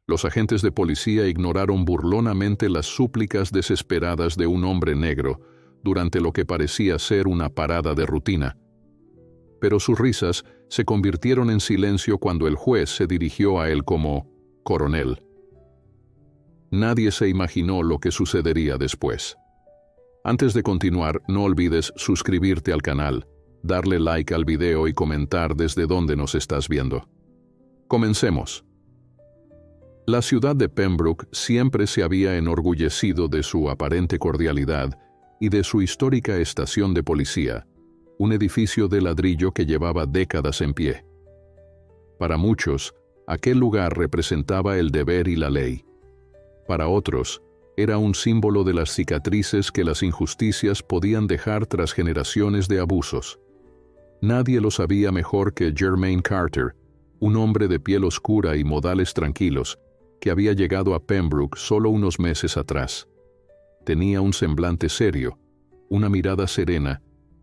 Los agentes de policía ignoraron burlonamente las súplicas desesperadas de un hombre negro durante lo que parecía ser una parada de rutina. Pero sus risas se convirtieron en silencio cuando el juez se dirigió a él como coronel. Nadie se imaginó lo que sucedería después. Antes de continuar, no olvides suscribirte al canal, darle like al video y comentar desde dónde nos estás viendo. Comencemos. La ciudad de Pembroke siempre se había enorgullecido de su aparente cordialidad y de su histórica estación de policía, un edificio de ladrillo que llevaba décadas en pie. Para muchos, aquel lugar representaba el deber y la ley. Para otros, era un símbolo de las cicatrices que las injusticias podían dejar tras generaciones de abusos. Nadie lo sabía mejor que Jermaine Carter, un hombre de piel oscura y modales tranquilos, que había llegado a Pembroke solo unos meses atrás. Tenía un semblante serio, una mirada serena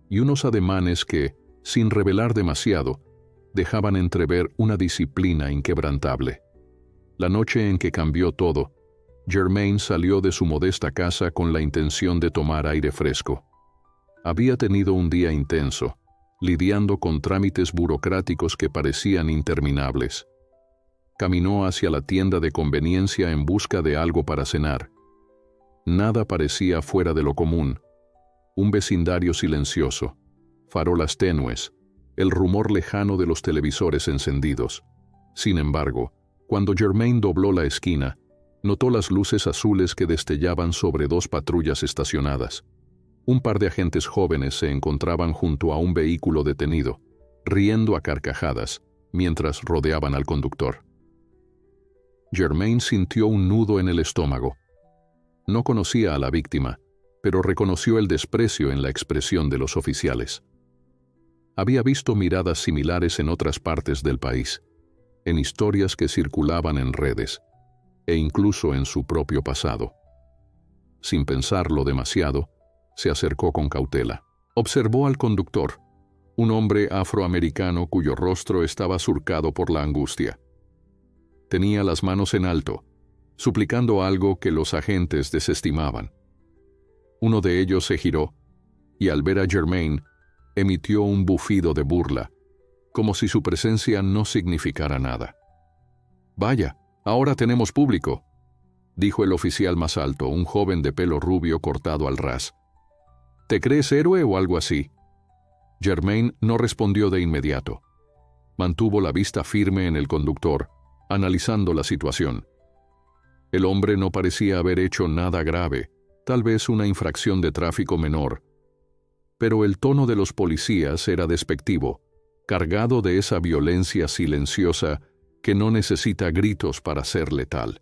y unos ademanes que, sin revelar demasiado, dejaban entrever una disciplina inquebrantable. La noche en que cambió todo, Jermaine salió de su modesta casa con la intención de tomar aire fresco. Había tenido un día intenso, lidiando con trámites burocráticos que parecían interminables. Caminó hacia la tienda de conveniencia en busca de algo para cenar. Nada parecía fuera de lo común. Un vecindario silencioso, farolas tenues, el rumor lejano de los televisores encendidos. Sin embargo, cuando Jermaine dobló la esquina, notó las luces azules que destellaban sobre dos patrullas estacionadas. Un par de agentes jóvenes se encontraban junto a un vehículo detenido, riendo a carcajadas, mientras rodeaban al conductor. Jermaine sintió un nudo en el estómago. No conocía a la víctima, pero reconoció el desprecio en la expresión de los oficiales. Había visto miradas similares en otras partes del país, en historias que circulaban en redes, e incluso en su propio pasado. Sin pensarlo demasiado, se acercó con cautela. Observó al conductor, un hombre afroamericano cuyo rostro estaba surcado por la angustia. Tenía las manos en alto, suplicando algo que los agentes desestimaban. Uno de ellos se giró, y al ver a Jermaine, emitió un bufido de burla, como si su presencia no significara nada. «Vaya, ahora tenemos público», dijo el oficial más alto, un joven de pelo rubio cortado al ras. «¿Te crees héroe o algo así?» Jermaine no respondió de inmediato. Mantuvo la vista firme en el conductor, analizando la situación. El hombre no parecía haber hecho nada grave, tal vez una infracción de tráfico menor. Pero el tono de los policías era despectivo, cargado de esa violencia silenciosa que no necesita gritos para ser letal.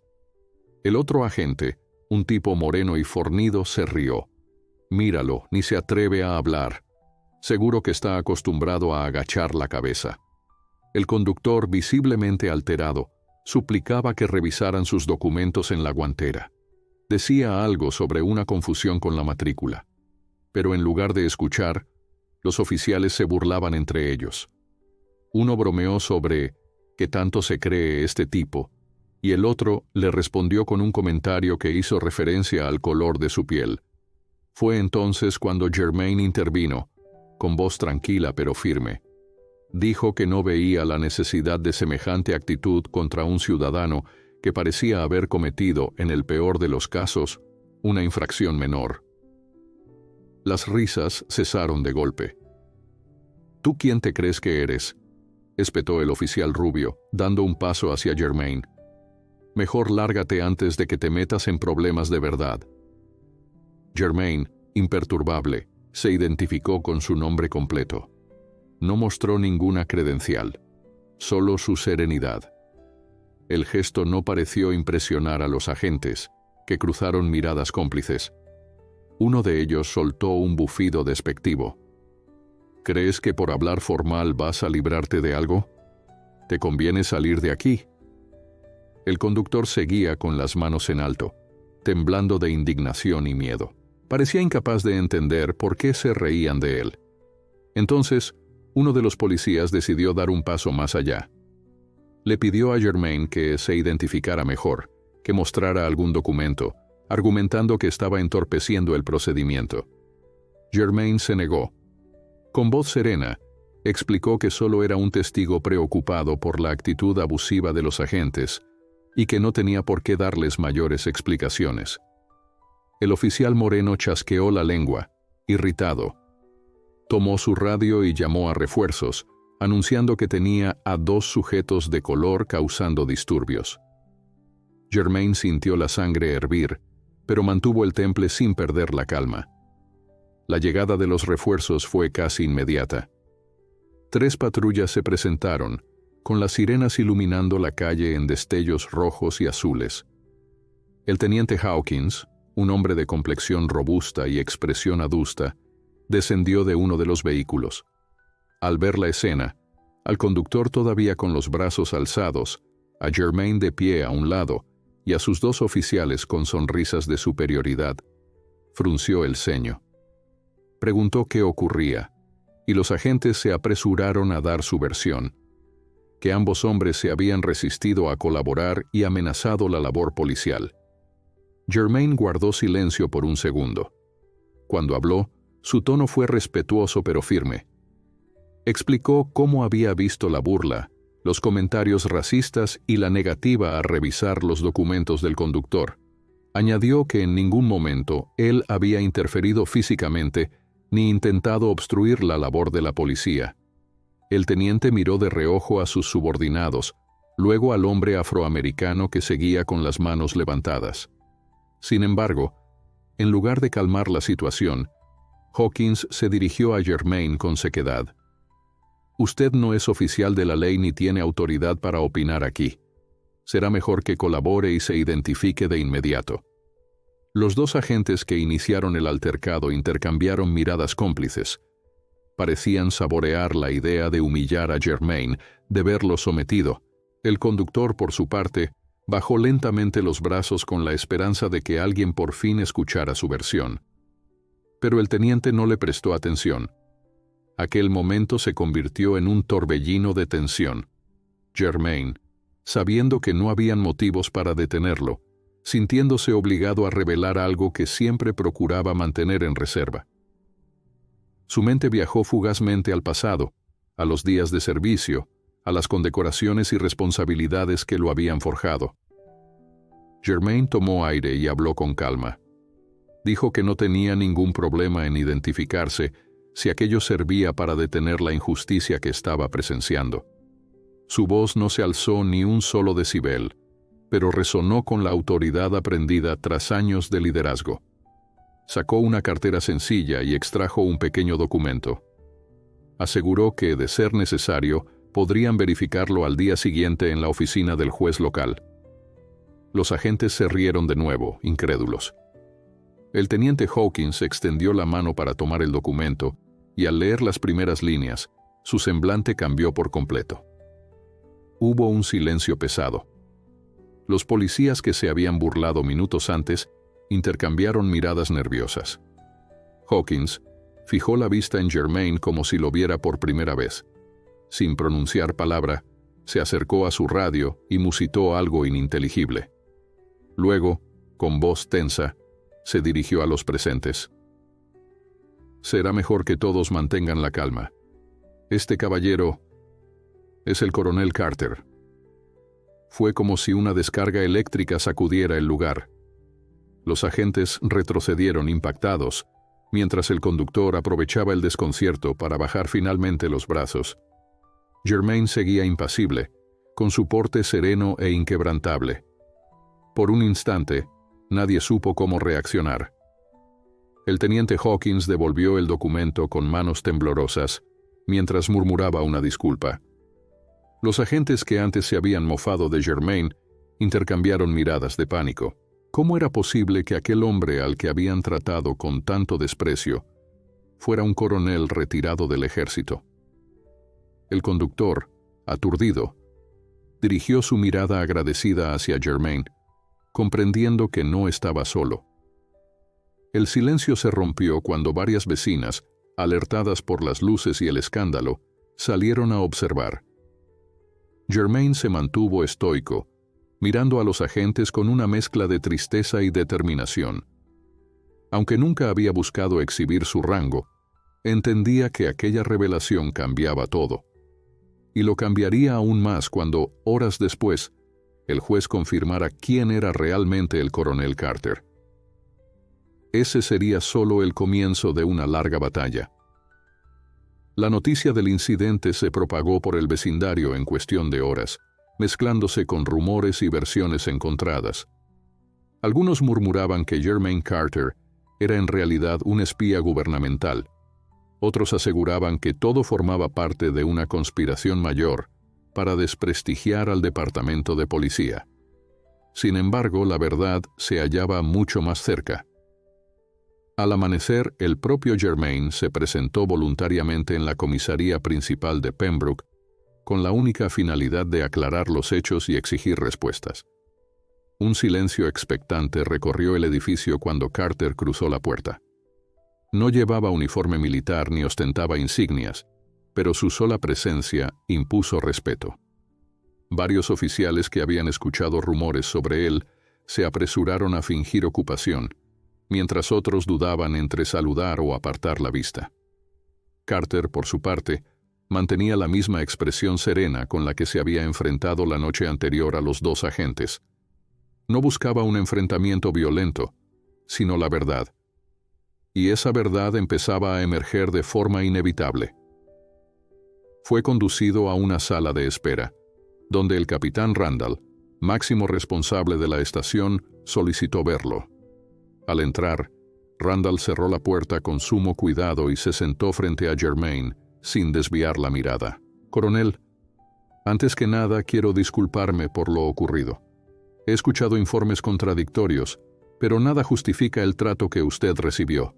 El otro agente, un tipo moreno y fornido, se rió. «Míralo, ni se atreve a hablar. Seguro que está acostumbrado a agachar la cabeza». El conductor, visiblemente alterado, suplicaba que revisaran sus documentos en la guantera. Decía algo sobre una confusión con la matrícula. Pero en lugar de escuchar, los oficiales se burlaban entre ellos. Uno bromeó sobre «¿qué tanto se cree este tipo?», y el otro le respondió con un comentario que hizo referencia al color de su piel. Fue entonces cuando Jermaine intervino, con voz tranquila pero firme. Dijo que no veía la necesidad de semejante actitud contra un ciudadano que parecía haber cometido, en el peor de los casos, una infracción menor. Las risas cesaron de golpe. «¿Tú quién te crees que eres?», espetó el oficial rubio, dando un paso hacia Jermaine. «Mejor lárgate antes de que te metas en problemas de verdad». Jermaine, imperturbable, se identificó con su nombre completo. No mostró ninguna credencial, solo su serenidad. El gesto no pareció impresionar a los agentes, que cruzaron miradas cómplices. Uno de ellos soltó un bufido despectivo. «¿Crees que por hablar formal vas a librarte de algo? Te conviene salir de aquí». El conductor seguía con las manos en alto, temblando de indignación y miedo. Parecía incapaz de entender por qué se reían de él. Entonces, uno de los policías decidió dar un paso más allá. Le pidió a Germain que se identificara mejor, que mostrara algún documento, argumentando que estaba entorpeciendo el procedimiento. Germain se negó. Con voz serena, explicó que solo era un testigo preocupado por la actitud abusiva de los agentes y que no tenía por qué darles mayores explicaciones. El oficial moreno chasqueó la lengua, irritado. Tomó su radio y llamó a refuerzos, anunciando que tenía a 2 sujetos de color causando disturbios. Germain sintió la sangre hervir, pero mantuvo el temple sin perder la calma. La llegada de los refuerzos fue casi inmediata. 3 patrullas se presentaron, con las sirenas iluminando la calle en destellos rojos y azules. El teniente Hawkins, un hombre de complexión robusta y expresión adusta, descendió de uno de los vehículos. Al ver la escena, al conductor todavía con los brazos alzados, a Germain de pie a un lado y a sus 2 oficiales con sonrisas de superioridad, frunció el ceño. Preguntó qué ocurría, y los agentes se apresuraron a dar su versión, que ambos hombres se habían resistido a colaborar y amenazado la labor policial. Germain guardó silencio por un segundo. Cuando habló, su tono fue respetuoso pero firme. Explicó cómo había visto la burla, los comentarios racistas y la negativa a revisar los documentos del conductor. Añadió que en ningún momento él había interferido físicamente ni intentado obstruir la labor de la policía. El teniente miró de reojo a sus subordinados, luego al hombre afroamericano que seguía con las manos levantadas. Sin embargo, en lugar de calmar la situación, Hawkins se dirigió a Germain con sequedad. Usted no es oficial de la ley ni tiene autoridad para opinar aquí. Será mejor que colabore y se identifique de inmediato. Los 2 agentes que iniciaron el altercado intercambiaron miradas cómplices. Parecían saborear la idea de humillar a Germain, de verlo sometido. El conductor, por su parte, bajó lentamente los brazos con la esperanza de que alguien por fin escuchara su versión. Pero el teniente no le prestó atención. Aquel momento se convirtió en un torbellino de tensión. Germain, sabiendo que no habían motivos para detenerlo, sintiéndose obligado a revelar algo que siempre procuraba mantener en reserva. Su mente viajó fugazmente al pasado, a los días de servicio, a las condecoraciones y responsabilidades que lo habían forjado. Germain tomó aire y habló con calma. Dijo que no tenía ningún problema en identificarse si aquello servía para detener la injusticia que estaba presenciando. Su voz no se alzó ni un solo decibel, pero resonó con la autoridad aprendida tras años de liderazgo. Sacó una cartera sencilla y extrajo un pequeño documento. Aseguró que, de ser necesario, podrían verificarlo al día siguiente en la oficina del juez local. Los agentes se rieron de nuevo, incrédulos. El teniente Hawkins extendió la mano para tomar el documento y al leer las primeras líneas, su semblante cambió por completo. Hubo un silencio pesado. Los policías que se habían burlado minutos antes intercambiaron miradas nerviosas. Hawkins fijó la vista en Germain como si lo viera por primera vez. Sin pronunciar palabra, se acercó a su radio y musitó algo ininteligible. Luego, con voz tensa, se dirigió a los presentes. Será mejor que todos mantengan la calma. Este caballero es el coronel Carter. Fue como si una descarga eléctrica sacudiera el lugar. Los agentes retrocedieron impactados, mientras el conductor aprovechaba el desconcierto para bajar finalmente los brazos. Germain seguía impasible, con su porte sereno e inquebrantable. Por un instante, nadie supo cómo reaccionar. El teniente Hawkins devolvió el documento con manos temblorosas, mientras murmuraba una disculpa. Los agentes que antes se habían mofado de Germain intercambiaron miradas de pánico. ¿Cómo era posible que aquel hombre al que habían tratado con tanto desprecio fuera un coronel retirado del ejército? El conductor, aturdido, dirigió su mirada agradecida hacia Germain, comprendiendo que no estaba solo. El silencio se rompió cuando varias vecinas, alertadas por las luces y el escándalo, salieron a observar. Germain se mantuvo estoico, mirando a los agentes con una mezcla de tristeza y determinación. Aunque nunca había buscado exhibir su rango, entendía que aquella revelación cambiaba todo. Y lo cambiaría aún más cuando, horas después, el juez confirmara quién era realmente el coronel Carter. Ese sería solo el comienzo de una larga batalla. La noticia del incidente se propagó por el vecindario en cuestión de horas, mezclándose con rumores y versiones encontradas. Algunos murmuraban que Germain Carter era en realidad un espía gubernamental. Otros aseguraban que todo formaba parte de una conspiración mayor para desprestigiar al departamento de policía. Sin embargo, la verdad se hallaba mucho más cerca. Al amanecer, el propio Germain se presentó voluntariamente en la comisaría principal de Pembroke con la única finalidad de aclarar los hechos y exigir respuestas. Un silencio expectante recorrió el edificio cuando Carter cruzó la puerta. No llevaba uniforme militar ni ostentaba insignias, pero su sola presencia impuso respeto. Varios oficiales que habían escuchado rumores sobre él se apresuraron a fingir ocupación, mientras otros dudaban entre saludar o apartar la vista. Carter, por su parte, mantenía la misma expresión serena con la que se había enfrentado la noche anterior a los dos agentes. No buscaba un enfrentamiento violento, sino la verdad. Y esa verdad empezaba a emerger de forma inevitable. Fue conducido a una sala de espera, donde el capitán Randall, máximo responsable de la estación, solicitó verlo. Al entrar, Randall cerró la puerta con sumo cuidado y se sentó frente a Germain, sin desviar la mirada. «Coronel, antes que nada quiero disculparme por lo ocurrido. He escuchado informes contradictorios, pero nada justifica el trato que usted recibió».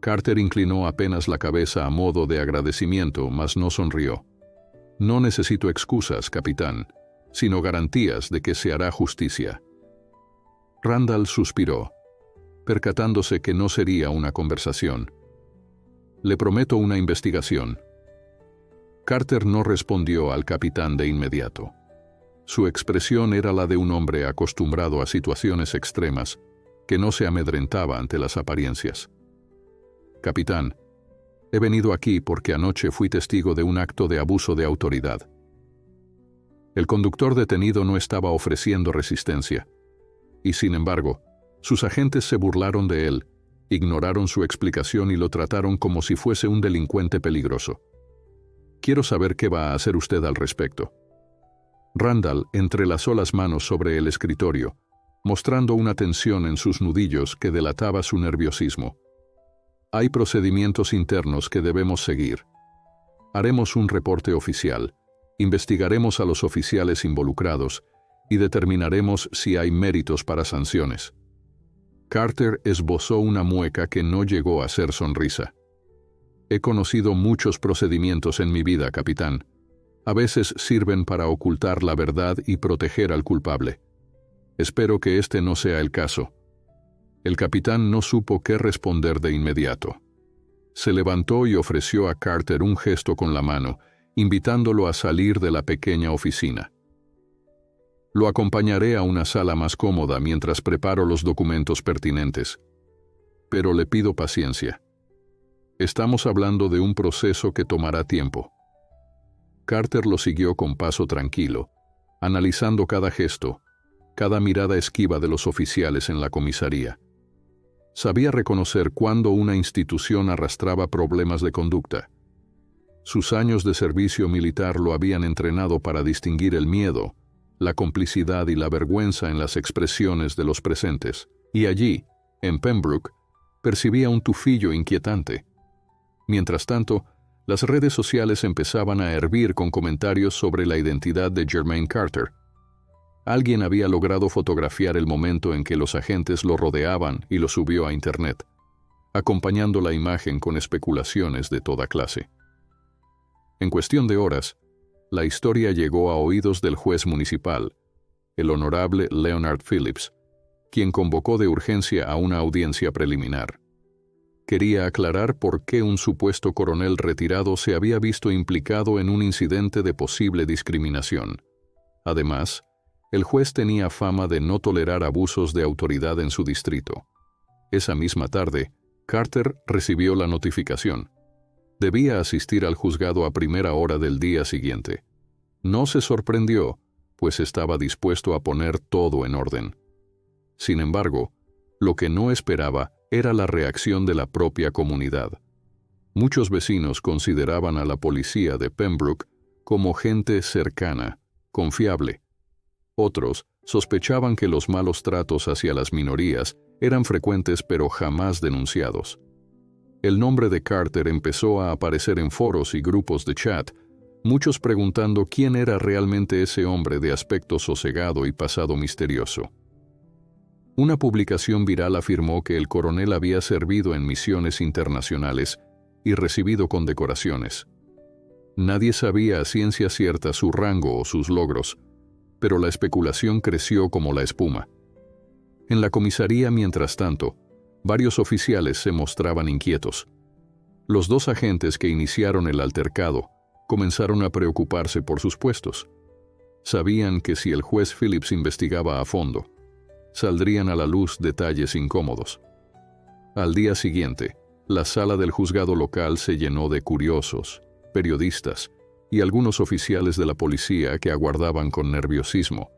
Carter inclinó apenas la cabeza a modo de agradecimiento, mas no sonrió. «No necesito excusas, capitán, sino garantías de que se hará justicia». Randall suspiró, percatándose que no sería una conversación. «Le prometo una investigación». Carter no respondió al capitán de inmediato. Su expresión era la de un hombre acostumbrado a situaciones extremas, que no se amedrentaba ante las apariencias. «Capitán, he venido aquí porque anoche fui testigo de un acto de abuso de autoridad. El conductor detenido no estaba ofreciendo resistencia, y sin embargo, sus agentes se burlaron de él, ignoraron su explicación y lo trataron como si fuese un delincuente peligroso. Quiero saber qué va a hacer usted al respecto». Randall entrelazó las manos sobre el escritorio, mostrando una tensión en sus nudillos que delataba su nerviosismo. «Hay procedimientos internos que debemos seguir. Haremos un reporte oficial, investigaremos a los oficiales involucrados y determinaremos si hay méritos para sanciones». Carter esbozó una mueca que no llegó a ser sonrisa. «He conocido muchos procedimientos en mi vida, capitán. A veces sirven para ocultar la verdad y proteger al culpable. Espero que este no sea el caso». El capitán no supo qué responder de inmediato. Se levantó y ofreció a Carter un gesto con la mano, invitándolo a salir de la pequeña oficina. «Lo acompañaré a una sala más cómoda mientras preparo los documentos pertinentes. Pero le pido paciencia. Estamos hablando de un proceso que tomará tiempo». Carter lo siguió con paso tranquilo, analizando cada gesto, cada mirada esquiva de los oficiales en la comisaría. Sabía reconocer cuándo una institución arrastraba problemas de conducta. Sus años de servicio militar lo habían entrenado para distinguir el miedo, la complicidad y la vergüenza en las expresiones de los presentes. Y allí, en Pembroke, percibía un tufillo inquietante. Mientras tanto, las redes sociales empezaban a hervir con comentarios sobre la identidad de Germain Carter. Alguien había logrado fotografiar el momento en que los agentes lo rodeaban y lo subió a Internet, acompañando la imagen con especulaciones de toda clase. En cuestión de horas, la historia llegó a oídos del juez municipal, el honorable Leonard Phillips, quien convocó de urgencia a una audiencia preliminar. Quería aclarar por qué un supuesto coronel retirado se había visto implicado en un incidente de posible discriminación. Además, el juez tenía fama de no tolerar abusos de autoridad en su distrito. Esa misma tarde, Carter recibió la notificación. Debía asistir al juzgado a primera hora del día siguiente. No se sorprendió, pues estaba dispuesto a poner todo en orden. Sin embargo, lo que no esperaba era la reacción de la propia comunidad. Muchos vecinos consideraban a la policía de Pembroke como gente cercana, confiable. Otros sospechaban que los malos tratos hacia las minorías eran frecuentes pero jamás denunciados. El nombre de Carter empezó a aparecer en foros y grupos de chat, muchos preguntando quién era realmente ese hombre de aspecto sosegado y pasado misterioso. Una publicación viral afirmó que el coronel había servido en misiones internacionales y recibido condecoraciones. Nadie sabía a ciencia cierta su rango o sus logros, pero la especulación creció como la espuma. En la comisaría, mientras tanto, varios oficiales se mostraban inquietos. Los dos agentes que iniciaron el altercado comenzaron a preocuparse por sus puestos. Sabían que si el juez Phillips investigaba a fondo, saldrían a la luz detalles incómodos. Al día siguiente, la sala del juzgado local se llenó de curiosos, periodistas y algunos oficiales de la policía que aguardaban con nerviosismo.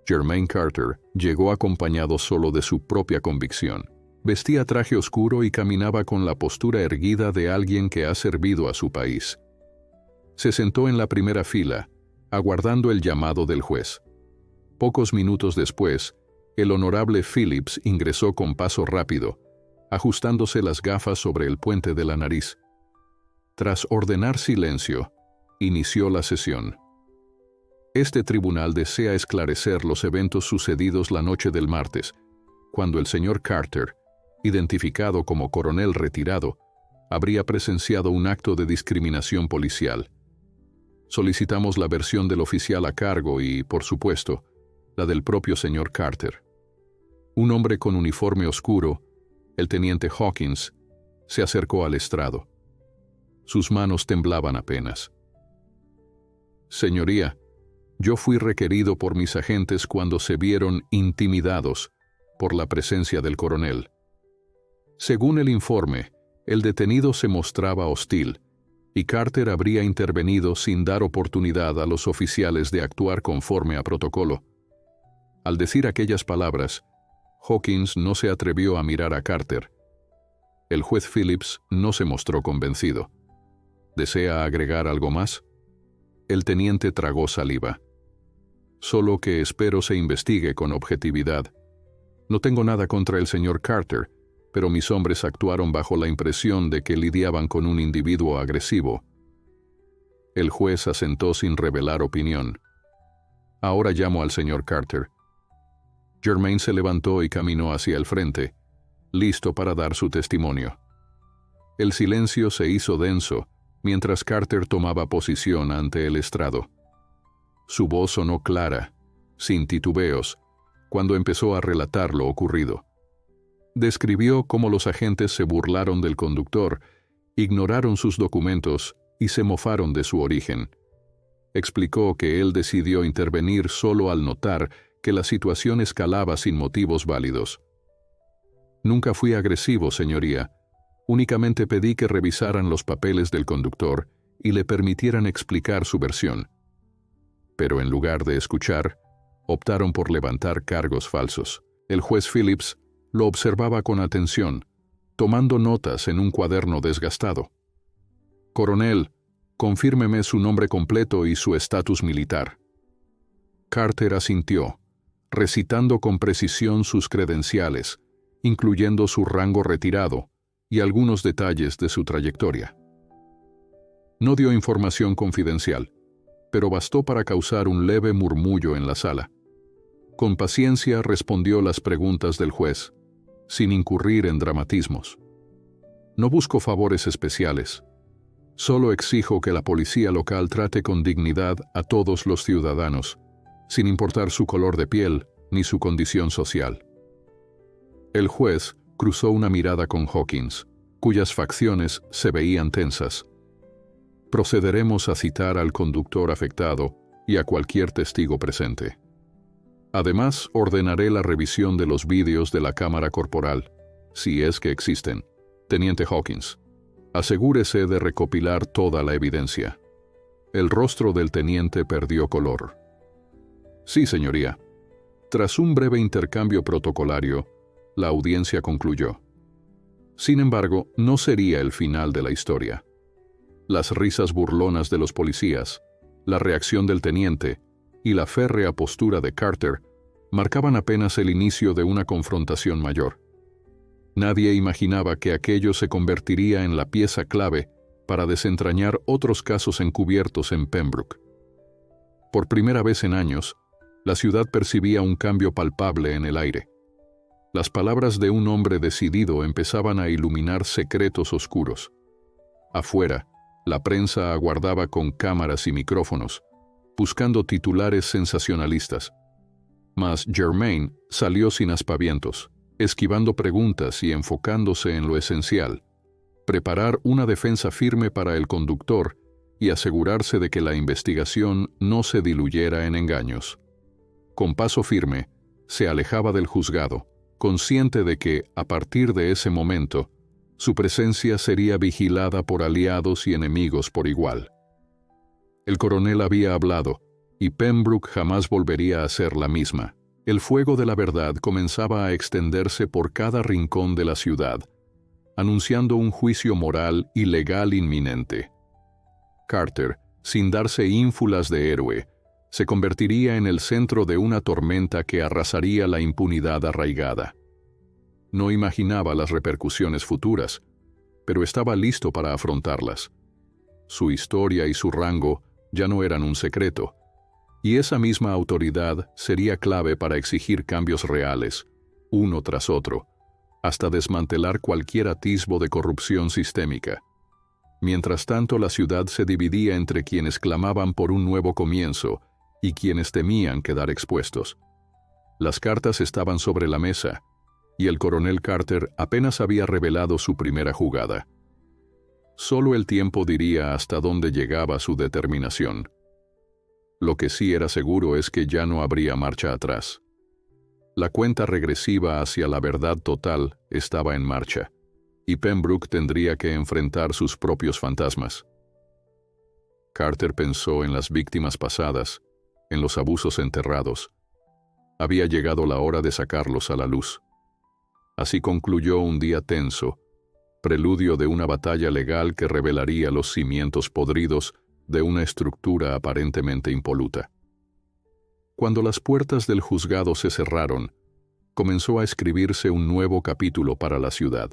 Jermaine Carter llegó acompañado solo de su propia convicción. Vestía traje oscuro y caminaba con la postura erguida de alguien que ha servido a su país. Se sentó en la primera fila, aguardando el llamado del juez. Pocos minutos después, el honorable Phillips ingresó con paso rápido, ajustándose las gafas sobre el puente de la nariz. Tras ordenar silencio, inició la sesión. Este tribunal desea esclarecer los eventos sucedidos la noche del martes, cuando el señor Carter, identificado como coronel retirado, habría presenciado un acto de discriminación policial. Solicitamos la versión del oficial a cargo y, por supuesto, la del propio señor Carter. Un hombre con uniforme oscuro, el teniente Hawkins, se acercó al estrado. Sus manos temblaban apenas. Señoría, yo fui requerido por mis agentes cuando se vieron intimidados por la presencia del coronel. Según el informe, el detenido se mostraba hostil, y Carter habría intervenido sin dar oportunidad a los oficiales de actuar conforme a protocolo. Al decir aquellas palabras, Hawkins no se atrevió a mirar a Carter. El juez Phillips no se mostró convencido. ¿Desea agregar algo más? El teniente tragó saliva. Solo que espero se investigue con objetividad. No tengo nada contra el señor Carter, pero mis hombres actuaron bajo la impresión de que lidiaban con un individuo agresivo. El juez asentó sin revelar opinión. Ahora llamo al señor Carter. Jermaine se levantó y caminó hacia el frente, listo para dar su testimonio. El silencio se hizo denso mientras Carter tomaba posición ante el estrado. Su voz sonó clara, sin titubeos, cuando empezó a relatar lo ocurrido. Describió cómo los agentes se burlaron del conductor, ignoraron sus documentos y se mofaron de su origen. Explicó que él decidió intervenir solo al notar que la situación escalaba sin motivos válidos. Nunca fui agresivo, señoría. Únicamente pedí que revisaran los papeles del conductor y le permitieran explicar su versión. Pero en lugar de escuchar, optaron por levantar cargos falsos. El juez Phillips lo observaba con atención, tomando notas en un cuaderno desgastado. Coronel, confírmeme su nombre completo y su estatus militar. Carter asintió, recitando con precisión sus credenciales, incluyendo su rango retirado y algunos detalles de su trayectoria. No dio información confidencial, pero bastó para causar un leve murmullo en la sala. Con paciencia respondió las preguntas del juez, sin incurrir en dramatismos. No busco favores especiales. Solo exijo que la policía local trate con dignidad a todos los ciudadanos, sin importar su color de piel ni su condición social. El juez cruzó una mirada con Hawkins, cuyas facciones se veían tensas. Procederemos a citar al conductor afectado y a cualquier testigo presente. Además, ordenaré la revisión de los vídeos de la cámara corporal, si es que existen. Teniente Hawkins, asegúrese de recopilar toda la evidencia. El rostro del teniente perdió color. Sí, señoría. Tras un breve intercambio protocolario, la audiencia concluyó. Sin embargo, no sería el final de la historia. Las risas burlonas de los policías, la reacción del teniente y la férrea postura de Carter marcaban apenas el inicio de una confrontación mayor. Nadie imaginaba que aquello se convertiría en la pieza clave para desentrañar otros casos encubiertos en Pembroke. Por primera vez en años, la ciudad percibía un cambio palpable en el aire. Las palabras de un hombre decidido empezaban a iluminar secretos oscuros. Afuera, la prensa aguardaba con cámaras y micrófonos, buscando titulares sensacionalistas. Mas Germain salió sin aspavientos, esquivando preguntas y enfocándose en lo esencial: preparar una defensa firme para el conductor y asegurarse de que la investigación no se diluyera en engaños. Con paso firme, se alejaba del juzgado, consciente de que, a partir de ese momento, su presencia sería vigilada por aliados y enemigos por igual. El coronel había hablado, y Pembroke jamás volvería a ser la misma. El fuego de la verdad comenzaba a extenderse por cada rincón de la ciudad, anunciando un juicio moral y legal inminente. Carter, sin darse ínfulas de héroe, se convertiría en el centro de una tormenta que arrasaría la impunidad arraigada. No imaginaba las repercusiones futuras, pero estaba listo para afrontarlas. Su historia y su rango ya no eran un secreto, y esa misma autoridad sería clave para exigir cambios reales, uno tras otro, hasta desmantelar cualquier atisbo de corrupción sistémica. Mientras tanto, la ciudad se dividía entre quienes clamaban por un nuevo comienzo y quienes temían quedar expuestos. Las cartas estaban sobre la mesa, y el coronel Carter apenas había revelado su primera jugada. Solo el tiempo diría hasta dónde llegaba su determinación. Lo que sí era seguro es que ya no habría marcha atrás. La cuenta regresiva hacia la verdad total estaba en marcha, y Pembroke tendría que enfrentar sus propios fantasmas. Carter pensó en las víctimas pasadas, en los abusos enterrados. Había llegado la hora de sacarlos a la luz. Así concluyó un día tenso, preludio de una batalla legal que revelaría los cimientos podridos de una estructura aparentemente impoluta. Cuando las puertas del juzgado se cerraron, comenzó a escribirse un nuevo capítulo para la ciudad.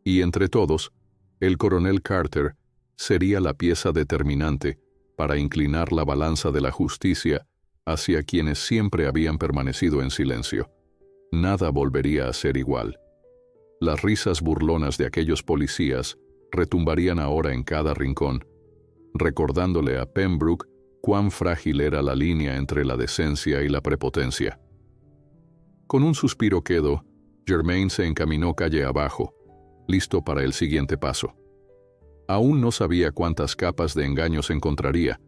Y entre todos, el coronel Carter sería la pieza determinante para inclinar la balanza de la justicia hacia quienes siempre habían permanecido en silencio. Nada volvería a ser igual. Las risas burlonas de aquellos policías retumbarían ahora en cada rincón, recordándole a Pembroke cuán frágil era la línea entre la decencia y la prepotencia. Con un suspiro quedo, Germain se encaminó calle abajo, listo para el siguiente paso. Aún no sabía cuántas capas de engaños encontraría,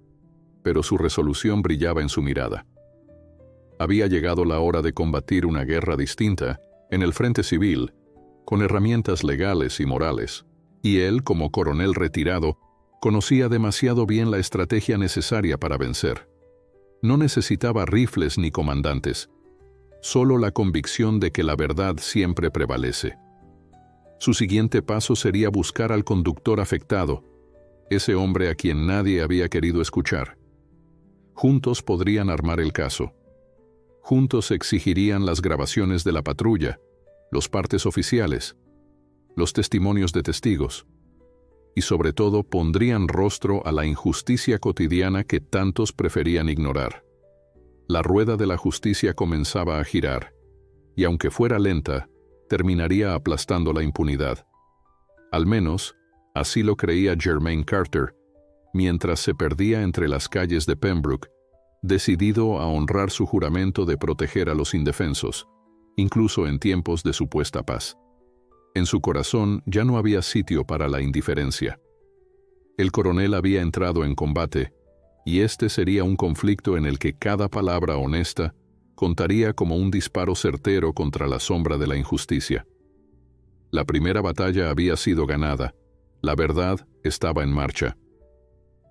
pero su resolución brillaba en su mirada. Había llegado la hora de combatir una guerra distinta, en el frente civil, con herramientas legales y morales, y él, como coronel retirado, conocía demasiado bien la estrategia necesaria para vencer. No necesitaba rifles ni comandantes, solo la convicción de que la verdad siempre prevalece. Su siguiente paso sería buscar al conductor afectado, ese hombre a quien nadie había querido escuchar. Juntos podrían armar el caso. Juntos exigirían las grabaciones de la patrulla, los partes oficiales, los testimonios de testigos, y sobre todo pondrían rostro a la injusticia cotidiana que tantos preferían ignorar. La rueda de la justicia comenzaba a girar, y aunque fuera lenta, terminaría aplastando la impunidad. Al menos, así lo creía Germain Carter, mientras se perdía entre las calles de Pembroke, decidido a honrar su juramento de proteger a los indefensos, incluso en tiempos de supuesta paz. En su corazón ya no había sitio para la indiferencia. El coronel había entrado en combate, y este sería un conflicto en el que cada palabra honesta contaría como un disparo certero contra la sombra de la injusticia. La primera batalla había sido ganada, la verdad estaba en marcha.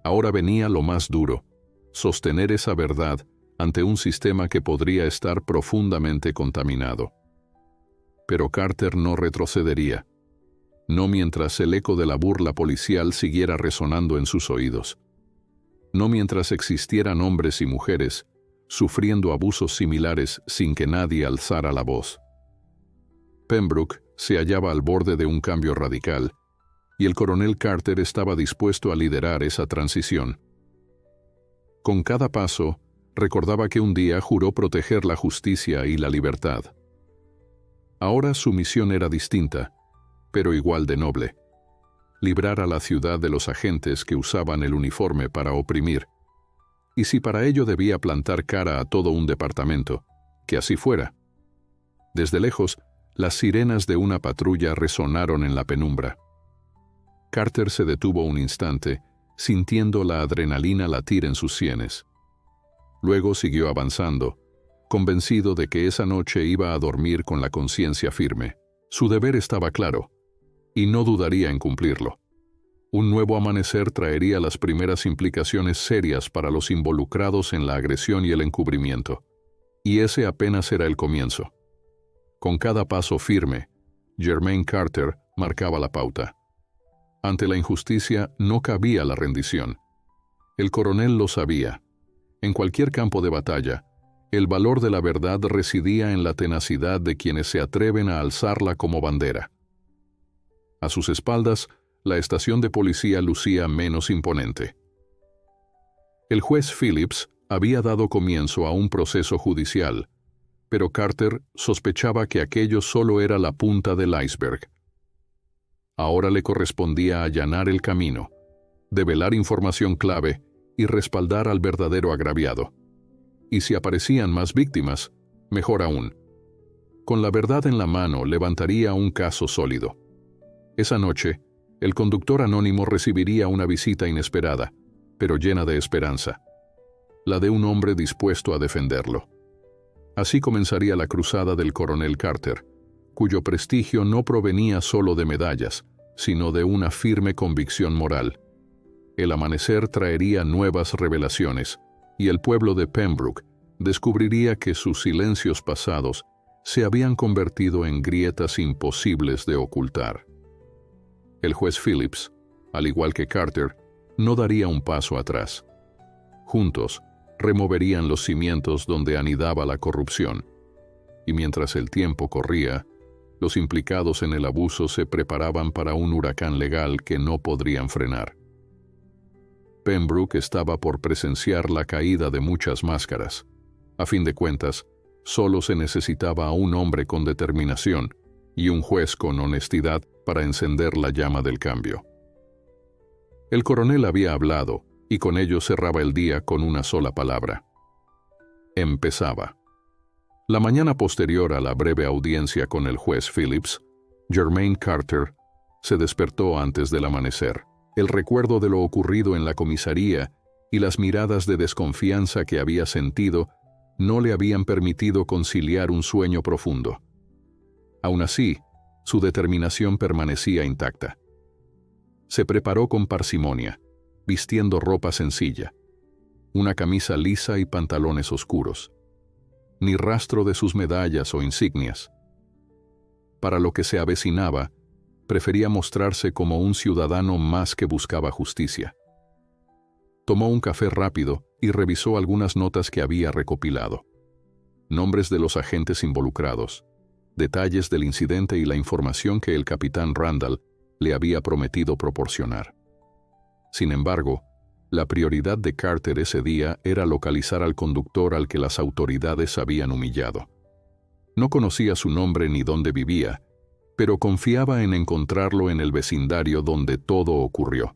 Ahora venía lo más duro, sostener esa verdad ante un sistema que podría estar profundamente contaminado. Pero Carter no retrocedería, no mientras el eco de la burla policial siguiera resonando en sus oídos, no mientras existieran hombres y mujeres sufriendo abusos similares sin que nadie alzara la voz. Pembroke se hallaba al borde de un cambio radical, y el coronel Carter estaba dispuesto a liderar esa transición. Con cada paso, recordaba que un día juró proteger la justicia y la libertad. Ahora su misión era distinta, pero igual de noble: librar a la ciudad de los agentes que usaban el uniforme para oprimir. Y si para ello debía plantar cara a todo un departamento, que así fuera. Desde lejos, las sirenas de una patrulla resonaron en la penumbra. Carter se detuvo un instante, sintiendo la adrenalina latir en sus sienes. Luego siguió avanzando, convencido de que esa noche iba a dormir con la conciencia firme. Su deber estaba claro, y no dudaría en cumplirlo. Un nuevo amanecer traería las primeras implicaciones serias para los involucrados en la agresión y el encubrimiento. Y ese apenas era el comienzo. Con cada paso firme, Jermaine Carter marcaba la pauta. Ante la injusticia no cabía la rendición. El coronel lo sabía. En cualquier campo de batalla, el valor de la verdad residía en la tenacidad de quienes se atreven a alzarla como bandera. A sus espaldas, la estación de policía lucía menos imponente. El juez Phillips había dado comienzo a un proceso judicial, pero Carter sospechaba que aquello solo era la punta del iceberg. Ahora le correspondía allanar el camino, develar información clave y respaldar al verdadero agraviado. Y si aparecían más víctimas, mejor aún. Con la verdad en la mano levantaría un caso sólido. Esa noche, el conductor anónimo recibiría una visita inesperada, pero llena de esperanza. La de un hombre dispuesto a defenderlo. Así comenzaría la cruzada del coronel Carter, cuyo prestigio no provenía solo de medallas, sino de una firme convicción moral. El amanecer traería nuevas revelaciones, y el pueblo de Pembroke descubriría que sus silencios pasados se habían convertido en grietas imposibles de ocultar. El juez Phillips, al igual que Carter, no daría un paso atrás. Juntos, removerían los cimientos donde anidaba la corrupción, y mientras el tiempo corría, los implicados en el abuso se preparaban para un huracán legal que no podrían frenar. Pembroke estaba por presenciar la caída de muchas máscaras. A fin de cuentas, solo se necesitaba a un hombre con determinación y un juez con honestidad para encender la llama del cambio. El coronel había hablado, y con ello cerraba el día con una sola palabra. Empezaba. La mañana posterior a la breve audiencia con el juez Phillips, Jermaine Carter se despertó antes del amanecer. El recuerdo de lo ocurrido en la comisaría y las miradas de desconfianza que había sentido no le habían permitido conciliar un sueño profundo. Aún así, su determinación permanecía intacta. Se preparó con parsimonia, vistiendo ropa sencilla, una camisa lisa y pantalones oscuros. Ni rastro de sus medallas o insignias. Para lo que se avecinaba, prefería mostrarse como un ciudadano más que buscaba justicia. Tomó un café rápido y revisó algunas notas que había recopilado. Nombres de los agentes involucrados, detalles del incidente y la información que el capitán Randall le había prometido proporcionar. Sin embargo, la prioridad de Carter ese día era localizar al conductor al que las autoridades habían humillado. No conocía su nombre ni dónde vivía, pero confiaba en encontrarlo en el vecindario donde todo ocurrió.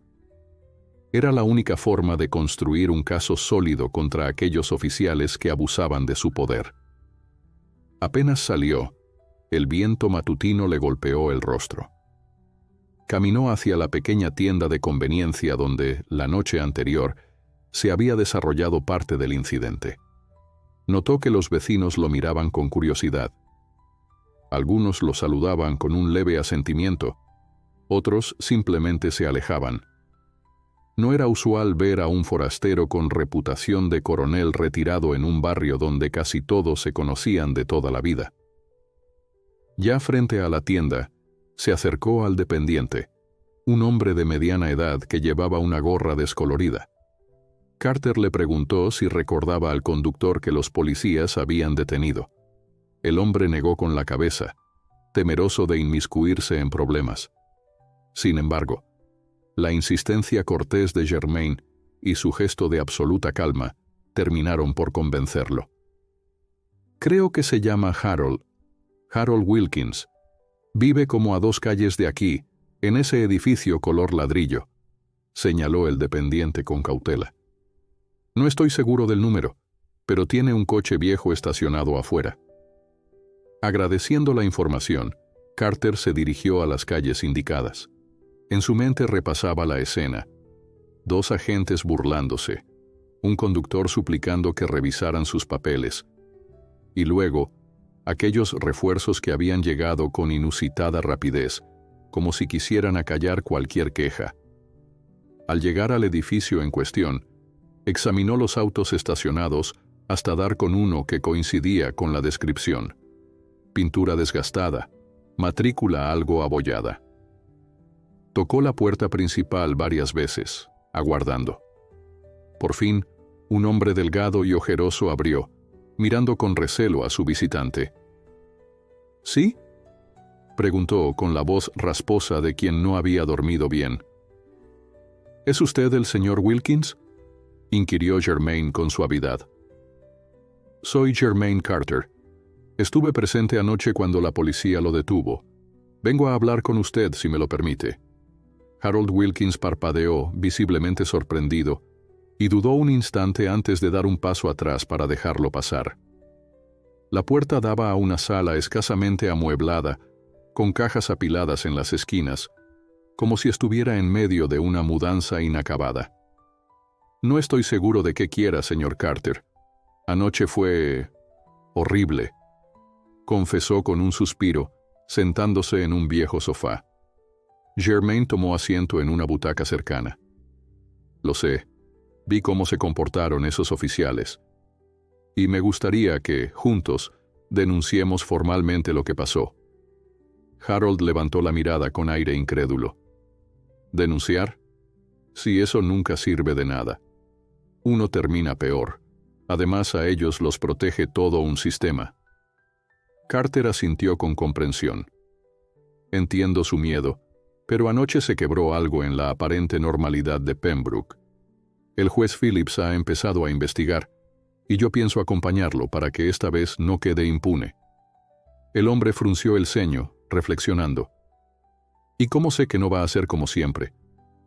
Era la única forma de construir un caso sólido contra aquellos oficiales que abusaban de su poder. Apenas salió, El viento matutino le golpeó el rostro. Caminó hacia la pequeña tienda de conveniencia donde, la noche anterior, se había desarrollado parte del incidente. Notó que los vecinos lo miraban con curiosidad. Algunos lo saludaban con un leve asentimiento, otros simplemente se alejaban. No era usual ver a un forastero con reputación de coronel retirado en un barrio donde casi todos se conocían de toda la vida. Ya frente a la tienda, se acercó al dependiente, un hombre de mediana edad que llevaba una gorra descolorida. Carter le preguntó si recordaba al conductor que los policías habían detenido. El hombre negó con la cabeza, temeroso de inmiscuirse en problemas. Sin embargo, la insistencia cortés de Germain y su gesto de absoluta calma terminaron por convencerlo. Creo que se llama Harold Wilkins. Vive como a 2 calles de aquí, en ese edificio color ladrillo, señaló el dependiente con cautela. No estoy seguro del número, pero tiene un coche viejo estacionado afuera. Agradeciendo la información, Carter se dirigió a las calles indicadas. En su mente repasaba la escena. 2 agentes burlándose, un conductor suplicando que revisaran sus papeles, y luego, aquellos refuerzos que habían llegado con inusitada rapidez, como si quisieran acallar cualquier queja. Al llegar al edificio en cuestión, examinó los autos estacionados hasta dar con uno que coincidía con la descripción. Pintura desgastada, matrícula algo abollada. Tocó la puerta principal varias veces, aguardando. Por fin, un hombre delgado y ojeroso abrió, mirando con recelo a su visitante. ¿Sí?, preguntó con la voz rasposa de quien no había dormido bien. ¿Es usted el señor Wilkins?, inquirió Germain con suavidad. Soy Germain Carter. Estuve presente anoche cuando la policía lo detuvo. Vengo a hablar con usted, si me lo permite. Harold Wilkins parpadeó, visiblemente sorprendido, y dudó un instante antes de dar un paso atrás para dejarlo pasar. La puerta daba a una sala escasamente amueblada, con cajas apiladas en las esquinas, como si estuviera en medio de una mudanza inacabada. No estoy seguro de qué quiera, señor Carter. Anoche fue horrible, confesó con un suspiro, sentándose en un viejo sofá. Germain tomó asiento en una butaca cercana. Lo sé, vi cómo se comportaron esos oficiales. Y me gustaría que, juntos, denunciemos formalmente lo que pasó. Harold levantó la mirada con aire incrédulo. ¿Denunciar? Si eso nunca sirve de nada. Uno termina peor. Además, a ellos los protege todo un sistema. Carter asintió con comprensión. Entiendo su miedo, pero anoche se quebró algo en la aparente normalidad de Pembroke. El juez Phillips ha empezado a investigar, y yo pienso acompañarlo para que esta vez no quede impune. El hombre frunció el ceño, reflexionando. ¿Y cómo sé que no va a ser como siempre?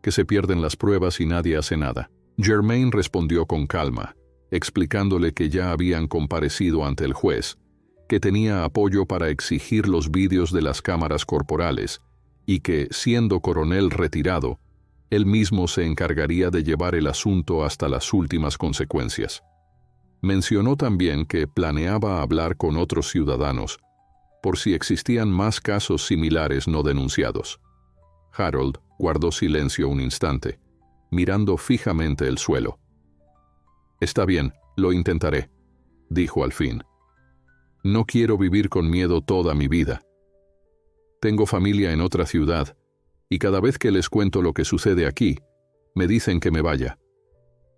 Que se pierden las pruebas y nadie hace nada. Germain respondió con calma, explicándole que ya habían comparecido ante el juez, que tenía apoyo para exigir los vídeos de las cámaras corporales, y que, siendo coronel retirado, él mismo se encargaría de llevar el asunto hasta las últimas consecuencias. Mencionó también que planeaba hablar con otros ciudadanos, por si existían más casos similares no denunciados. Harold guardó silencio un instante, mirando fijamente el suelo. «Está bien, lo intentaré», dijo al fin. «No quiero vivir con miedo toda mi vida. Tengo familia en otra ciudad, y cada vez que les cuento lo que sucede aquí, me dicen que me vaya.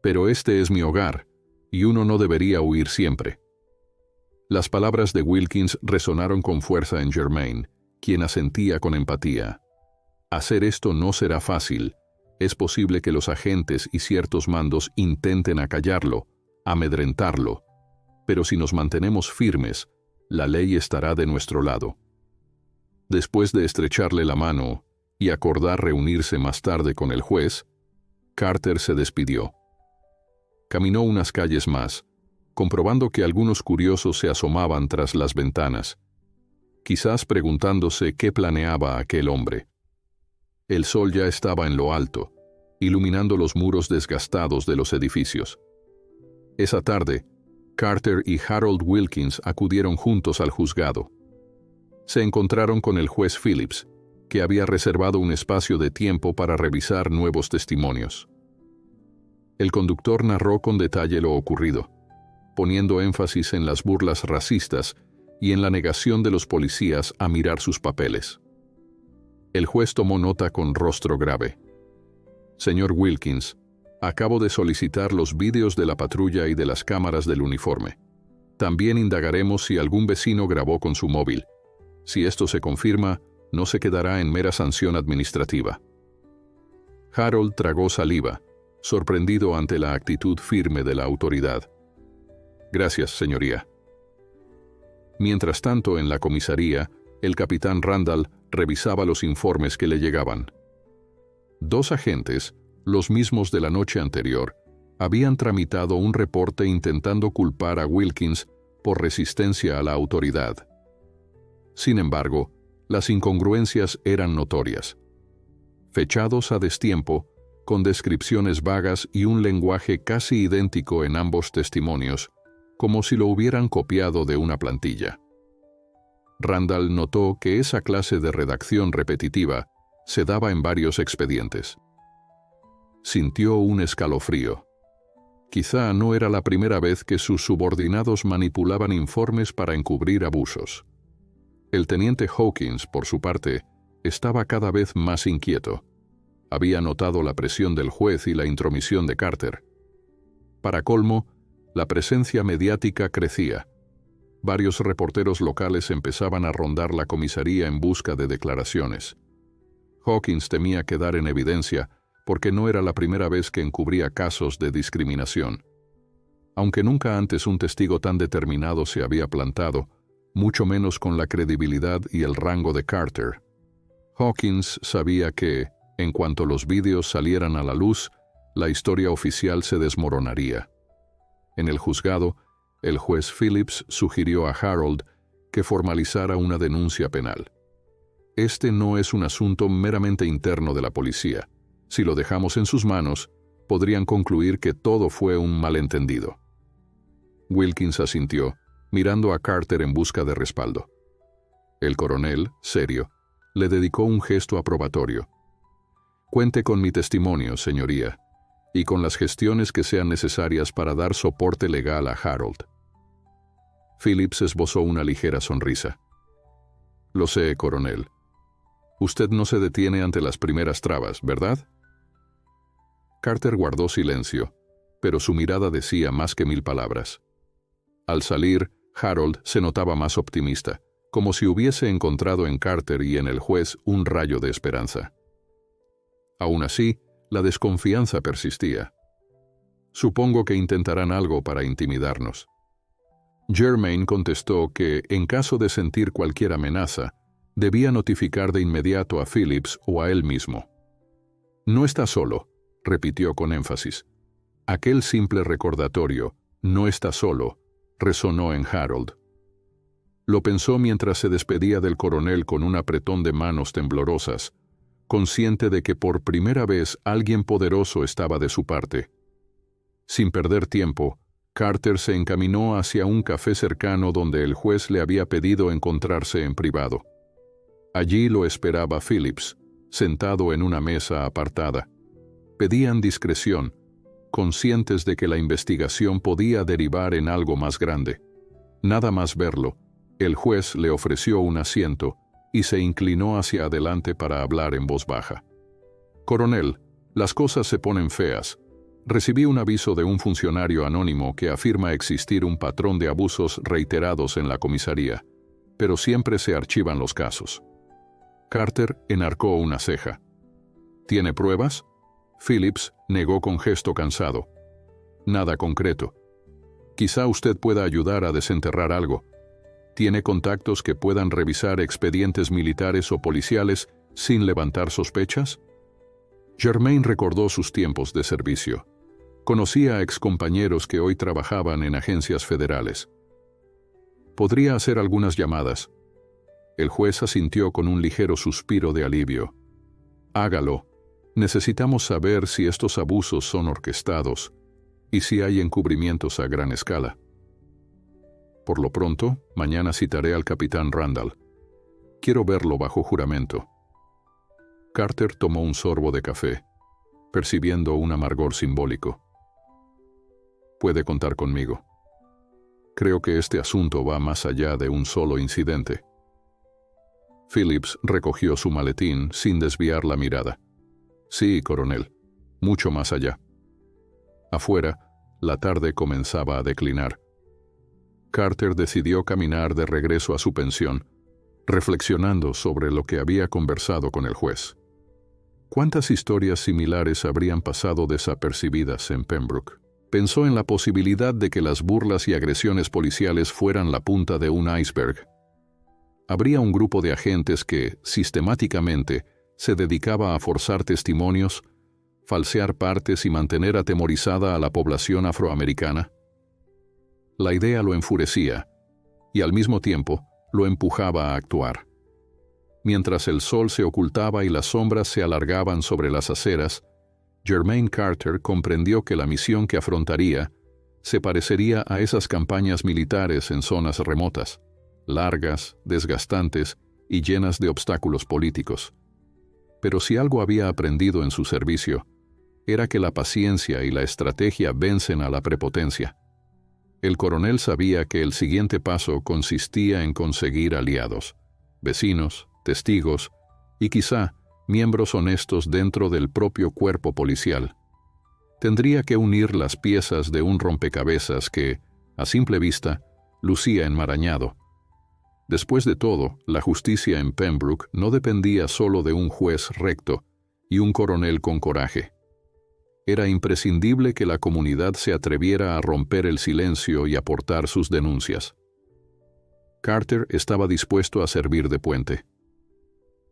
Pero este es mi hogar, y uno no debería huir siempre». Las palabras de Wilkins resonaron con fuerza en Germain, quien asentía con empatía. Hacer esto no será fácil. Es posible que los agentes y ciertos mandos intenten acallarlo, amedrentarlo, pero si nos mantenemos firmes, la ley estará de nuestro lado. Después de estrecharle la mano y acordar reunirse más tarde con el juez, Carter se despidió. Caminó unas calles más, comprobando que algunos curiosos se asomaban tras las ventanas. quizás preguntándose qué planeaba aquel hombre. El sol ya estaba en lo alto, iluminando los muros desgastados de los edificios. Esa tarde, Carter y Harold Wilkins acudieron juntos al juzgado. Se encontraron con el juez Phillips, que había reservado un espacio de tiempo para revisar nuevos testimonios. El conductor narró con detalle lo ocurrido, poniendo énfasis en las burlas racistas y en la negación de los policías a mirar sus papeles. El juez tomó nota con rostro grave. Señor Wilkins, acabo de solicitar los vídeos de la patrulla y de las cámaras del uniforme. También indagaremos si algún vecino grabó con su móvil. Si esto se confirma, no se quedará en mera sanción administrativa. Harold tragó saliva, sorprendido ante la actitud firme de la autoridad. Gracias, señoría. Mientras tanto, en la comisaría, el capitán Randall revisaba los informes que le llegaban. 2 agentes, los mismos de la noche anterior, habían tramitado un reporte intentando culpar a Wilkins por resistencia a la autoridad. Sin embargo, las incongruencias eran notorias. Fechados a destiempo, con descripciones vagas y un lenguaje casi idéntico en ambos testimonios, como si lo hubieran copiado de una plantilla. Randall notó que esa clase de redacción repetitiva se daba en varios expedientes. Sintió un escalofrío. Quizá no era la primera vez que sus subordinados manipulaban informes para encubrir abusos. El teniente Hawkins, por su parte, estaba cada vez más inquieto. Había notado la presión del juez y la intromisión de Carter. Para colmo, la presencia mediática crecía. Varios reporteros locales empezaban a rondar la comisaría en busca de declaraciones. Hawkins temía quedar en evidencia porque no era la primera vez que encubría casos de discriminación. Aunque nunca antes un testigo tan determinado se había plantado, mucho menos con la credibilidad y el rango de Carter. Hawkins sabía que, en cuanto los vídeos salieran a la luz, la historia oficial se desmoronaría. En el juzgado, el juez Phillips sugirió a Harold que formalizara una denuncia penal. Este no es un asunto meramente interno de la policía. Si lo dejamos en sus manos, podrían concluir que todo fue un malentendido. Wilkins asintió, mirando a Carter en busca de respaldo. El coronel, serio, le dedicó un gesto aprobatorio. Cuente con mi testimonio, señoría, y con las gestiones que sean necesarias para dar soporte legal a Harold. Phillips esbozó una ligera sonrisa. Lo sé, coronel. Usted no se detiene ante las primeras trabas, ¿verdad? Carter guardó silencio, pero su mirada decía más que 1000 palabras. Al salir, Harold se notaba más optimista, como si hubiese encontrado en Carter y en el juez un rayo de esperanza. Aún así, la desconfianza persistía. Supongo que intentarán algo para intimidarnos. Germain contestó que, en caso de sentir cualquier amenaza, debía notificar de inmediato a Phillips o a él mismo. No está solo, repitió con énfasis. Aquel simple recordatorio, no está solo, resonó en Harold. Lo pensó mientras se despedía del coronel con un apretón de manos temblorosas, consciente de que por primera vez alguien poderoso estaba de su parte. Sin perder tiempo, Carter se encaminó hacia un café cercano donde el juez le había pedido encontrarse en privado. Allí lo esperaba Phillips, sentado en una mesa apartada. Pedían discreción, conscientes de que la investigación podía derivar en algo más grande. Nada más verlo, el juez le ofreció un asiento y se inclinó hacia adelante para hablar en voz baja. Coronel, las cosas se ponen feas. Recibí un aviso de un funcionario anónimo que afirma existir un patrón de abusos reiterados en la comisaría, pero siempre se archivan los casos. Carter enarcó una ceja. ¿Tiene pruebas? Phillips negó con gesto cansado. Nada concreto. Quizá usted pueda ayudar a desenterrar algo. ¿Tiene contactos que puedan revisar expedientes militares o policiales sin levantar sospechas? Germain recordó sus tiempos de servicio. Conocía a excompañeros que hoy trabajaban en agencias federales. Podría hacer algunas llamadas. El juez asintió con un ligero suspiro de alivio. Hágalo. Necesitamos saber si estos abusos son orquestados y si hay encubrimientos a gran escala. Por lo pronto, mañana citaré al capitán Randall. Quiero verlo bajo juramento. Carter tomó un sorbo de café, percibiendo un amargor simbólico. Puede contar conmigo. Creo que este asunto va más allá de un solo incidente. Phillips recogió su maletín sin desviar la mirada. Sí, coronel, mucho más allá. Afuera, la tarde comenzaba a declinar. Carter decidió caminar de regreso a su pensión, reflexionando sobre lo que había conversado con el juez. ¿Cuántas historias similares habrían pasado desapercibidas en Pembroke? Pensó en la posibilidad de que las burlas y agresiones policiales fueran la punta de un iceberg. Habría un grupo de agentes que, sistemáticamente, se dedicaba a forzar testimonios, falsear partes y mantener atemorizada a la población afroamericana. La idea lo enfurecía y, al mismo tiempo, lo empujaba a actuar. Mientras el sol se ocultaba y las sombras se alargaban sobre las aceras, Jermaine Carter comprendió que la misión que afrontaría se parecería a esas campañas militares en zonas remotas, largas, desgastantes y llenas de obstáculos políticos. Pero si algo había aprendido en su servicio, era que la paciencia y la estrategia vencen a la prepotencia. El coronel sabía que el siguiente paso consistía en conseguir aliados, vecinos, testigos y quizá miembros honestos dentro del propio cuerpo policial. Tendría que unir las piezas de un rompecabezas que, a simple vista, lucía enmarañado. Después de todo, la justicia en Pembroke no dependía solo de un juez recto y un coronel con coraje. Era imprescindible que la comunidad se atreviera a romper el silencio y aportar sus denuncias. Carter estaba dispuesto a servir de puente.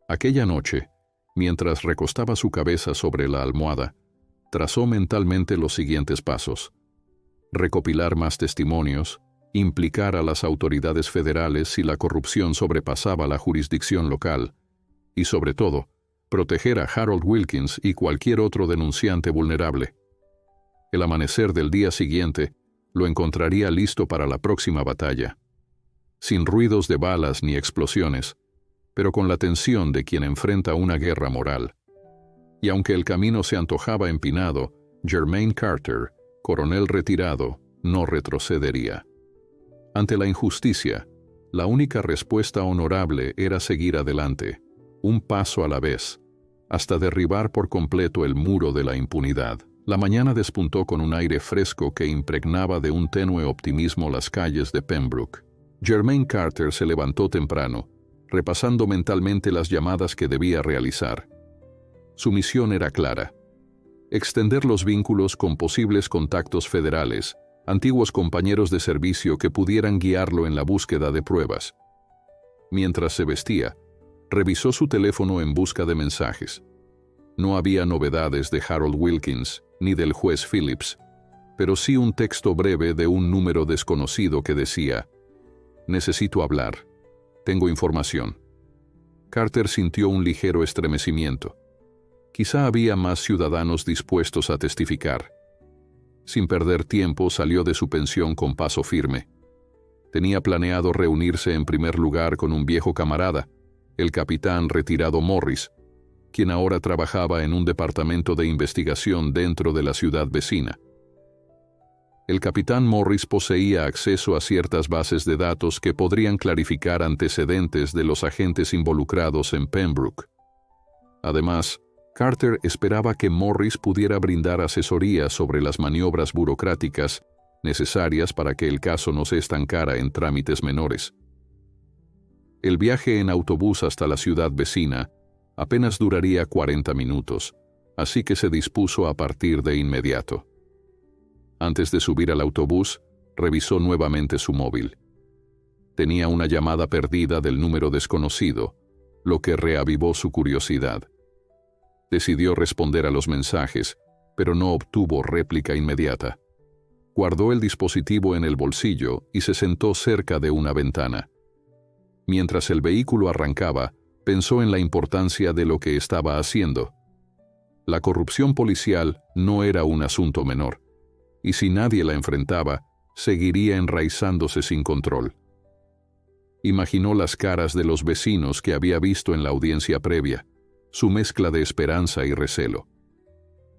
Aquella noche, mientras recostaba su cabeza sobre la almohada, trazó mentalmente los siguientes pasos: recopilar más testimonios, implicar a las autoridades federales si la corrupción sobrepasaba la jurisdicción local, y sobre todo, proteger a Harold Wilkins y cualquier otro denunciante vulnerable. El amanecer del día siguiente lo encontraría listo para la próxima batalla, sin ruidos de balas ni explosiones, pero con la tensión de quien enfrenta una guerra moral. Y aunque el camino se antojaba empinado, Jermaine Carter, coronel retirado, no retrocedería. Ante la injusticia, la única respuesta honorable era seguir adelante, un paso a la vez, hasta derribar por completo el muro de la impunidad. La mañana despuntó con un aire fresco que impregnaba de un tenue optimismo las calles de Pembroke. Jermaine Carter se levantó temprano, repasando mentalmente las llamadas que debía realizar. Su misión era clara: extender los vínculos con posibles contactos federales, antiguos compañeros de servicio que pudieran guiarlo en la búsqueda de pruebas. Mientras se vestía, revisó su teléfono en busca de mensajes. No había novedades de Harold Wilkins ni del juez Phillips, pero sí un texto breve de un número desconocido que decía: «Necesito hablar. Tengo información». Carter sintió un ligero estremecimiento. Quizá había más ciudadanos dispuestos a testificar. Sin perder tiempo, salió de su pensión con paso firme. Tenía planeado reunirse en primer lugar con un viejo camarada, el capitán retirado Morris, quien ahora trabajaba en un departamento de investigación dentro de la ciudad vecina. El capitán Morris poseía acceso a ciertas bases de datos que podrían clarificar antecedentes de los agentes involucrados en Pembroke. Además, Carter esperaba que Morris pudiera brindar asesoría sobre las maniobras burocráticas necesarias para que el caso no se estancara en trámites menores. El viaje en autobús hasta la ciudad vecina apenas duraría 40 minutos, así que se dispuso a partir de inmediato. Antes de subir al autobús, revisó nuevamente su móvil. Tenía una llamada perdida del número desconocido, lo que reavivó su curiosidad. Decidió responder a los mensajes, pero no obtuvo réplica inmediata. Guardó el dispositivo en el bolsillo y se sentó cerca de una ventana. Mientras el vehículo arrancaba, pensó en la importancia de lo que estaba haciendo. La corrupción policial no era un asunto menor, y si nadie la enfrentaba, seguiría enraizándose sin control. Imaginó las caras de los vecinos que había visto en la audiencia previa, su mezcla de esperanza y recelo.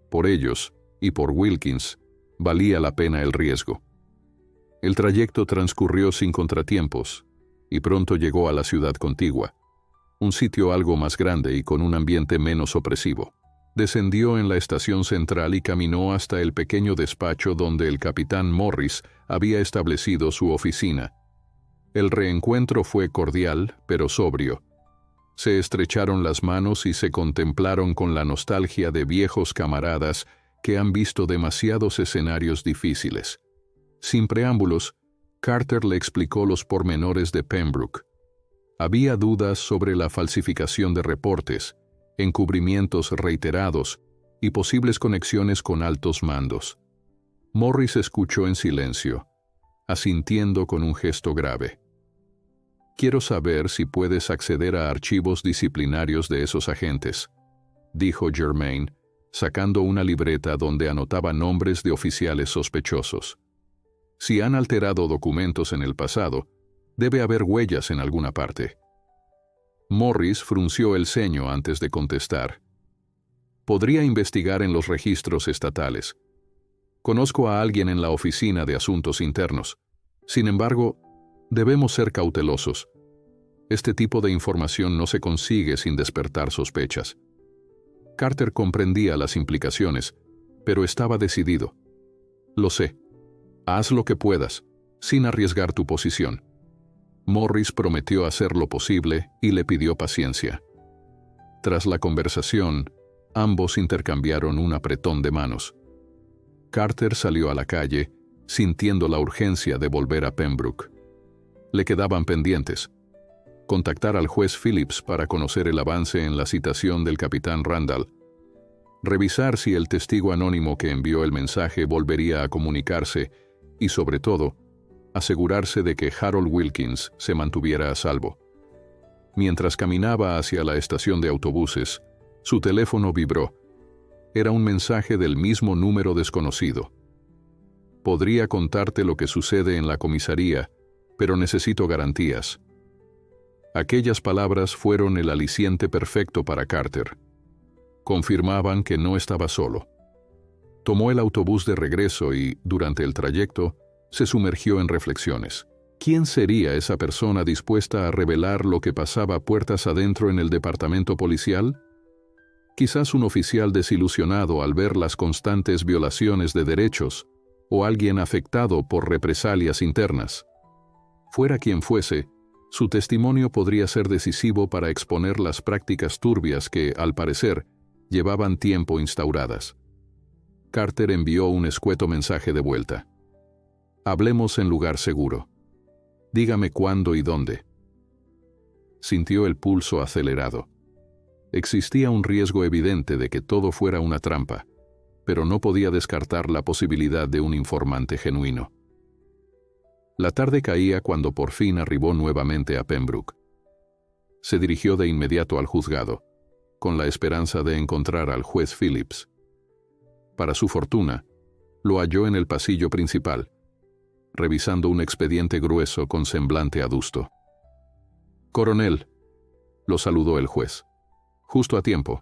Por ellos, y por Wilkins, valía la pena el riesgo. El trayecto transcurrió sin contratiempos, y pronto llegó a la ciudad contigua, un sitio algo más grande y con un ambiente menos opresivo. Descendió en la estación central y caminó hasta el pequeño despacho donde el capitán Morris había establecido su oficina. El reencuentro fue cordial, pero sobrio. Se estrecharon las manos y se contemplaron con la nostalgia de viejos camaradas que han visto demasiados escenarios difíciles. Sin preámbulos, Carter le explicó los pormenores de Pembroke. Había dudas sobre la falsificación de reportes, encubrimientos reiterados y posibles conexiones con altos mandos. Morris escuchó en silencio, asintiendo con un gesto grave. «Quiero saber si puedes acceder a archivos disciplinarios de esos agentes», dijo Germain, sacando una libreta donde anotaba nombres de oficiales sospechosos. «Si han alterado documentos en el pasado, debe haber huellas en alguna parte». Morris frunció el ceño antes de contestar. «Podría investigar en los registros estatales. Conozco a alguien en la Oficina de Asuntos Internos. Sin embargo, debemos ser cautelosos. Este tipo de información no se consigue sin despertar sospechas». Carter comprendía las implicaciones, pero estaba decidido. «Lo sé. Haz lo que puedas, sin arriesgar tu posición». Morris prometió hacer lo posible y le pidió paciencia. Tras la conversación, ambos intercambiaron un apretón de manos. Carter salió a la calle, sintiendo la urgencia de volver a Pembroke. Le quedaban pendientes: contactar al juez Phillips para conocer el avance en la citación del capitán Randall, revisar si el testigo anónimo que envió el mensaje volvería a comunicarse y, sobre todo, asegurarse de que Harold Wilkins se mantuviera a salvo. Mientras caminaba hacia la estación de autobuses, su teléfono vibró. Era un mensaje del mismo número desconocido. «Podría contarte lo que sucede en la comisaría, pero necesito garantías». Aquellas palabras fueron el aliciente perfecto para Carter. Confirmaban que no estaba solo. Tomó el autobús de regreso y, durante el trayecto, se sumergió en reflexiones. ¿Quién sería esa persona dispuesta a revelar lo que pasaba puertas adentro en el departamento policial? Quizás un oficial desilusionado al ver las constantes violaciones de derechos, o alguien afectado por represalias internas. Fuera quien fuese, su testimonio podría ser decisivo para exponer las prácticas turbias que, al parecer, llevaban tiempo instauradas. Carter envió un escueto mensaje de vuelta. «Hablemos en lugar seguro. Dígame cuándo y dónde». Sintió el pulso acelerado. Existía un riesgo evidente de que todo fuera una trampa, pero no podía descartar la posibilidad de un informante genuino. La tarde caía cuando por fin arribó nuevamente a Pembroke. Se dirigió de inmediato al juzgado, con la esperanza de encontrar al juez Phillips. Para su fortuna, lo halló en el pasillo principal, revisando un expediente grueso con semblante adusto. «Coronel», lo saludó el juez. «Justo a tiempo.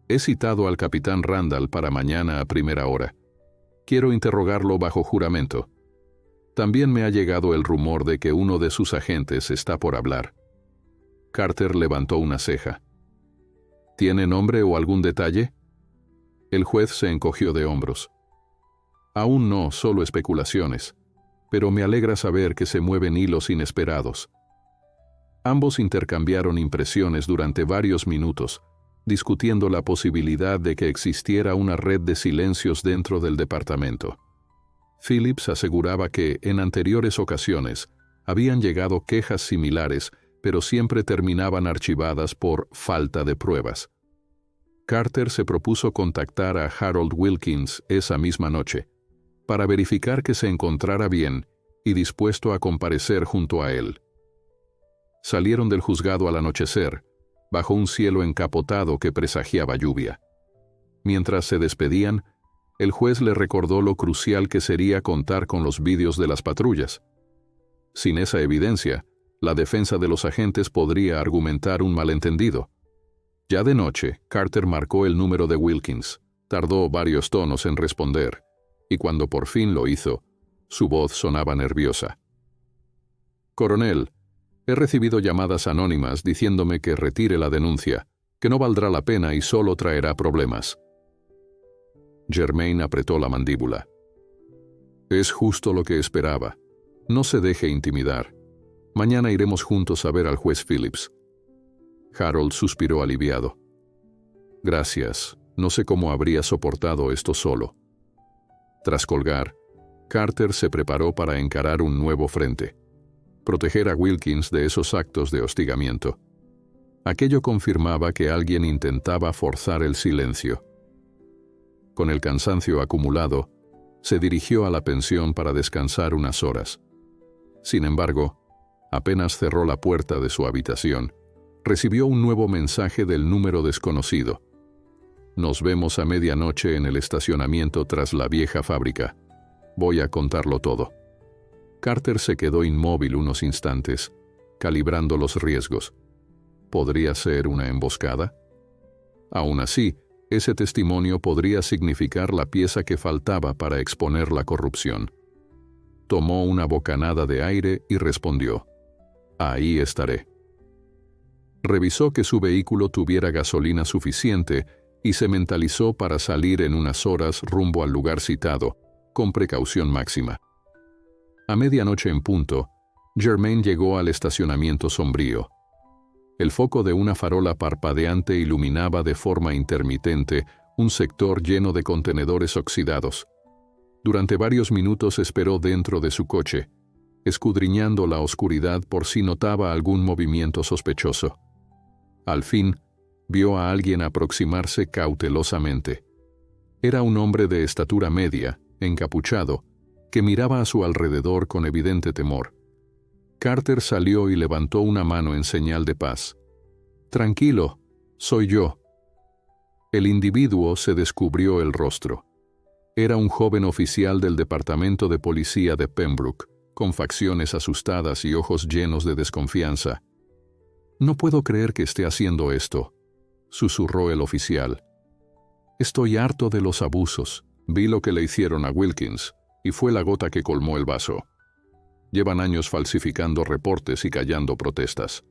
He citado al capitán Randall para mañana a primera hora. Quiero interrogarlo bajo juramento. También me ha llegado el rumor de que uno de sus agentes está por hablar». Carter levantó una ceja. «¿Tiene nombre o algún detalle?» El juez se encogió de hombros. «Aún no, solo especulaciones, pero me alegra saber que se mueven hilos inesperados». Ambos intercambiaron impresiones durante varios minutos, discutiendo la posibilidad de que existiera una red de silencios dentro del departamento. Phillips aseguraba que, en anteriores ocasiones, habían llegado quejas similares, pero siempre terminaban archivadas por falta de pruebas. Carter se propuso contactar a Harold Wilkins esa misma noche, para verificar que se encontrara bien y dispuesto a comparecer junto a él. Salieron del juzgado al anochecer, bajo un cielo encapotado que presagiaba lluvia. Mientras se despedían, el juez le recordó lo crucial que sería contar con los vídeos de las patrullas. Sin esa evidencia, la defensa de los agentes podría argumentar un malentendido. Ya de noche, Carter marcó el número de Wilkins. Tardó varios tonos en responder, y cuando por fin lo hizo, su voz sonaba nerviosa. «Coronel, he recibido llamadas anónimas diciéndome que retire la denuncia, que no valdrá la pena y solo traerá problemas». Germain apretó la mandíbula. «Es justo lo que esperaba. No se deje intimidar. Mañana iremos juntos a ver al juez Phillips». Harold suspiró aliviado. «Gracias. No sé cómo habría soportado esto solo». Tras colgar, Carter se preparó para encarar un nuevo frente: proteger a Wilkins de esos actos de hostigamiento. Aquello confirmaba que alguien intentaba forzar el silencio. Con el cansancio acumulado, se dirigió a la pensión para descansar unas horas. Sin embargo, apenas cerró la puerta de su habitación, recibió un nuevo mensaje del número desconocido. «Nos vemos a medianoche en el estacionamiento tras la vieja fábrica. Voy a contarlo todo». Carter se quedó inmóvil unos instantes, calibrando los riesgos. ¿Podría ser una emboscada? Aún así, ese testimonio podría significar la pieza que faltaba para exponer la corrupción. Tomó una bocanada de aire y respondió: «Ahí estaré». Revisó que su vehículo tuviera gasolina suficiente y se mentalizó para salir en unas horas rumbo al lugar citado, con precaución máxima. A medianoche en punto, Germain llegó al estacionamiento sombrío. El foco de una farola parpadeante iluminaba de forma intermitente un sector lleno de contenedores oxidados. Durante varios minutos esperó dentro de su coche, escudriñando la oscuridad por si notaba algún movimiento sospechoso. Al fin, vio a alguien aproximarse cautelosamente. Era un hombre de estatura media, encapuchado, que miraba a su alrededor con evidente temor. Carter salió y levantó una mano en señal de paz. «Tranquilo, soy yo». El individuo se descubrió el rostro. Era un joven oficial del Departamento de Policía de Pembroke, con facciones asustadas y ojos llenos de desconfianza. «No puedo creer que esté haciendo esto», susurró el oficial. «Estoy harto de los abusos. Vi lo que le hicieron a Wilkins, y fue la gota que colmó el vaso. Llevan años falsificando reportes y callando protestas.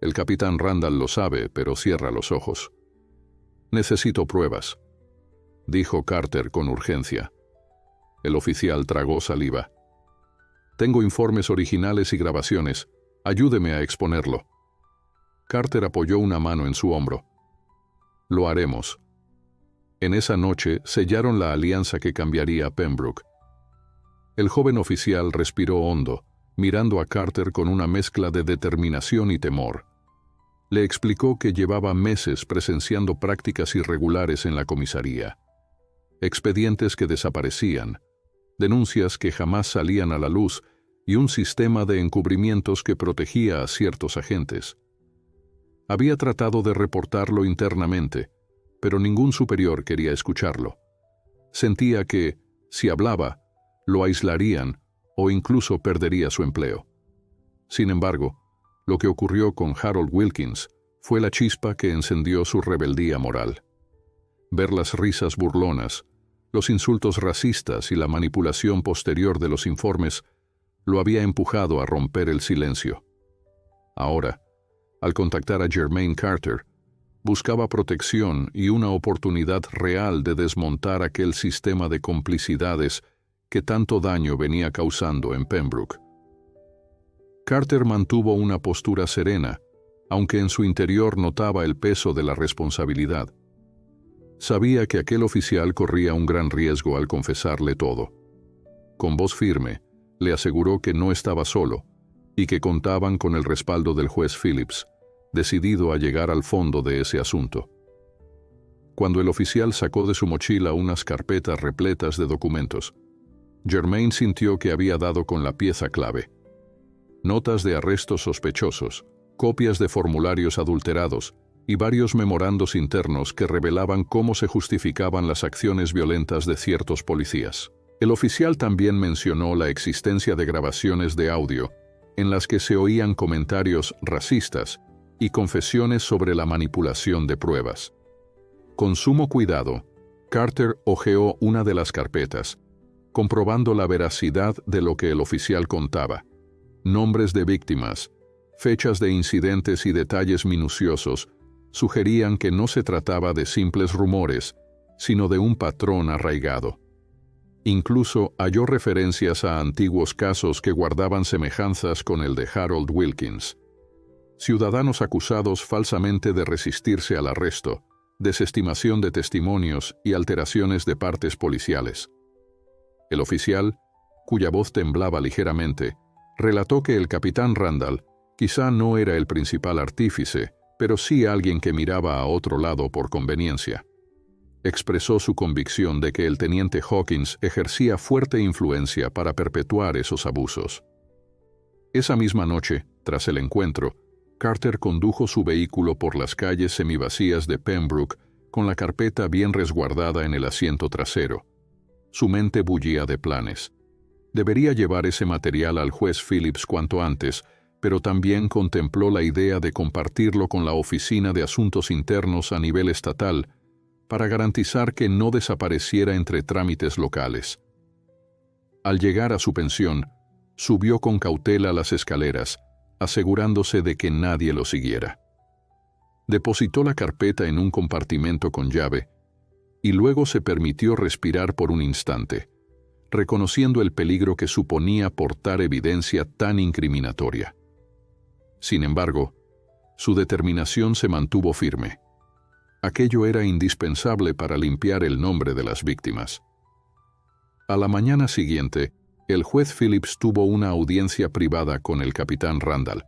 El capitán Randall lo sabe, pero cierra los ojos. Necesito pruebas», dijo Carter con urgencia. El oficial tragó saliva. «Tengo informes originales y grabaciones. Ayúdeme a exponerlo». Carter apoyó una mano en su hombro. «Lo haremos». En esa noche sellaron la alianza que cambiaría a Pembroke. El joven oficial respiró hondo, mirando a Carter con una mezcla de determinación y temor. Le explicó que llevaba meses presenciando prácticas irregulares en la comisaría. Expedientes que desaparecían, denuncias que jamás salían a la luz y un sistema de encubrimientos que protegía a ciertos agentes. Había tratado de reportarlo internamente, pero ningún superior quería escucharlo. Sentía que, si hablaba, lo aislarían o incluso perdería su empleo. Sin embargo, lo que ocurrió con Harold Wilkins fue la chispa que encendió su rebeldía moral. Ver las risas burlonas, los insultos racistas y la manipulación posterior de los informes lo había empujado a romper el silencio. Ahora, al contactar a Germain Carter, buscaba protección y una oportunidad real de desmontar aquel sistema de complicidades que tanto daño venía causando en Pembroke. Carter mantuvo una postura serena, aunque en su interior notaba el peso de la responsabilidad. Sabía que aquel oficial corría un gran riesgo al confesarle todo. Con voz firme, le aseguró que no estaba solo y que contaban con el respaldo del juez Phillips, decidido a llegar al fondo de ese asunto. Cuando el oficial sacó de su mochila unas carpetas repletas de documentos, Germain sintió que había dado con la pieza clave. notas de arrestos sospechosos, copias de formularios adulterados y varios memorandos internos que revelaban cómo se justificaban las acciones violentas de ciertos policías. El oficial también mencionó la existencia de grabaciones de audio en las que se oían comentarios racistas y confesiones sobre la manipulación de pruebas. Con sumo cuidado, Carter hojeó una de las carpetas, comprobando la veracidad de lo que el oficial contaba. Nombres de víctimas, fechas de incidentes y detalles minuciosos sugerían que no se trataba de simples rumores, sino de un patrón arraigado. Incluso halló referencias a antiguos casos que guardaban semejanzas con el de Harold Wilkins. Ciudadanos acusados falsamente de resistirse al arresto, desestimación de testimonios y alteraciones de partes policiales. El oficial, cuya voz temblaba ligeramente, relató que el capitán Randall quizá no era el principal artífice, pero sí alguien que miraba a otro lado por conveniencia. Expresó su convicción de que el teniente Hawkins ejercía fuerte influencia para perpetuar esos abusos. Esa misma noche, tras el encuentro, Carter condujo su vehículo por las calles semivacías de Pembroke con la carpeta bien resguardada en el asiento trasero. Su mente bullía de planes. Debería llevar ese material al juez Phillips cuanto antes, pero también contempló la idea de compartirlo con la Oficina de Asuntos Internos a nivel estatal para garantizar que no desapareciera entre trámites locales. Al llegar a su pensión, subió con cautela las escaleras, asegurándose de que nadie lo siguiera. Depositó la carpeta en un compartimento con llave y luego se permitió respirar por un instante, reconociendo el peligro que suponía portar evidencia tan incriminatoria. Sin embargo, su determinación se mantuvo firme. Aquello era indispensable para limpiar el nombre de las víctimas. A la mañana siguiente, el juez Phillips tuvo una audiencia privada con el capitán Randall.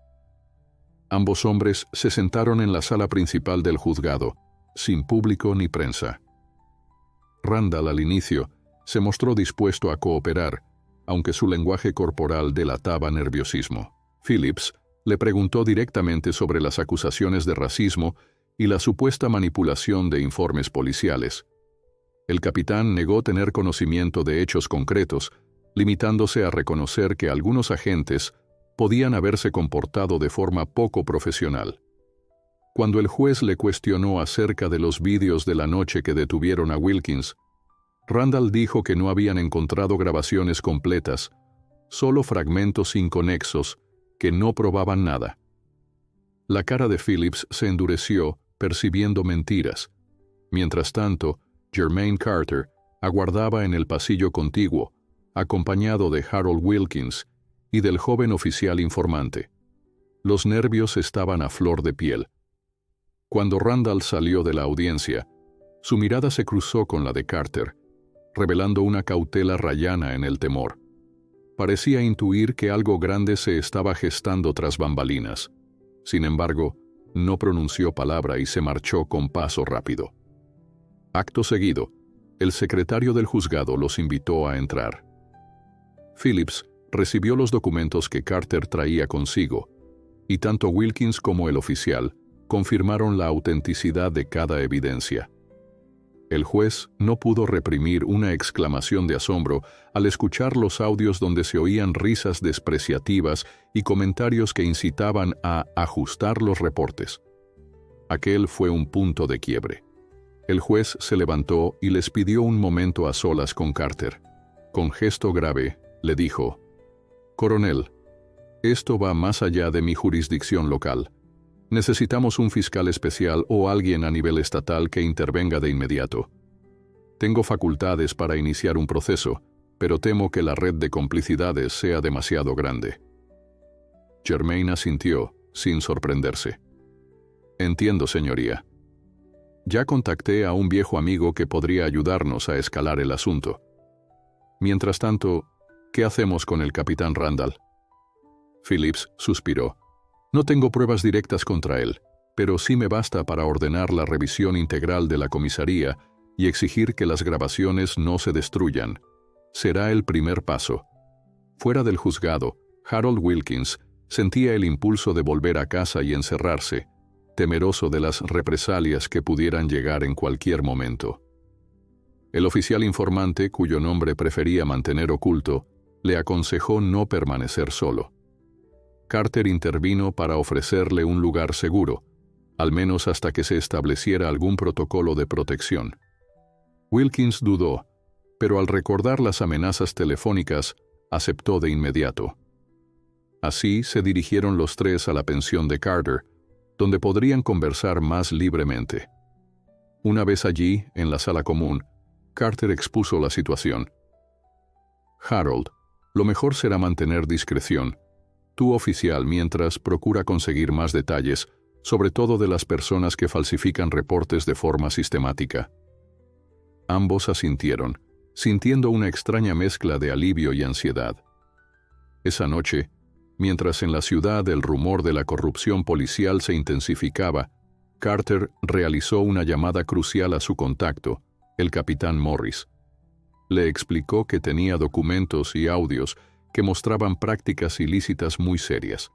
Ambos hombres se sentaron en la sala principal del juzgado, sin público ni prensa. Randall, al inicio, se mostró dispuesto a cooperar, aunque su lenguaje corporal delataba nerviosismo. Phillips le preguntó directamente sobre las acusaciones de racismo y la supuesta manipulación de informes policiales. El capitán negó tener conocimiento de hechos concretos, limitándose a reconocer que algunos agentes podían haberse comportado de forma poco profesional. Cuando el juez le cuestionó acerca de los vídeos de la noche que detuvieron a Wilkins, Randall dijo que no habían encontrado grabaciones completas, solo fragmentos inconexos que no probaban nada. La cara de Phillips se endureció, percibiendo mentiras. Mientras tanto, Jermaine Carter aguardaba en el pasillo contiguo, acompañado de Harold Wilkins y del joven oficial informante. Los nervios estaban a flor de piel. Cuando Randall salió de la audiencia, su mirada se cruzó con la de Carter, revelando una cautela rayana en el temor. Parecía intuir que algo grande se estaba gestando tras bambalinas. Sin embargo, no pronunció palabra y se marchó con paso rápido. Acto seguido, el secretario del juzgado los invitó a entrar. Phillips recibió los documentos que Carter traía consigo, y tanto Wilkins como el oficial confirmaron la autenticidad de cada evidencia. El juez no pudo reprimir una exclamación de asombro al escuchar los audios donde se oían risas despreciativas y comentarios que incitaban a ajustar los reportes. Aquel fue un punto de quiebre. El juez se levantó y les pidió un momento a solas con Carter. Con gesto grave, le dijo: «Coronel, esto va más allá de mi jurisdicción local. Necesitamos un fiscal especial o alguien a nivel estatal que intervenga de inmediato. Tengo facultades para iniciar un proceso, pero temo que la red de complicidades sea demasiado grande». Jermaine asintió, sin sorprenderse. «Entiendo, señoría. Ya contacté a un viejo amigo que podría ayudarnos a escalar el asunto. Mientras tanto, ¿qué hacemos con el capitán Randall?» Phillips suspiró. «No tengo pruebas directas contra él, pero sí me basta para ordenar la revisión integral de la comisaría y exigir que las grabaciones no se destruyan. Será el primer paso». Fuera del juzgado, Harold Wilkins sentía el impulso de volver a casa y encerrarse, temeroso de las represalias que pudieran llegar en cualquier momento. El oficial informante, cuyo nombre prefería mantener oculto, le aconsejó no permanecer solo. Carter intervino para ofrecerle un lugar seguro, al menos hasta que se estableciera algún protocolo de protección. Wilkins dudó, pero al recordar las amenazas telefónicas, aceptó de inmediato. Así se dirigieron los tres a la pensión de Carter, donde podrían conversar más libremente. Una vez allí, en la sala común, Carter expuso la situación. Harold, lo mejor será mantener discreción. Tú, oficial, mientras procura conseguir más detalles, sobre todo de las personas que falsifican reportes de forma sistemática. Ambos asintieron, sintiendo una extraña mezcla de alivio y ansiedad. Esa noche, mientras en la ciudad el rumor de la corrupción policial se intensificaba, Carter realizó una llamada crucial a su contacto, el capitán Morris. Le explicó que tenía documentos y audios que mostraban prácticas ilícitas muy serias.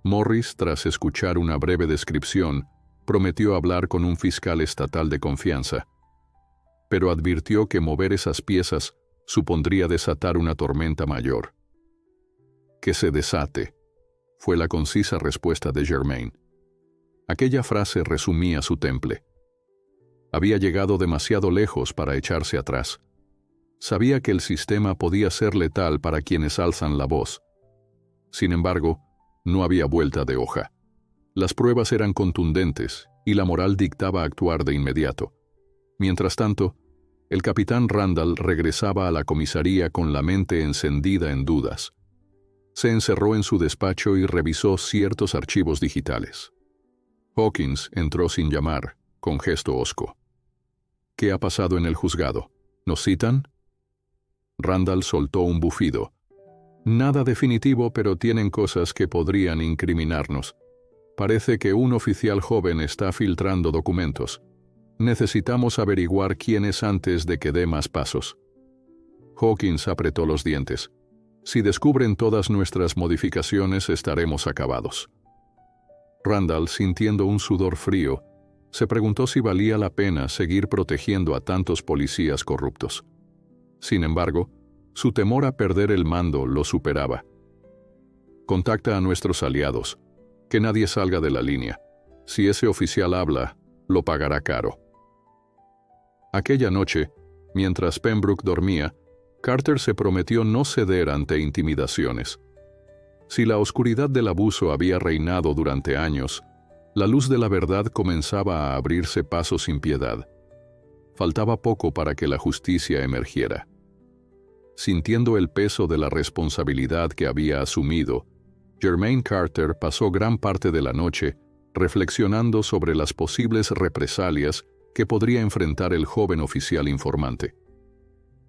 Morris, tras escuchar una breve descripción, prometió hablar con un fiscal estatal de confianza, pero advirtió que mover esas piezas supondría desatar una tormenta mayor. «Que se desate», fue la concisa respuesta de Germain. Aquella frase resumía su temple. Había llegado demasiado lejos para echarse atrás. Sabía que el sistema podía ser letal para quienes alzan la voz. Sin embargo, no había vuelta de hoja. Las pruebas eran contundentes y la moral dictaba actuar de inmediato. Mientras tanto, el capitán Randall regresaba a la comisaría con la mente encendida en dudas. Se encerró en su despacho y revisó ciertos archivos digitales. Hawkins entró sin llamar, con gesto hosco. «¿Qué ha pasado en el juzgado? ¿Nos citan?» Randall soltó un bufido. «Nada definitivo, pero tienen cosas que podrían incriminarnos. Parece que un oficial joven está filtrando documentos. Necesitamos averiguar quién es antes de que dé más pasos». Hawkins apretó los dientes. «Si descubren todas nuestras modificaciones, estaremos acabados». Randall, sintiendo un sudor frío, se preguntó si valía la pena seguir protegiendo a tantos policías corruptos. Sin embargo, su temor a perder el mando lo superaba. «Contacta a nuestros aliados. Que nadie salga de la línea. Si ese oficial habla, lo pagará caro». Aquella noche, mientras Pembroke dormía, Carter se prometió no ceder ante intimidaciones. Si la oscuridad del abuso había reinado durante años, la luz de la verdad comenzaba a abrirse paso sin piedad. Faltaba poco para que la justicia emergiera. Sintiendo el peso de la responsabilidad que había asumido, Germain Carter pasó gran parte de la noche reflexionando sobre las posibles represalias que podría enfrentar el joven oficial informante.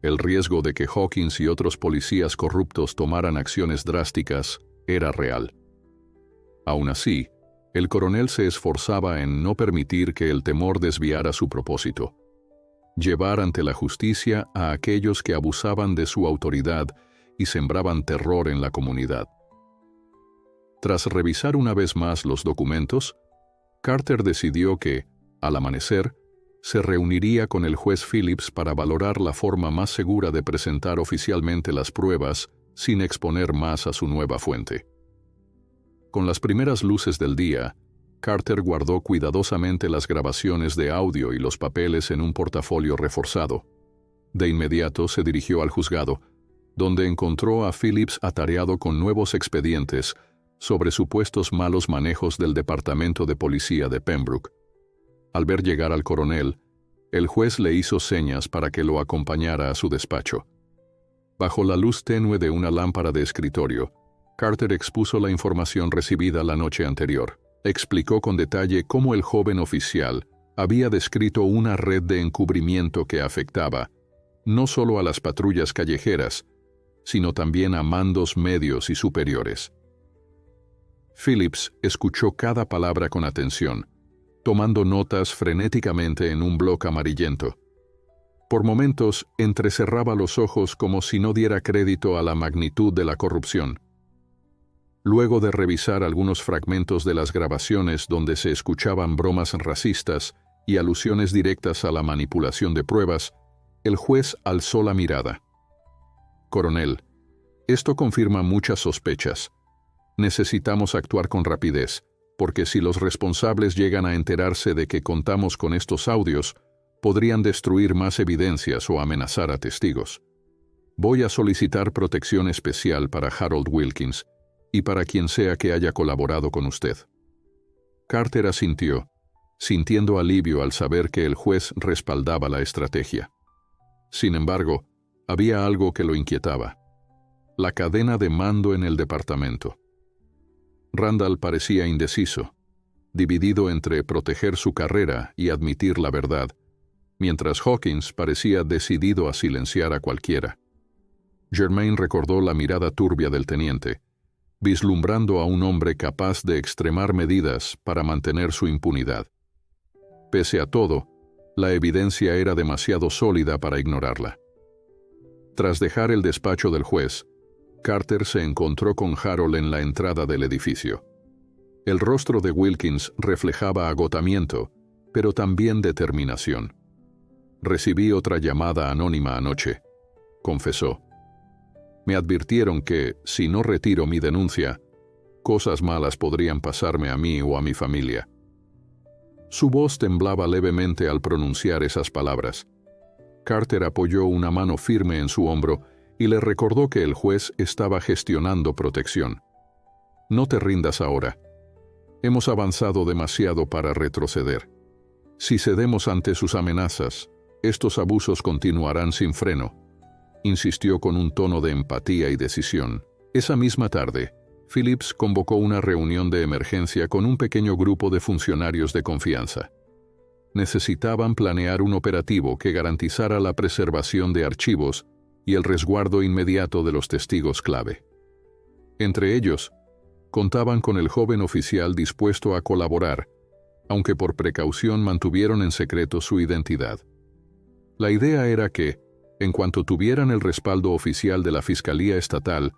El riesgo de que Hawkins y otros policías corruptos tomaran acciones drásticas era real. Aún así, el coronel se esforzaba en no permitir que el temor desviara su propósito: llevar ante la justicia a aquellos que abusaban de su autoridad y sembraban terror en la comunidad. Tras revisar una vez más los documentos, Carter decidió que, al amanecer, se reuniría con el juez Phillips para valorar la forma más segura de presentar oficialmente las pruebas sin exponer más a su nueva fuente. Con las primeras luces del día, Carter guardó cuidadosamente las grabaciones de audio y los papeles en un portafolio reforzado. De inmediato se dirigió al juzgado, donde encontró a Phillips atareado con nuevos expedientes sobre supuestos malos manejos del Departamento de Policía de Pembroke. Al ver llegar al coronel, el juez le hizo señas para que lo acompañara a su despacho. Bajo la luz tenue de una lámpara de escritorio, Carter expuso la información recibida la noche anterior. Explicó con detalle cómo el joven oficial había descrito una red de encubrimiento que afectaba no solo a las patrullas callejeras, sino también a mandos medios y superiores. Phillips escuchó cada palabra con atención, tomando notas frenéticamente en un bloc amarillento. Por momentos entrecerraba los ojos como si no diera crédito a la magnitud de la corrupción. Luego de revisar algunos fragmentos de las grabaciones donde se escuchaban bromas racistas y alusiones directas a la manipulación de pruebas, el juez alzó la mirada. «Coronel, esto confirma muchas sospechas. Necesitamos actuar con rapidez, porque si los responsables llegan a enterarse de que contamos con estos audios, podrían destruir más evidencias o amenazar a testigos. Voy a solicitar protección especial para Harold Wilkins y para quien sea que haya colaborado con usted». Carter asintió, sintiendo alivio al saber que el juez respaldaba la estrategia. Sin embargo, había algo que lo inquietaba: la cadena de mando en el departamento. Randall parecía indeciso, dividido entre proteger su carrera y admitir la verdad, mientras Hawkins parecía decidido a silenciar a cualquiera. Germain recordó la mirada turbia del teniente, vislumbrando a un hombre capaz de extremar medidas para mantener su impunidad. Pese a todo, la evidencia era demasiado sólida para ignorarla. Tras dejar el despacho del juez, Carter se encontró con Harold en la entrada del edificio. El rostro de Wilkins reflejaba agotamiento, pero también determinación. «Recibí otra llamada anónima anoche», confesó. «Me advirtieron que, si no retiro mi denuncia, cosas malas podrían pasarme a mí o a mi familia». Su voz temblaba levemente al pronunciar esas palabras. Carter apoyó una mano firme en su hombro y le recordó que el juez estaba gestionando protección. «No te rindas ahora. Hemos avanzado demasiado para retroceder. Si cedemos ante sus amenazas, estos abusos continuarán sin freno», insistió con un tono de empatía y decisión. Esa misma tarde, Phillips convocó una reunión de emergencia con un pequeño grupo de funcionarios de confianza. Necesitaban planear un operativo que garantizara la preservación de archivos y el resguardo inmediato de los testigos clave. Entre ellos, contaban con el joven oficial dispuesto a colaborar, aunque por precaución mantuvieron en secreto su identidad. La idea era que, en cuanto tuvieran el respaldo oficial de la Fiscalía Estatal,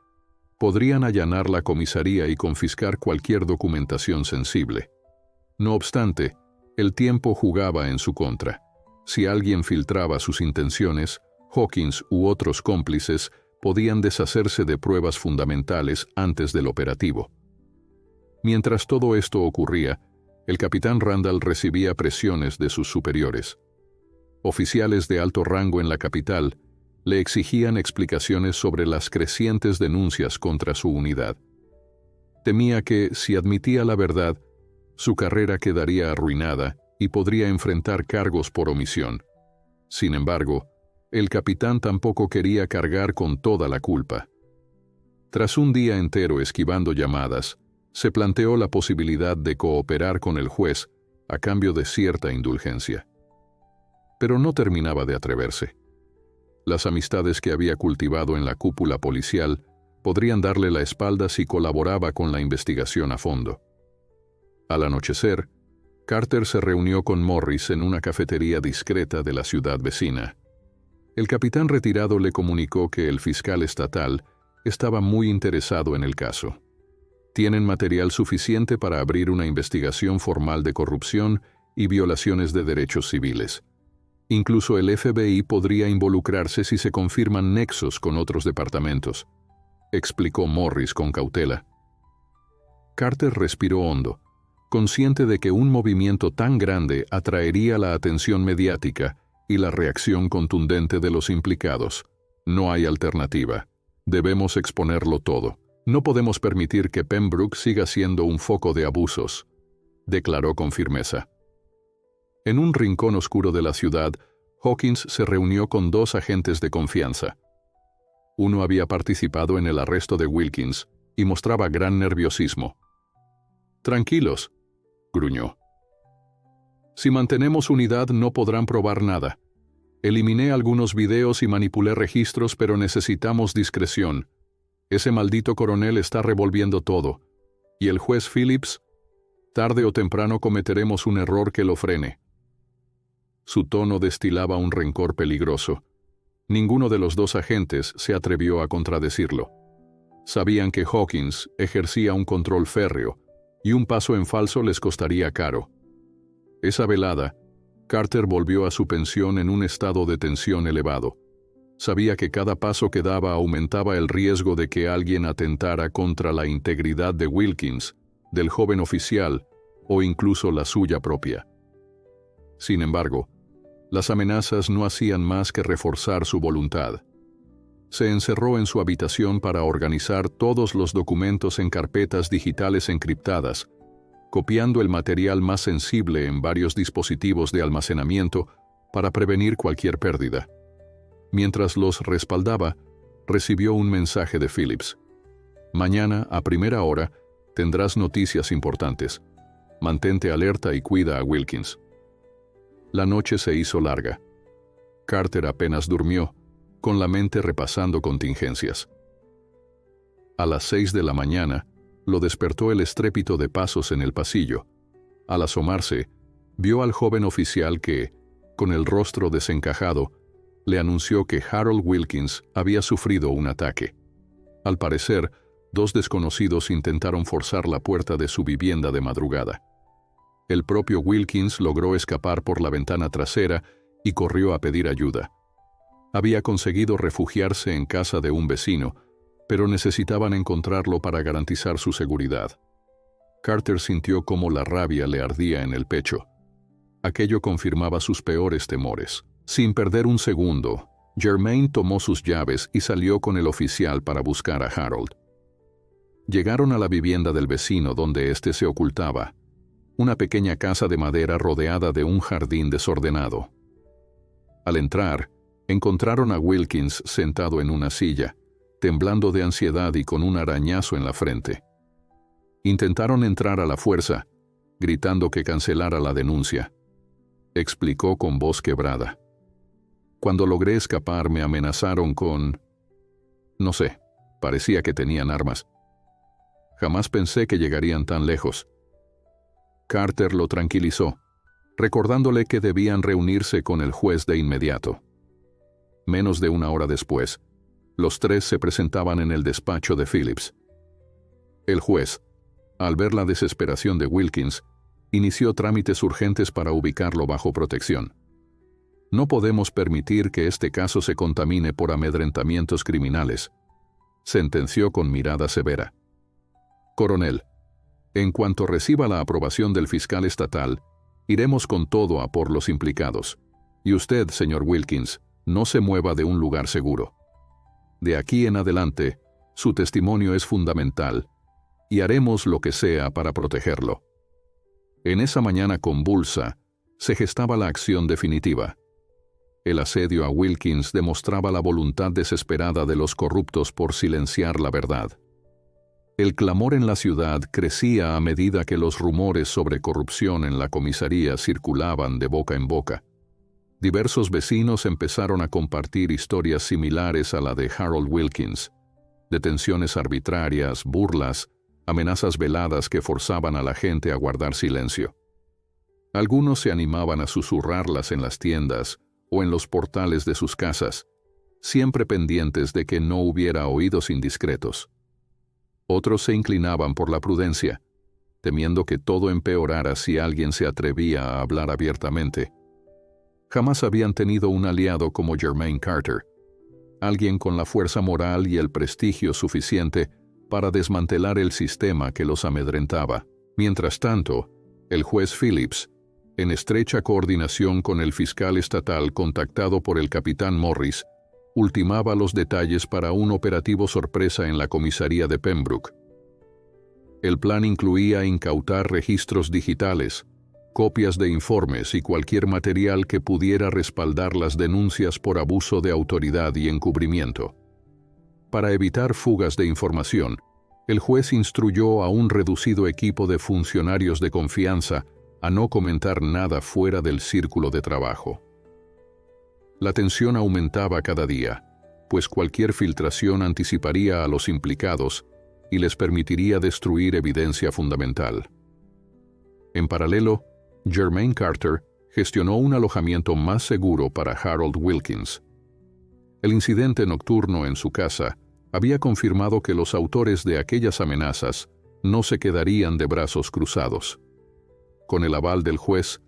podrían allanar la comisaría y confiscar cualquier documentación sensible. No obstante, el tiempo jugaba en su contra. Si alguien filtraba sus intenciones, Hawkins u otros cómplices podían deshacerse de pruebas fundamentales antes del operativo. Mientras todo esto ocurría, el capitán Randall recibía presiones de sus superiores. Oficiales de alto rango en la capital le exigían explicaciones sobre las crecientes denuncias contra su unidad. Temía que, si admitía la verdad, su carrera quedaría arruinada y podría enfrentar cargos por omisión. Sin embargo, el capitán tampoco quería cargar con toda la culpa. Tras un día entero esquivando llamadas, se planteó la posibilidad de cooperar con el juez a cambio de cierta indulgencia. Pero no terminaba de atreverse. Las amistades que había cultivado en la cúpula policial podrían darle la espalda si colaboraba con la investigación a fondo. Al anochecer, Carter se reunió con Morris en una cafetería discreta de la ciudad vecina. El capitán retirado le comunicó que el fiscal estatal estaba muy interesado en el caso. Tienen material suficiente para abrir una investigación formal de corrupción y violaciones de derechos civiles. Incluso el FBI podría involucrarse si se confirman nexos con otros departamentos, explicó Morris con cautela. Carter respiró hondo, consciente de que un movimiento tan grande atraería la atención mediática y la reacción contundente de los implicados. No hay alternativa. Debemos exponerlo todo. No podemos permitir que Pembroke siga siendo un foco de abusos, declaró con firmeza. En un rincón oscuro de la ciudad, Hawkins se reunió con dos agentes de confianza. Uno había participado en el arresto de Wilkins y mostraba gran nerviosismo. «Tranquilos», gruñó. «Si mantenemos unidad no podrán probar nada. Eliminé algunos videos y manipulé registros, pero necesitamos discreción. Ese maldito coronel está revolviendo todo. Y el juez Phillips, tarde o temprano cometeremos un error que lo frene». Su tono destilaba un rencor peligroso. Ninguno de los dos agentes se atrevió a contradecirlo. Sabían que Hawkins ejercía un control férreo, y un paso en falso les costaría caro. Esa velada, Carter volvió a su pensión en un estado de tensión elevado. Sabía que cada paso que daba aumentaba el riesgo de que alguien atentara contra la integridad de Wilkins, del joven oficial, o incluso la suya propia. Sin embargo, las amenazas no hacían más que reforzar su voluntad. Se encerró en su habitación para organizar todos los documentos en carpetas digitales encriptadas, copiando el material más sensible en varios dispositivos de almacenamiento para prevenir cualquier pérdida. Mientras los respaldaba, recibió un mensaje de Phillips. «Mañana, a primera hora, tendrás noticias importantes. Mantente alerta y cuida a Wilkins». La noche se hizo larga. Carter apenas durmió, con la mente repasando contingencias. A las 6 de la mañana, lo despertó el estrépito de pasos en el pasillo. Al asomarse, vio al joven oficial que, con el rostro desencajado, le anunció que Harold Wilkins había sufrido un ataque. Al parecer, 2 desconocidos intentaron forzar la puerta de su vivienda de madrugada. El propio Wilkins logró escapar por la ventana trasera y corrió a pedir ayuda. Había conseguido refugiarse en casa de un vecino, pero necesitaban encontrarlo para garantizar su seguridad. Carter sintió cómo la rabia le ardía en el pecho. Aquello confirmaba sus peores temores. Sin perder un segundo, Germain tomó sus llaves y salió con el oficial para buscar a Harold. Llegaron a la vivienda del vecino donde éste se ocultaba, una pequeña casa de madera rodeada de un jardín desordenado. Al entrar, encontraron a Wilkins sentado en una silla, temblando de ansiedad y con un arañazo en la frente. Intentaron entrar a la fuerza, gritando que cancelara la denuncia. Explicó con voz quebrada. «Cuando logré escapar me amenazaron con... no sé, parecía que tenían armas. Jamás pensé que llegarían tan lejos». Carter lo tranquilizó, recordándole que debían reunirse con el juez de inmediato. Menos de una hora después, los 3 se presentaban en el despacho de Phillips. El juez, al ver la desesperación de Wilkins, inició trámites urgentes para ubicarlo bajo protección. «No podemos permitir que este caso se contamine por amedrentamientos criminales», sentenció con mirada severa. «Coronel, en cuanto reciba la aprobación del fiscal estatal, iremos con todo a por los implicados. Y usted, señor Wilkins, no se mueva de un lugar seguro. De aquí en adelante, su testimonio es fundamental, y haremos lo que sea para protegerlo». En esa mañana convulsa, se gestaba la acción definitiva. El asedio a Wilkins demostraba la voluntad desesperada de los corruptos por silenciar la verdad. El clamor en la ciudad crecía a medida que los rumores sobre corrupción en la comisaría circulaban de boca en boca. Diversos vecinos empezaron a compartir historias similares a la de Harold Wilkins: detenciones arbitrarias, burlas, amenazas veladas que forzaban a la gente a guardar silencio. Algunos se animaban a susurrarlas en las tiendas o en los portales de sus casas, siempre pendientes de que no hubiera oídos indiscretos. Otros se inclinaban por la prudencia, temiendo que todo empeorara si alguien se atrevía a hablar abiertamente. Jamás habían tenido un aliado como Germain Carter, alguien con la fuerza moral y el prestigio suficiente para desmantelar el sistema que los amedrentaba. Mientras tanto, el juez Phillips, en estrecha coordinación con el fiscal estatal contactado por el capitán Morris, ultimaba los detalles para un operativo sorpresa en la comisaría de Pembroke. El plan incluía incautar registros digitales, copias de informes y cualquier material que pudiera respaldar las denuncias por abuso de autoridad y encubrimiento. Para evitar fugas de información, el juez instruyó a un reducido equipo de funcionarios de confianza a no comentar nada fuera del círculo de trabajo. La tensión aumentaba cada día, pues cualquier filtración anticiparía a los implicados y les permitiría destruir evidencia fundamental. En paralelo, Germain Carter gestionó un alojamiento más seguro para Harold Wilkins. El incidente nocturno en su casa había confirmado que los autores de aquellas amenazas no se quedarían de brazos cruzados. Con el aval del juez,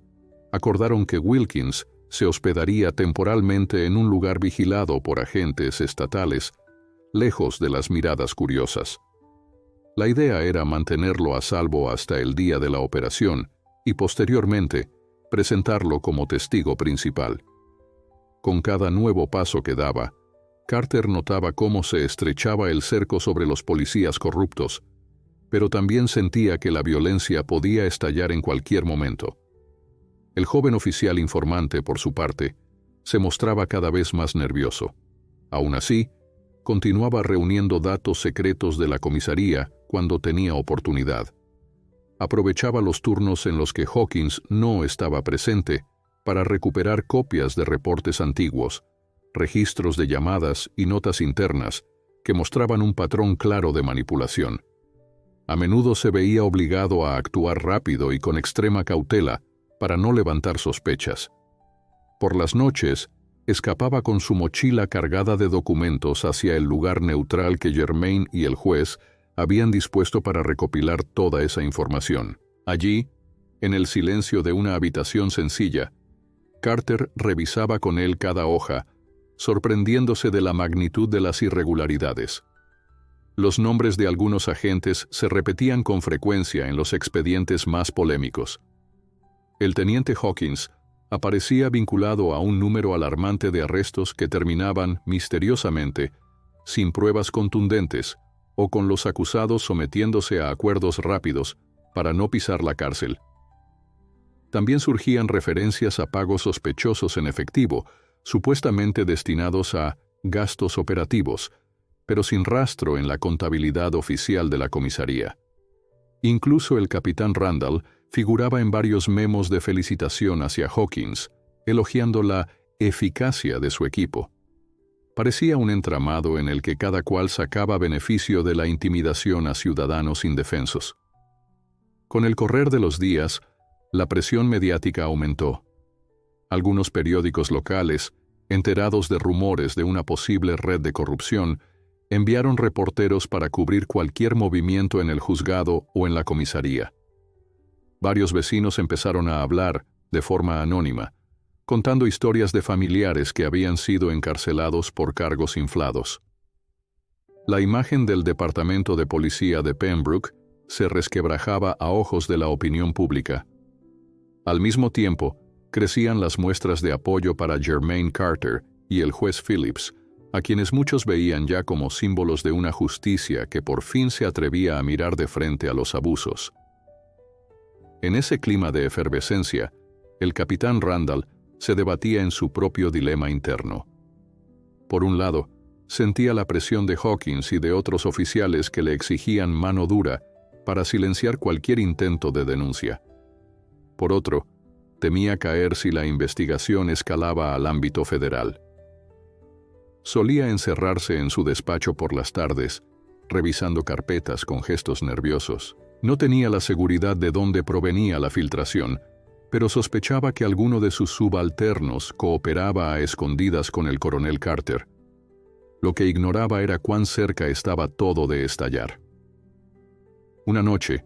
acordaron que Wilkins se hospedaría temporalmente en un lugar vigilado por agentes estatales, lejos de las miradas curiosas. La idea era mantenerlo a salvo hasta el día de la operación y posteriormente presentarlo como testigo principal. Con cada nuevo paso que daba, Carter notaba cómo se estrechaba el cerco sobre los policías corruptos, pero también sentía que la violencia podía estallar en cualquier momento. El joven oficial informante, por su parte, se mostraba cada vez más nervioso. Aún así, continuaba reuniendo datos secretos de la comisaría cuando tenía oportunidad. Aprovechaba los turnos en los que Hawkins no estaba presente para recuperar copias de reportes antiguos, registros de llamadas y notas internas que mostraban un patrón claro de manipulación. A menudo se veía obligado a actuar rápido y con extrema cautela para no levantar sospechas. Por las noches, escapaba con su mochila cargada de documentos hacia el lugar neutral que Germain y el juez habían dispuesto para recopilar toda esa información. Allí, en el silencio de una habitación sencilla, Carter revisaba con él cada hoja, sorprendiéndose de la magnitud de las irregularidades. Los nombres de algunos agentes se repetían con frecuencia en los expedientes más polémicos. El teniente Hawkins aparecía vinculado a un número alarmante de arrestos que terminaban, misteriosamente, sin pruebas contundentes o con los acusados sometiéndose a acuerdos rápidos para no pisar la cárcel. También surgían referencias a pagos sospechosos en efectivo, supuestamente destinados a gastos operativos, pero sin rastro en la contabilidad oficial de la comisaría. Incluso el capitán Randall figuraba en varios memos de felicitación hacia Hawkins, elogiando la eficacia de su equipo. Parecía un entramado en el que cada cual sacaba beneficio de la intimidación a ciudadanos indefensos. Con el correr de los días, la presión mediática aumentó. Algunos periódicos locales, enterados de rumores de una posible red de corrupción, enviaron reporteros para cubrir cualquier movimiento en el juzgado o en la comisaría. Varios vecinos empezaron a hablar, de forma anónima, contando historias de familiares que habían sido encarcelados por cargos inflados. La imagen del Departamento de Policía de Pembroke se resquebrajaba a ojos de la opinión pública. Al mismo tiempo, crecían las muestras de apoyo para Germain Carter y el juez Phillips, a quienes muchos veían ya como símbolos de una justicia que por fin se atrevía a mirar de frente a los abusos. En ese clima de efervescencia, el capitán Randall se debatía en su propio dilema interno. Por un lado, sentía la presión de Hawkins y de otros oficiales que le exigían mano dura para silenciar cualquier intento de denuncia. Por otro, temía caer si la investigación escalaba al ámbito federal. Solía encerrarse en su despacho por las tardes, revisando carpetas con gestos nerviosos. No tenía la seguridad de dónde provenía la filtración, pero sospechaba que alguno de sus subalternos cooperaba a escondidas con el coronel Carter. Lo que ignoraba era cuán cerca estaba todo de estallar. Una noche,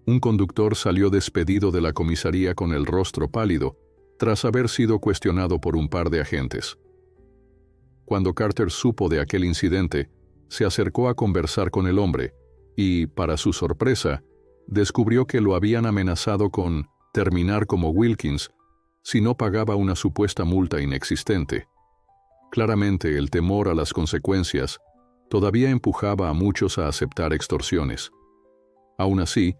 un conductor salió despedido de la comisaría con el rostro pálido, tras haber sido cuestionado por un par de agentes. Cuando Carter supo de aquel incidente, se acercó a conversar con el hombre y, para su sorpresa, descubrió que lo habían amenazado con terminar como Wilkins si no pagaba una supuesta multa inexistente. Claramente, el temor a las consecuencias todavía empujaba a muchos a aceptar extorsiones. Aún así,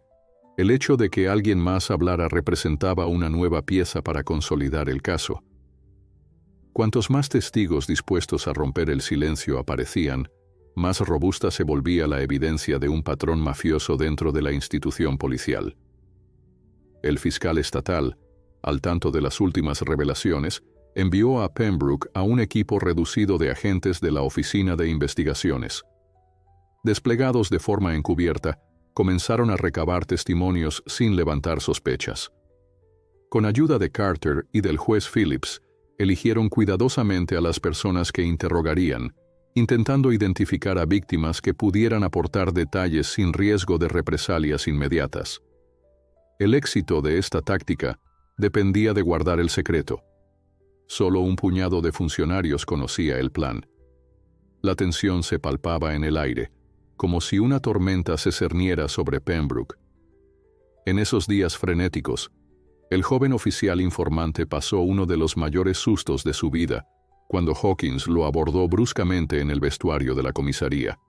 el hecho de que alguien más hablara representaba una nueva pieza para consolidar el caso. Cuantos más testigos dispuestos a romper el silencio aparecían, más robusta se volvía la evidencia de un patrón mafioso dentro de la institución policial. El fiscal estatal, al tanto de las últimas revelaciones, envió a Pembroke a un equipo reducido de agentes de la Oficina de Investigaciones. Desplegados de forma encubierta, comenzaron a recabar testimonios sin levantar sospechas. Con ayuda de Carter y del juez Phillips, eligieron cuidadosamente a las personas que interrogarían, intentando identificar a víctimas que pudieran aportar detalles sin riesgo de represalias inmediatas. El éxito de esta táctica dependía de guardar el secreto. Solo un puñado de funcionarios conocía el plan. La tensión se palpaba en el aire, como si una tormenta se cerniera sobre Pembroke. En esos días frenéticos, el joven oficial informante pasó uno de los mayores sustos de su vida, cuando Hawkins lo abordó bruscamente en el vestuario de la comisaría.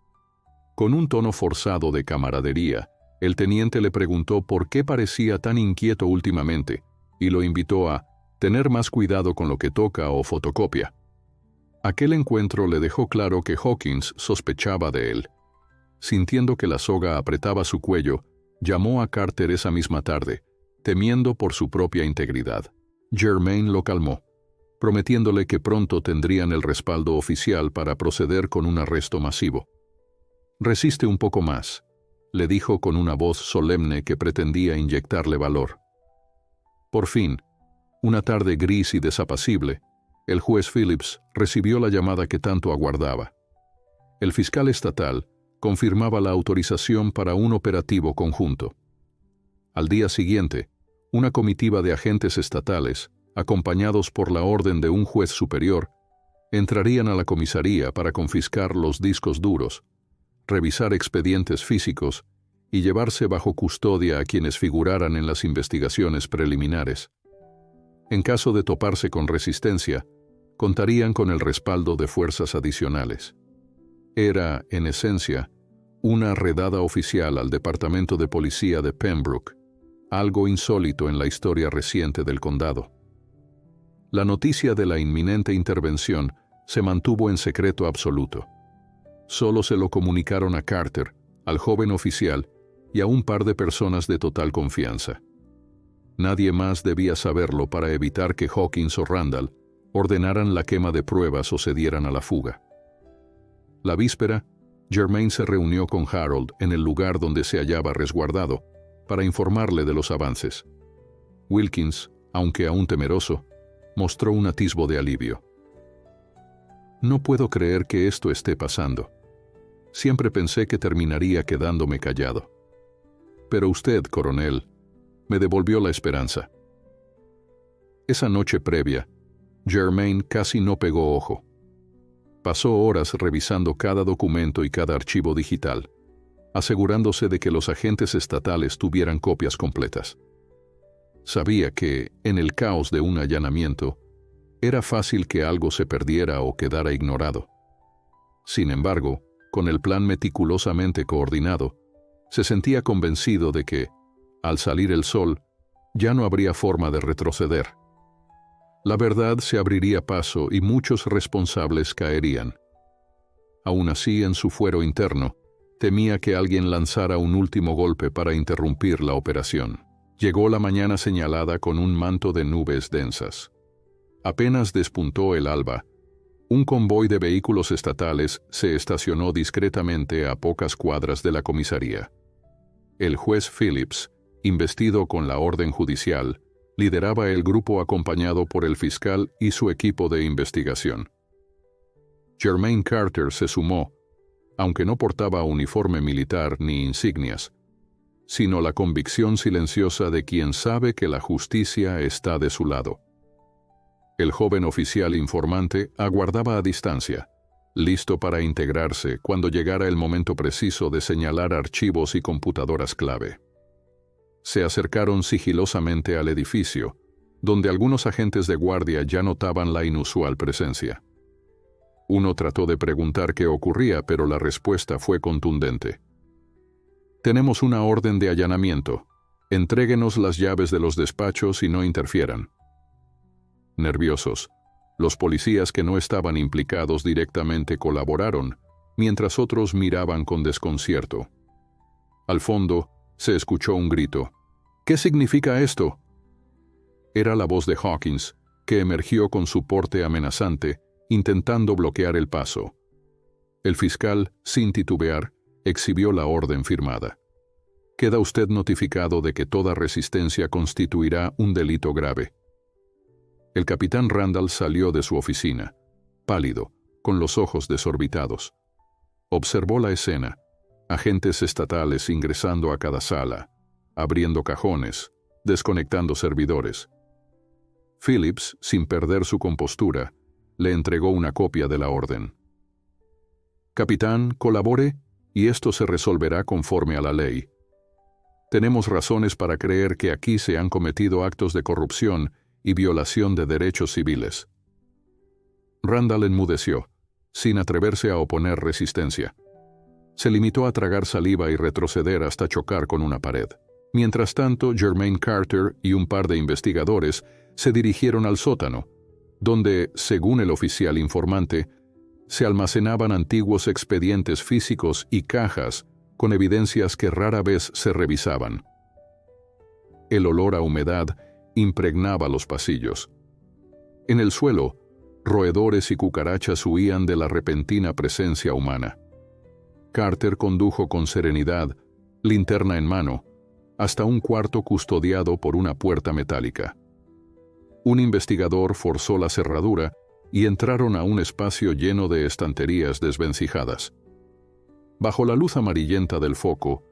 Con un tono forzado de camaradería, el teniente le preguntó por qué parecía tan inquieto últimamente y lo invitó a tener más cuidado con lo que toca o fotocopia. Aquel encuentro le dejó claro que Hawkins sospechaba de él. Sintiendo que la soga apretaba su cuello, llamó a Carter esa misma tarde, temiendo por su propia integridad. Germain lo calmó, prometiéndole que pronto tendrían el respaldo oficial para proceder con un arresto masivo. «Resiste un poco más», le dijo con una voz solemne que pretendía inyectarle valor. Por fin, una tarde gris y desapacible, el juez Phillips recibió la llamada que tanto aguardaba. El fiscal estatal confirmaba la autorización para un operativo conjunto. Al día siguiente, una comitiva de agentes estatales, acompañados por la orden de un juez superior, entrarían a la comisaría para confiscar los discos duros, revisar expedientes físicos y llevarse bajo custodia a quienes figuraran en las investigaciones preliminares. En caso de toparse con resistencia, contarían con el respaldo de fuerzas adicionales. Era, en esencia, una redada oficial al Departamento de Policía de Pembroke, algo insólito en la historia reciente del condado. La noticia de la inminente intervención se mantuvo en secreto absoluto. Solo se lo comunicaron a Carter, al joven oficial y a un par de personas de total confianza. Nadie más debía saberlo para evitar que Hawkins o Randall ordenaran la quema de pruebas o se dieran a la fuga. La víspera, Germain se reunió con Harold en el lugar donde se hallaba resguardado para informarle de los avances. Wilkins, aunque aún temeroso, mostró un atisbo de alivio. «No puedo creer que esto esté pasando. Siempre pensé que terminaría quedándome callado. Pero usted, coronel, me devolvió la esperanza». Esa noche previa, Germain casi no pegó ojo. Pasó horas revisando cada documento y cada archivo digital, asegurándose de que los agentes estatales tuvieran copias completas. Sabía que, en el caos de un allanamiento, era fácil que algo se perdiera o quedara ignorado. Sin embargo, con el plan meticulosamente coordinado, se sentía convencido de que, al salir el sol, ya no habría forma de retroceder. La verdad se abriría paso y muchos responsables caerían. Aún así, en su fuero interno, temía que alguien lanzara un último golpe para interrumpir la operación. Llegó la mañana señalada con un manto de nubes densas. Apenas despuntó el alba, un convoy de vehículos estatales se estacionó discretamente a pocas cuadras de la comisaría. El juez Phillips, investido con la orden judicial, lideraba el grupo acompañado por el fiscal y su equipo de investigación. Germain Carter se sumó, aunque no portaba uniforme militar ni insignias, sino la convicción silenciosa de quien sabe que la justicia está de su lado. El joven oficial informante aguardaba a distancia, listo para integrarse cuando llegara el momento preciso de señalar archivos y computadoras clave. Se acercaron sigilosamente al edificio, donde algunos agentes de guardia ya notaban la inusual presencia. Uno trató de preguntar qué ocurría, pero la respuesta fue contundente. «Tenemos una orden de allanamiento. Entréguenos las llaves de los despachos y no interfieran». Nerviosos, los policías que no estaban implicados directamente colaboraron, mientras otros miraban con desconcierto. Al fondo, se escuchó un grito. «¿Qué significa esto?». Era la voz de Hawkins, que emergió con su porte amenazante, intentando bloquear el paso. El fiscal, sin titubear, exhibió la orden firmada. «Queda usted notificado de que toda resistencia constituirá un delito grave». El capitán Randall salió de su oficina, pálido, con los ojos desorbitados. Observó la escena, agentes estatales ingresando a cada sala, abriendo cajones, desconectando servidores. Phillips, sin perder su compostura, le entregó una copia de la orden. «Capitán, colabore, y esto se resolverá conforme a la ley. Tenemos razones para creer que aquí se han cometido actos de corrupción y violación de derechos civiles». Randall enmudeció, sin atreverse a oponer resistencia. Se limitó a tragar saliva y retroceder hasta chocar con una pared. Mientras tanto, Jermaine Carter y un par de investigadores se dirigieron al sótano, donde, según el oficial informante, se almacenaban antiguos expedientes físicos y cajas con evidencias que rara vez se revisaban. El olor a humedad impregnaba los pasillos. En el suelo, roedores y cucarachas huían de la repentina presencia humana. Carter condujo con serenidad, linterna en mano, hasta un cuarto custodiado por una puerta metálica. Un investigador forzó la cerradura y entraron a un espacio lleno de estanterías desvencijadas. Bajo la luz amarillenta del foco,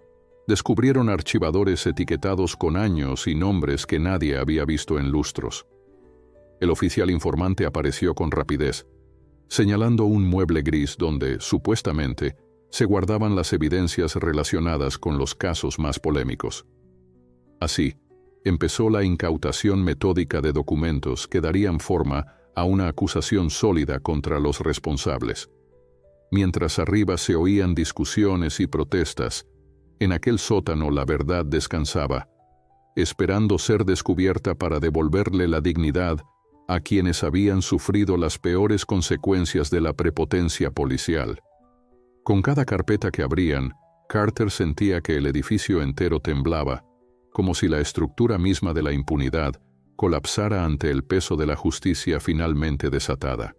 descubrieron archivadores etiquetados con años y nombres que nadie había visto en lustros. El oficial informante apareció con rapidez, señalando un mueble gris donde, supuestamente, se guardaban las evidencias relacionadas con los casos más polémicos. Así, empezó la incautación metódica de documentos que darían forma a una acusación sólida contra los responsables. Mientras arriba se oían discusiones y protestas, en aquel sótano la verdad descansaba, esperando ser descubierta para devolverle la dignidad a quienes habían sufrido las peores consecuencias de la prepotencia policial. Con cada carpeta que abrían, Carter sentía que el edificio entero temblaba, como si la estructura misma de la impunidad colapsara ante el peso de la justicia finalmente desatada.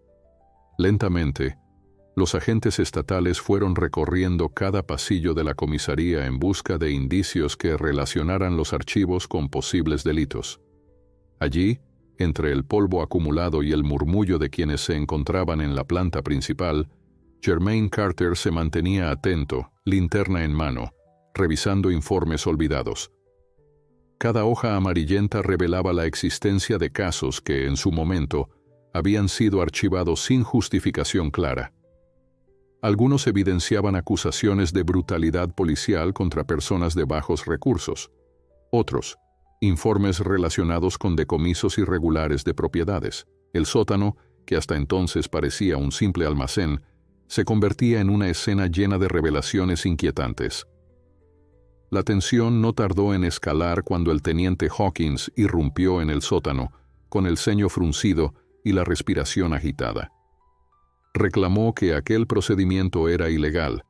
Lentamente, los agentes estatales fueron recorriendo cada pasillo de la comisaría en busca de indicios que relacionaran los archivos con posibles delitos. Allí, entre el polvo acumulado y el murmullo de quienes se encontraban en la planta principal, Jermaine Carter se mantenía atento, linterna en mano, revisando informes olvidados. Cada hoja amarillenta revelaba la existencia de casos que, en su momento, habían sido archivados sin justificación clara. Algunos evidenciaban acusaciones de brutalidad policial contra personas de bajos recursos. Otros, informes relacionados con decomisos irregulares de propiedades. El sótano, que hasta entonces parecía un simple almacén, se convertía en una escena llena de revelaciones inquietantes. La tensión no tardó en escalar cuando el teniente Hawkins irrumpió en el sótano, con el ceño fruncido y la respiración agitada. Reclamó que aquel procedimiento era ilegal,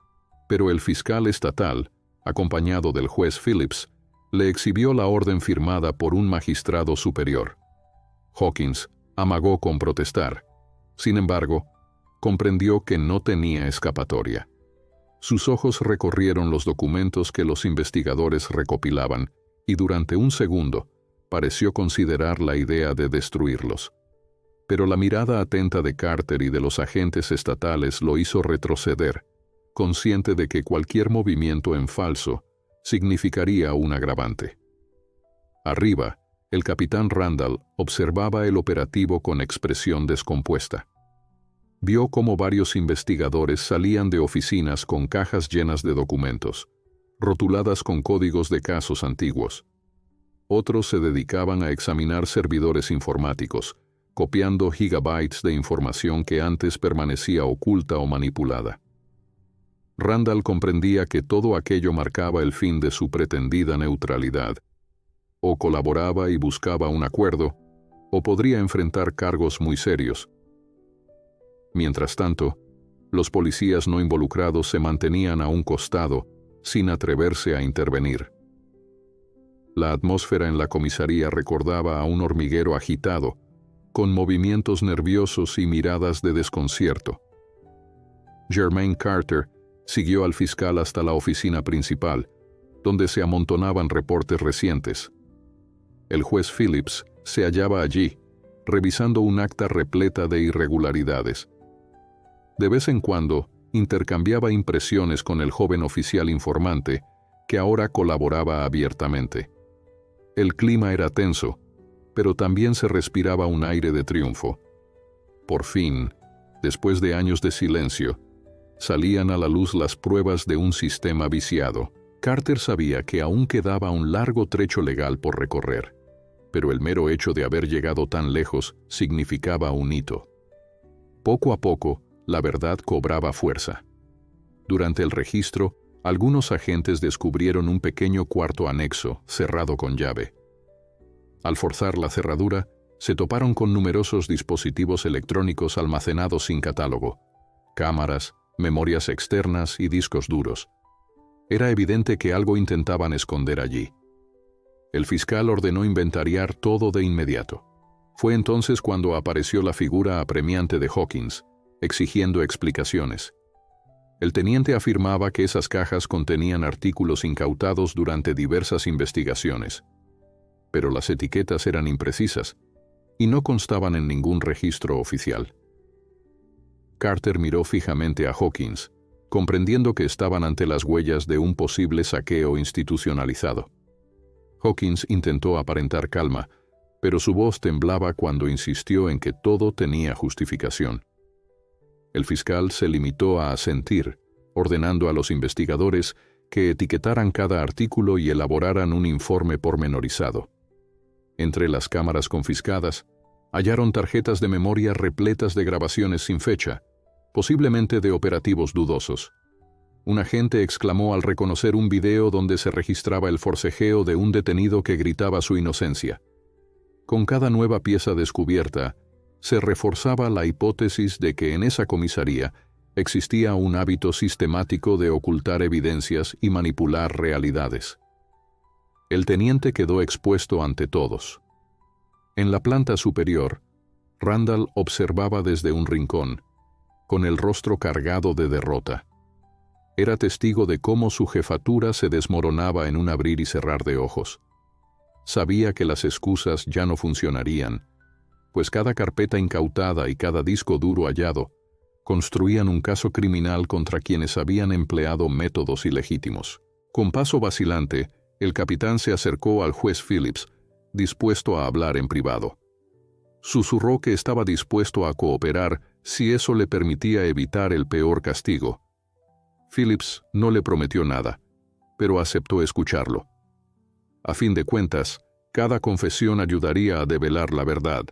pero el fiscal estatal, acompañado del juez Phillips, le exhibió la orden firmada por un magistrado superior. Hawkins amagó con protestar. Sin embargo, comprendió que no tenía escapatoria. Sus ojos recorrieron los documentos que los investigadores recopilaban y durante un segundo pareció considerar la idea de destruirlos. Pero la mirada atenta de Carter y de los agentes estatales lo hizo retroceder, consciente de que cualquier movimiento en falso significaría un agravante. Arriba, el capitán Randall observaba el operativo con expresión descompuesta. Vio cómo varios investigadores salían de oficinas con cajas llenas de documentos, rotuladas con códigos de casos antiguos. Otros se dedicaban a examinar servidores informáticos, copiando gigabytes de información que antes permanecía oculta o manipulada. Randall comprendía que todo aquello marcaba el fin de su pretendida neutralidad. O colaboraba y buscaba un acuerdo, o podría enfrentar cargos muy serios. Mientras tanto, los policías no involucrados se mantenían a un costado, sin atreverse a intervenir. La atmósfera en la comisaría recordaba a un hormiguero agitado, con movimientos nerviosos y miradas de desconcierto. Jermaine Carter siguió al fiscal hasta la oficina principal, donde se amontonaban reportes recientes. El juez Phillips se hallaba allí, revisando un acta repleta de irregularidades. De vez en cuando, intercambiaba impresiones con el joven oficial informante, que ahora colaboraba abiertamente. El clima era tenso, pero también se respiraba un aire de triunfo. Por fin, después de años de silencio, salían a la luz las pruebas de un sistema viciado. Carter sabía que aún quedaba un largo trecho legal por recorrer, pero el mero hecho de haber llegado tan lejos significaba un hito. Poco a poco, la verdad cobraba fuerza. Durante el registro, algunos agentes descubrieron un pequeño cuarto anexo, cerrado con llave. Al forzar la cerradura, se toparon con numerosos dispositivos electrónicos almacenados sin catálogo, cámaras, memorias externas y discos duros. Era evidente que algo intentaban esconder allí. El fiscal ordenó inventariar todo de inmediato. Fue entonces cuando apareció la figura apremiante de Hawkins, exigiendo explicaciones. El teniente afirmaba que esas cajas contenían artículos incautados durante diversas investigaciones, pero las etiquetas eran imprecisas y no constaban en ningún registro oficial. Carter miró fijamente a Hawkins, comprendiendo que estaban ante las huellas de un posible saqueo institucionalizado. Hawkins intentó aparentar calma, pero su voz temblaba cuando insistió en que todo tenía justificación. El fiscal se limitó a asentir, ordenando a los investigadores que etiquetaran cada artículo y elaboraran un informe pormenorizado. Entre las cámaras confiscadas, hallaron tarjetas de memoria repletas de grabaciones sin fecha, posiblemente de operativos dudosos. Un agente exclamó al reconocer un video donde se registraba el forcejeo de un detenido que gritaba su inocencia. Con cada nueva pieza descubierta, se reforzaba la hipótesis de que en esa comisaría existía un hábito sistemático de ocultar evidencias y manipular realidades. El teniente quedó expuesto ante todos. En la planta superior, Randall observaba desde un rincón, con el rostro cargado de derrota. Era testigo de cómo su jefatura se desmoronaba en un abrir y cerrar de ojos. Sabía que las excusas ya no funcionarían, pues cada carpeta incautada y cada disco duro hallado construían un caso criminal contra quienes habían empleado métodos ilegítimos. Con paso vacilante, el capitán se acercó al juez Phillips, dispuesto a hablar en privado. Susurró que estaba dispuesto a cooperar si eso le permitía evitar el peor castigo. Phillips no le prometió nada, pero aceptó escucharlo. A fin de cuentas, cada confesión ayudaría a develar la verdad.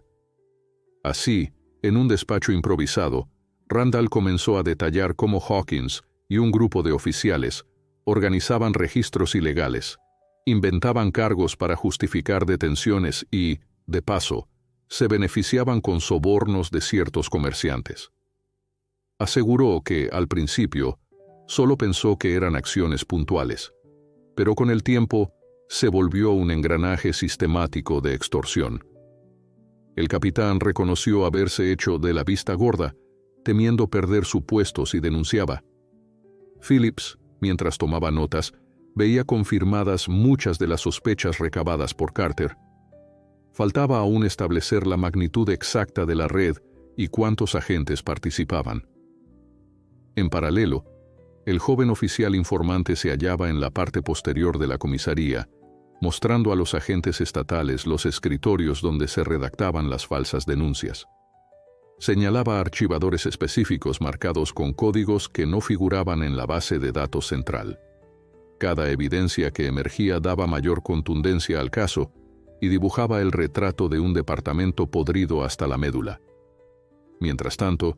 Así, en un despacho improvisado, Randall comenzó a detallar cómo Hawkins y un grupo de oficiales organizaban registros ilegales, inventaban cargos para justificar detenciones y, de paso, se beneficiaban con sobornos de ciertos comerciantes. Aseguró que, al principio, solo pensó que eran acciones puntuales, pero con el tiempo se volvió un engranaje sistemático de extorsión. El capitán reconoció haberse hecho de la vista gorda, temiendo perder su puesto si denunciaba. Phillips, mientras tomaba notas, veía confirmadas muchas de las sospechas recabadas por Carter. Faltaba aún establecer la magnitud exacta de la red y cuántos agentes participaban. En paralelo, el joven oficial informante se hallaba en la parte posterior de la comisaría, mostrando a los agentes estatales los escritorios donde se redactaban las falsas denuncias. Señalaba archivadores específicos marcados con códigos que no figuraban en la base de datos central. Cada evidencia que emergía daba mayor contundencia al caso y dibujaba el retrato de un departamento podrido hasta la médula. Mientras tanto,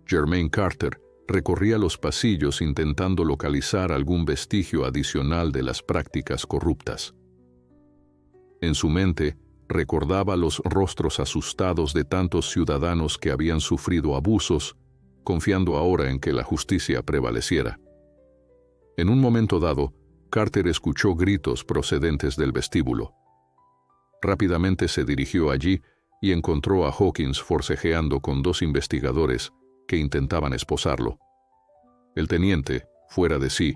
Jermaine Carter recorría los pasillos intentando localizar algún vestigio adicional de las prácticas corruptas. En su mente, recordaba los rostros asustados de tantos ciudadanos que habían sufrido abusos, confiando ahora en que la justicia prevaleciera. En un momento dado, Carter escuchó gritos procedentes del vestíbulo. Rápidamente se dirigió allí y encontró a Hawkins forcejeando con dos investigadores que intentaban esposarlo. El teniente, fuera de sí,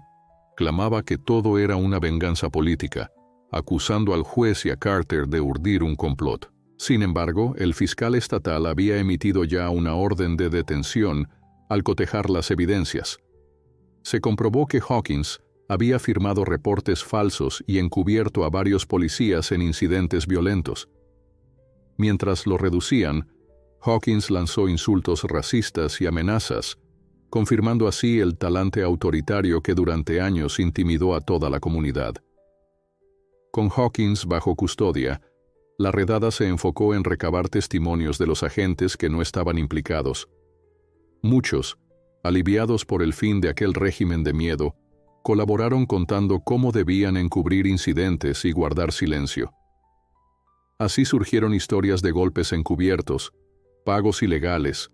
clamaba que todo era una venganza política, acusando al juez y a Carter de urdir un complot. Sin embargo, el fiscal estatal había emitido ya una orden de detención al cotejar las evidencias. Se comprobó que Hawkins había firmado reportes falsos y encubierto a varios policías en incidentes violentos. Mientras lo reducían, Hawkins lanzó insultos racistas y amenazas, confirmando así el talante autoritario que durante años intimidó a toda la comunidad. Con Hawkins bajo custodia, la redada se enfocó en recabar testimonios de los agentes que no estaban implicados. Muchos, aliviados por el fin de aquel régimen de miedo, colaboraron contando cómo debían encubrir incidentes y guardar silencio. Así surgieron historias de golpes encubiertos, pagos ilegales,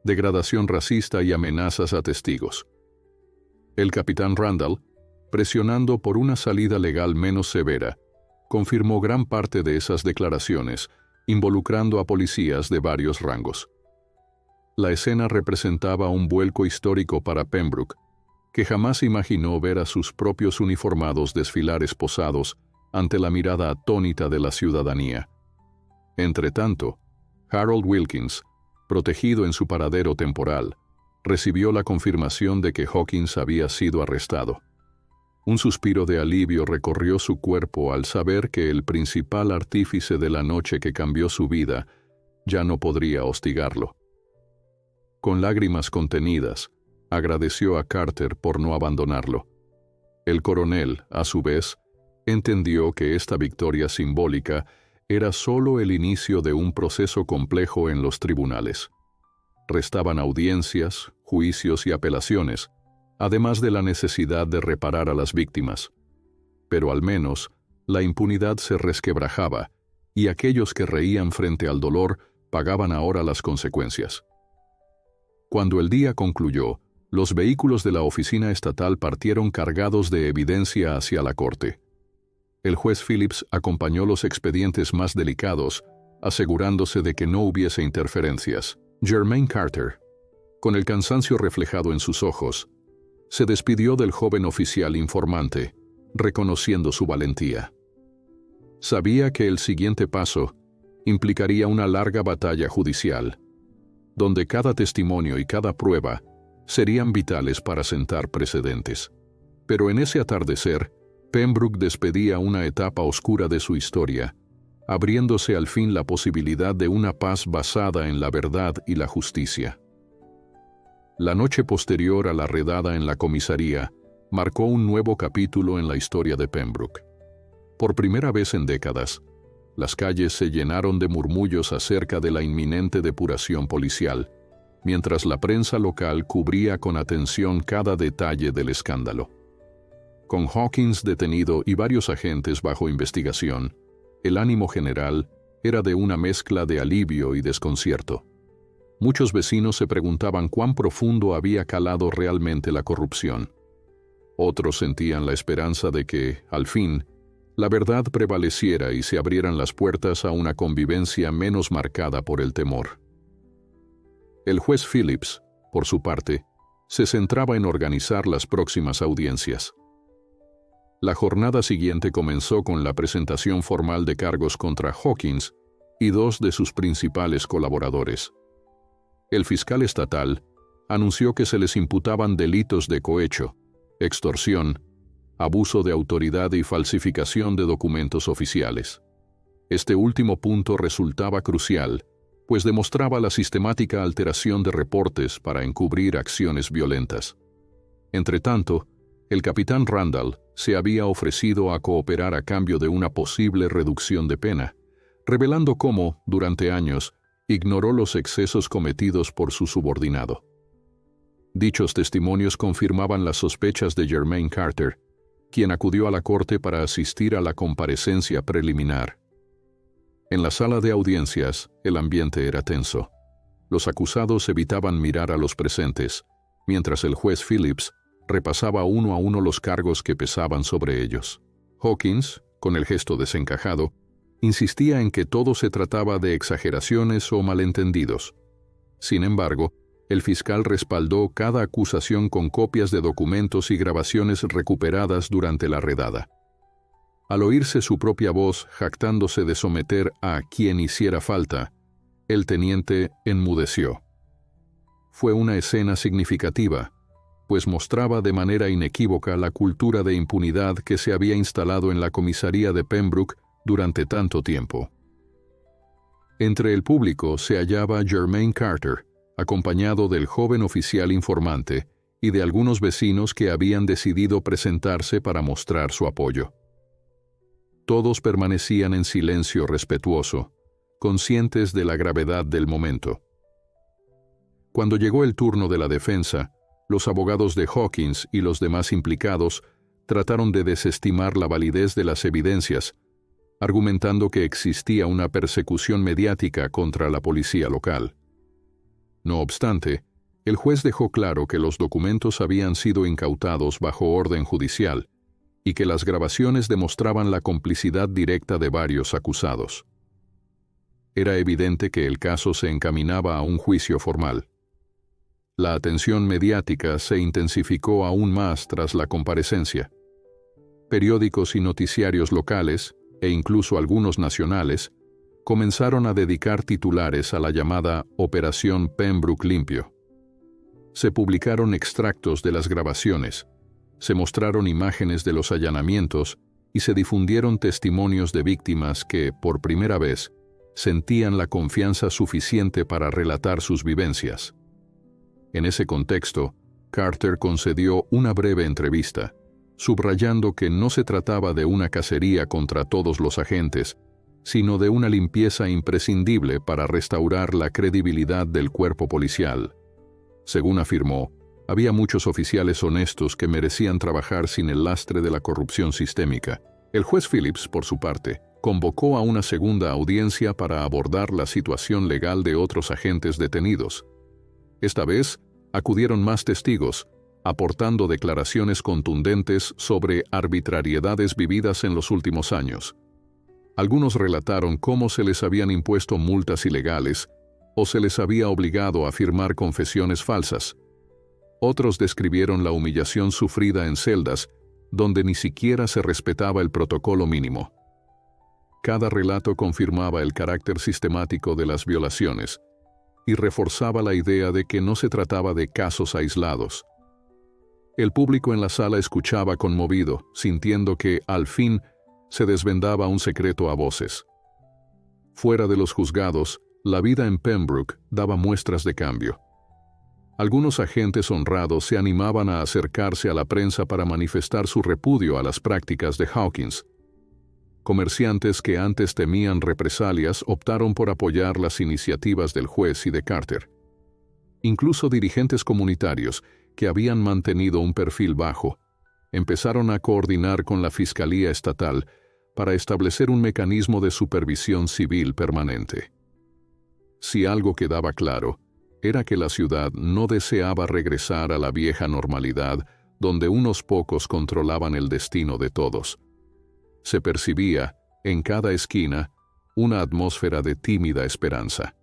degradación racista y amenazas a testigos. El capitán Randall, presionando por una salida legal menos severa, confirmó gran parte de esas declaraciones, involucrando a policías de varios rangos. La escena representaba un vuelco histórico para Pembroke, que jamás imaginó ver a sus propios uniformados desfilar esposados ante la mirada atónita de la ciudadanía. Entretanto, Harold Wilkins, protegido en su paradero temporal, recibió la confirmación de que Hawkins había sido arrestado. Un suspiro de alivio recorrió su cuerpo al saber que el principal artífice de la noche que cambió su vida ya no podría hostigarlo. Con lágrimas contenidas, agradeció a Carter por no abandonarlo. El coronel, a su vez, entendió que esta victoria simbólica era solo el inicio de un proceso complejo en los tribunales. Restaban audiencias, juicios y apelaciones, además de la necesidad de reparar a las víctimas. Pero al menos, la impunidad se resquebrajaba, y aquellos que reían frente al dolor pagaban ahora las consecuencias. Cuando el día concluyó, los vehículos de la oficina estatal partieron cargados de evidencia hacia la corte. El juez Phillips acompañó los expedientes más delicados, asegurándose de que no hubiese interferencias. Jermaine Carter, con el cansancio reflejado en sus ojos, se despidió del joven oficial informante, reconociendo su valentía. Sabía que el siguiente paso implicaría una larga batalla judicial, donde cada testimonio y cada prueba serían vitales para sentar precedentes. Pero en ese atardecer, Pembroke despedía una etapa oscura de su historia, abriéndose al fin la posibilidad de una paz basada en la verdad y la justicia. La noche posterior a la redada en la comisaría marcó un nuevo capítulo en la historia de Pembroke. Por primera vez en décadas, las calles se llenaron de murmullos acerca de la inminente depuración policial, mientras la prensa local cubría con atención cada detalle del escándalo. Con Hawkins detenido y varios agentes bajo investigación, el ánimo general era de una mezcla de alivio y desconcierto. Muchos vecinos se preguntaban cuán profundo había calado realmente la corrupción. Otros sentían la esperanza de que, al fin, la verdad prevaleciera y se abrieran las puertas a una convivencia menos marcada por el temor. El juez Phillips, por su parte, se centraba en organizar las próximas audiencias. La jornada siguiente comenzó con la presentación formal de cargos contra Hawkins y dos de sus principales colaboradores. El fiscal estatal anunció que se les imputaban delitos de cohecho, extorsión, abuso de autoridad y falsificación de documentos oficiales. Este último punto resultaba crucial, pues demostraba la sistemática alteración de reportes para encubrir acciones violentas. Entretanto, el capitán Randall se había ofrecido a cooperar a cambio de una posible reducción de pena, revelando cómo, durante años, ignoró los excesos cometidos por su subordinado. Dichos testimonios confirmaban las sospechas de Jermaine Carter, quien acudió a la corte para asistir a la comparecencia preliminar. En la sala de audiencias, el ambiente era tenso. Los acusados evitaban mirar a los presentes, mientras el juez Phillips repasaba uno a uno los cargos que pesaban sobre ellos. Hawkins, con el gesto desencajado, insistía en que todo se trataba de exageraciones o malentendidos. Sin embargo, el fiscal respaldó cada acusación con copias de documentos y grabaciones recuperadas durante la redada. Al oírse su propia voz jactándose de someter a quien hiciera falta, el teniente enmudeció. fue una escena significativa, pues mostraba de manera inequívoca la cultura de impunidad que se había instalado en la comisaría de Pembroke durante tanto tiempo. Entre el público se hallaba Jermaine Carter, acompañado del joven oficial informante y de algunos vecinos que habían decidido presentarse para mostrar su apoyo. Todos permanecían en silencio respetuoso, conscientes de la gravedad del momento. Cuando llegó el turno de la defensa, los abogados de Hawkins y los demás implicados trataron de desestimar la validez de las evidencias, argumentando que existía una persecución mediática contra la policía local. No obstante, el juez dejó claro que los documentos habían sido incautados bajo orden judicial y que las grabaciones demostraban la complicidad directa de varios acusados. Era evidente que el caso se encaminaba a un juicio formal. La atención mediática se intensificó aún más tras la comparecencia. Periódicos y noticiarios locales, e incluso algunos nacionales, comenzaron a dedicar titulares a la llamada Operación Pembroke Limpio. Se publicaron extractos de las grabaciones, se mostraron imágenes de los allanamientos y se difundieron testimonios de víctimas que, por primera vez, sentían la confianza suficiente para relatar sus vivencias. En ese contexto, Carter concedió una breve entrevista, subrayando que no se trataba de una cacería contra todos los agentes, sino de una limpieza imprescindible para restaurar la credibilidad del cuerpo policial. Según afirmó, había muchos oficiales honestos que merecían trabajar sin el lastre de la corrupción sistémica. El juez Phillips, por su parte, convocó a una segunda audiencia para abordar la situación legal de otros agentes detenidos. Esta vez, acudieron más testigos, aportando declaraciones contundentes sobre arbitrariedades vividas en los últimos años. Algunos relataron cómo se les habían impuesto multas ilegales o se les había obligado a firmar confesiones falsas. Otros describieron la humillación sufrida en celdas, donde ni siquiera se respetaba el protocolo mínimo. Cada relato confirmaba el carácter sistemático de las violaciones y reforzaba la idea de que no se trataba de casos aislados. El público en la sala escuchaba conmovido, sintiendo que, al fin, se desvendaba un secreto a voces. Fuera de los juzgados, la vida en Pembroke daba muestras de cambio. Algunos agentes honrados se animaban a acercarse a la prensa para manifestar su repudio a las prácticas de Hawkins. Comerciantes que antes temían represalias optaron por apoyar las iniciativas del juez y de Carter. Incluso dirigentes comunitarios, que habían mantenido un perfil bajo, empezaron a coordinar con la Fiscalía Estatal para establecer un mecanismo de supervisión civil permanente. Si algo quedaba claro, era que la ciudad no deseaba regresar a la vieja normalidad donde unos pocos controlaban el destino de todos. Se percibía, en cada esquina, una atmósfera de tímida esperanza.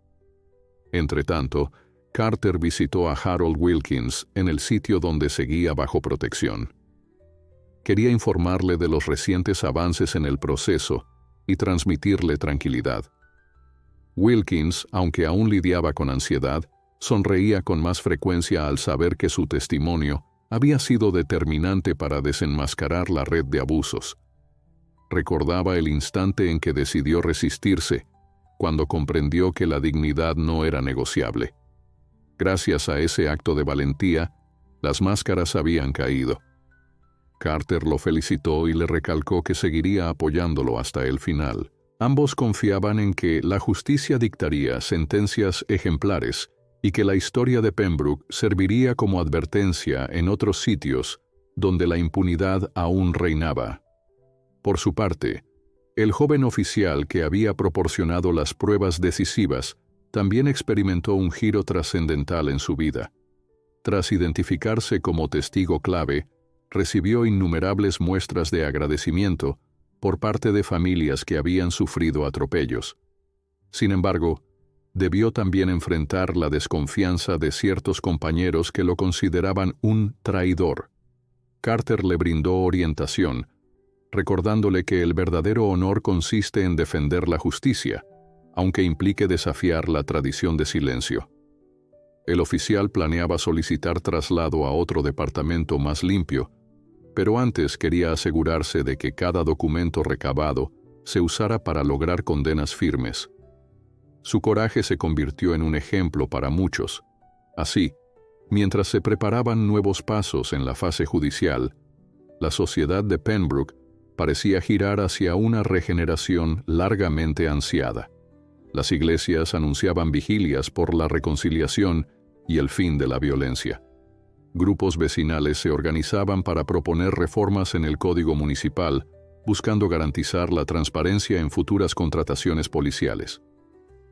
Entretanto, Carter visitó a Harold Wilkins en el sitio donde seguía bajo protección. Quería informarle de los recientes avances en el proceso y transmitirle tranquilidad. Wilkins, aunque aún lidiaba con ansiedad, sonreía con más frecuencia al saber que su testimonio había sido determinante para desenmascarar la red de abusos. Recordaba el instante en que decidió resistirse, cuando comprendió que la dignidad no era negociable. Gracias a ese acto de valentía, las máscaras habían caído. Carter lo felicitó y le recalcó que seguiría apoyándolo hasta el final. Ambos confiaban en que la justicia dictaría sentencias ejemplares y que la historia de Pembroke serviría como advertencia en otros sitios donde la impunidad aún reinaba. Por su parte, el joven oficial que había proporcionado las pruebas decisivas también experimentó un giro trascendental en su vida. Tras identificarse como testigo clave, recibió innumerables muestras de agradecimiento por parte de familias que habían sufrido atropellos. Sin embargo, debió también enfrentar la desconfianza de ciertos compañeros que lo consideraban un traidor. Carter le brindó orientación, recordándole que el verdadero honor consiste en defender la justicia, aunque implique desafiar la tradición de silencio. El oficial planeaba solicitar traslado a otro departamento más limpio, pero antes quería asegurarse de que cada documento recabado se usara para lograr condenas firmes. Su coraje se convirtió en un ejemplo para muchos. Así, mientras se preparaban nuevos pasos en la fase judicial, la sociedad de Pembroke parecía girar hacia una regeneración largamente ansiada. Las iglesias anunciaban vigilias por la reconciliación y el fin de la violencia. Grupos vecinales se organizaban para proponer reformas en el Código Municipal, buscando garantizar la transparencia en futuras contrataciones policiales.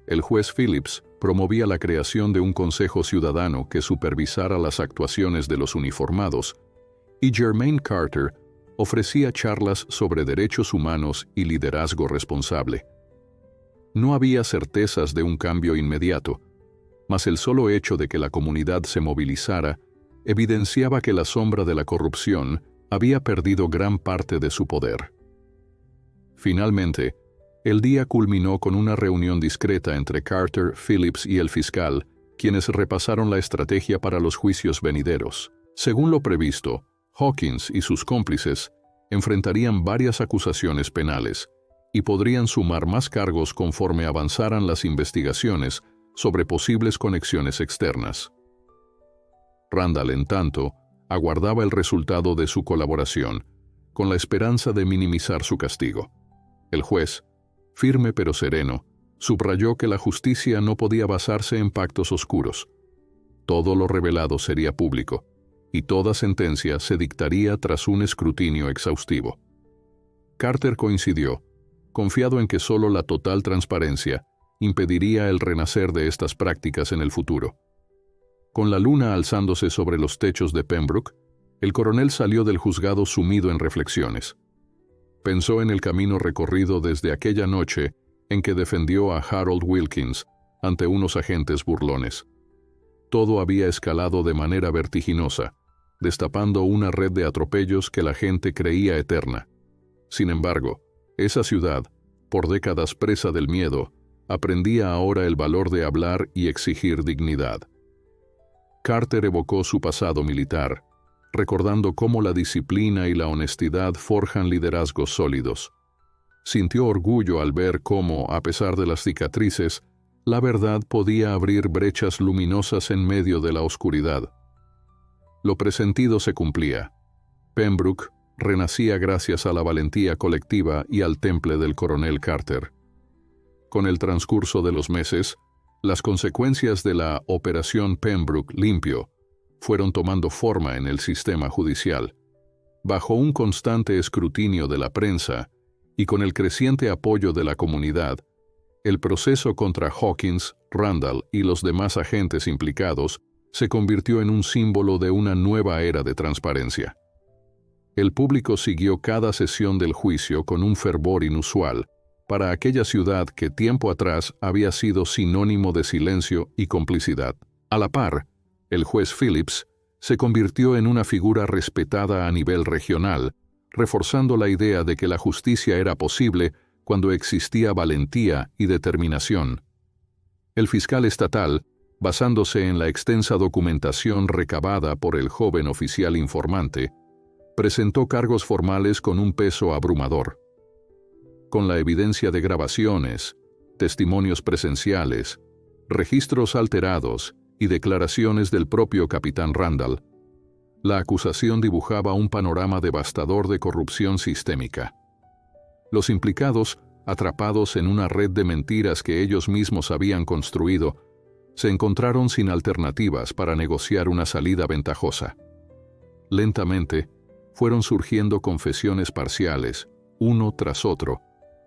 El juez Phillips promovía la creación de un consejo ciudadano que supervisara las actuaciones de los uniformados, y Jermaine Carter ofrecía charlas sobre derechos humanos y liderazgo responsable. No había certezas de un cambio inmediato, mas el solo hecho de que la comunidad se movilizara evidenciaba que la sombra de la corrupción había perdido gran parte de su poder. Finalmente, el día culminó con una reunión discreta entre Carter, Phillips y el fiscal, quienes repasaron la estrategia para los juicios venideros. Según lo previsto, Hawkins y sus cómplices enfrentarían varias acusaciones penales y podrían sumar más cargos conforme avanzaran las investigaciones sobre posibles conexiones externas. Randall, en tanto, aguardaba el resultado de su colaboración, con la esperanza de minimizar su castigo. El juez, firme pero sereno, subrayó que la justicia no podía basarse en pactos oscuros. Todo lo revelado sería público, y toda sentencia se dictaría tras un escrutinio exhaustivo. Carter coincidió, confiado en que solo la total transparencia impediría el renacer de estas prácticas en el futuro. Con la luna alzándose sobre los techos de Pembroke, el coronel salió del juzgado sumido en reflexiones. Pensó en el camino recorrido desde aquella noche en que defendió a Harold Wilkins ante unos agentes burlones. Todo había escalado de manera vertiginosa, destapando una red de atropellos que la gente creía eterna. Sin embargo, esa ciudad, por décadas presa del miedo, aprendía ahora el valor de hablar y exigir dignidad. Carter evocó su pasado militar, recordando cómo la disciplina y la honestidad forjan liderazgos sólidos. Sintió orgullo al ver cómo, a pesar de las cicatrices, la verdad podía abrir brechas luminosas en medio de la oscuridad. Lo presentido se cumplía. Pembroke renacía gracias a la valentía colectiva y al temple del coronel Carter. Con el transcurso de los meses, las consecuencias de la Operación Pembroke Limpio fueron tomando forma en el sistema judicial. Bajo un constante escrutinio de la prensa y con el creciente apoyo de la comunidad, el proceso contra Hawkins, Randall y los demás agentes implicados se convirtió en un símbolo de una nueva era de transparencia. El público siguió cada sesión del juicio con un fervor inusual para aquella ciudad que tiempo atrás había sido sinónimo de silencio y complicidad. A la par, el juez Phillips se convirtió en una figura respetada a nivel regional, reforzando la idea de que la justicia era posible cuando existía valentía y determinación. El fiscal estatal, basándose en la extensa documentación recabada por el joven oficial informante, presentó cargos formales con un peso abrumador. Con la evidencia de grabaciones, testimonios presenciales, registros alterados y declaraciones del propio capitán Randall, la acusación dibujaba un panorama devastador de corrupción sistémica. Los implicados, atrapados en una red de mentiras que ellos mismos habían construido, se encontraron sin alternativas para negociar una salida ventajosa. Lentamente, fueron surgiendo confesiones parciales, uno tras otro,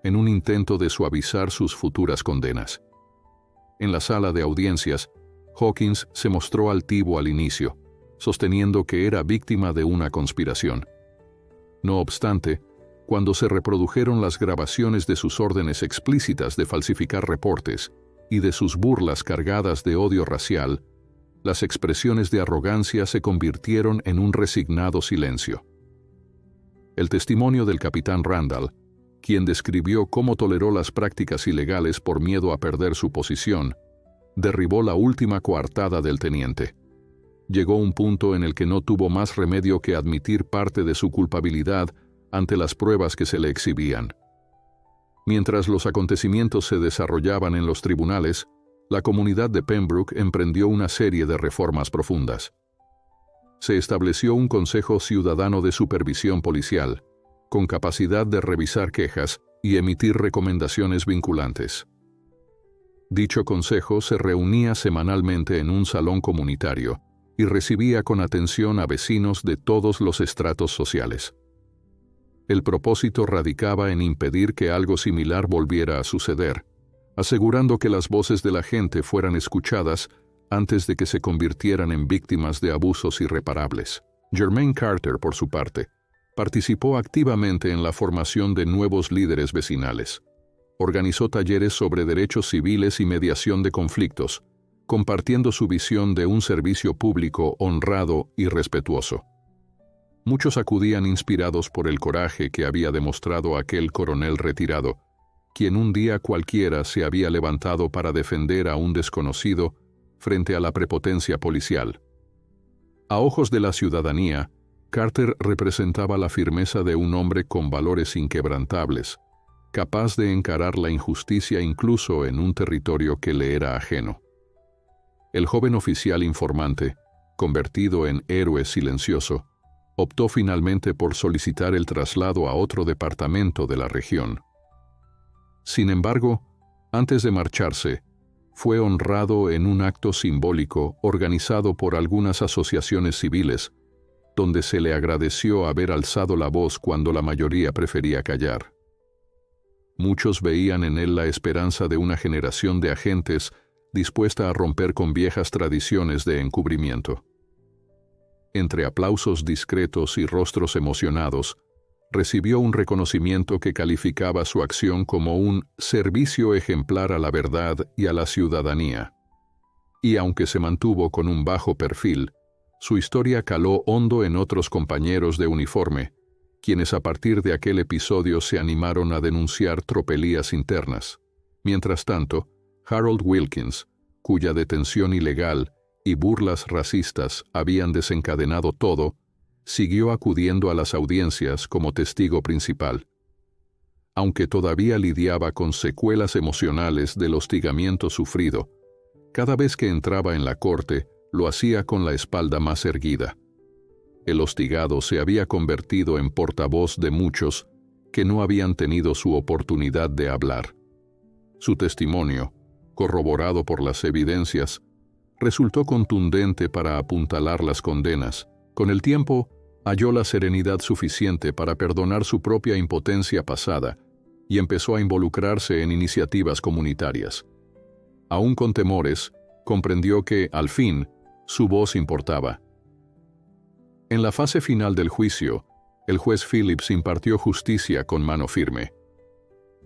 en un intento de suavizar sus futuras condenas. En la sala de audiencias, Hawkins se mostró altivo al inicio, sosteniendo que era víctima de una conspiración. No obstante, cuando se reprodujeron las grabaciones de sus órdenes explícitas de falsificar reportes y de sus burlas cargadas de odio racial, las expresiones de arrogancia se convirtieron en un resignado silencio. El testimonio del capitán Randall, quien describió cómo toleró las prácticas ilegales por miedo a perder su posición, derribó la última coartada del teniente. Llegó un punto en el que no tuvo más remedio que admitir parte de su culpabilidad ante las pruebas que se le exhibían. Mientras los acontecimientos se desarrollaban en los tribunales, la comunidad de Pembroke emprendió una serie de reformas profundas. Se estableció un Consejo Ciudadano de Supervisión Policial, con capacidad de revisar quejas y emitir recomendaciones vinculantes. Dicho consejo se reunía semanalmente en un salón comunitario y recibía con atención a vecinos de todos los estratos sociales. El propósito radicaba en impedir que algo similar volviera a suceder, asegurando que las voces de la gente fueran escuchadas antes de que se convirtieran en víctimas de abusos irreparables. Jermaine Carter, por su parte, participó activamente en la formación de nuevos líderes vecinales. Organizó talleres sobre derechos civiles y mediación de conflictos, compartiendo su visión de un servicio público honrado y respetuoso. Muchos acudían inspirados por el coraje que había demostrado aquel coronel retirado, quien un día cualquiera se había levantado para defender a un desconocido frente a la prepotencia policial. A ojos de la ciudadanía, Carter representaba la firmeza de un hombre con valores inquebrantables, capaz de encarar la injusticia incluso en un territorio que le era ajeno. El joven oficial informante, convertido en héroe silencioso, optó finalmente por solicitar el traslado a otro departamento de la región. Sin embargo, antes de marcharse, fue honrado en un acto simbólico organizado por algunas asociaciones civiles, donde se le agradeció haber alzado la voz cuando la mayoría prefería callar. Muchos veían en él la esperanza de una generación de agentes dispuesta a romper con viejas tradiciones de encubrimiento. Entre aplausos discretos y rostros emocionados, recibió un reconocimiento que calificaba su acción como un servicio ejemplar a la verdad y a la ciudadanía. Y aunque se mantuvo con un bajo perfil, su historia caló hondo en otros compañeros de uniforme, quienes a partir de aquel episodio se animaron a denunciar tropelías internas. Mientras tanto, Harold Wilkins, cuya detención ilegal y burlas racistas habían desencadenado todo, siguió acudiendo a las audiencias como testigo principal. Aunque todavía lidiaba con secuelas emocionales del hostigamiento sufrido, cada vez que entraba en la corte lo hacía con la espalda más erguida. El hostigado se había convertido en portavoz de muchos que no habían tenido su oportunidad de hablar. Su testimonio, corroborado por las evidencias, resultó contundente para apuntalar las condenas. Con el tiempo, halló la serenidad suficiente para perdonar su propia impotencia pasada y empezó a involucrarse en iniciativas comunitarias. Aún con temores, comprendió que, al fin, su voz importaba. En la fase final del juicio, el juez Phillips impartió justicia con mano firme.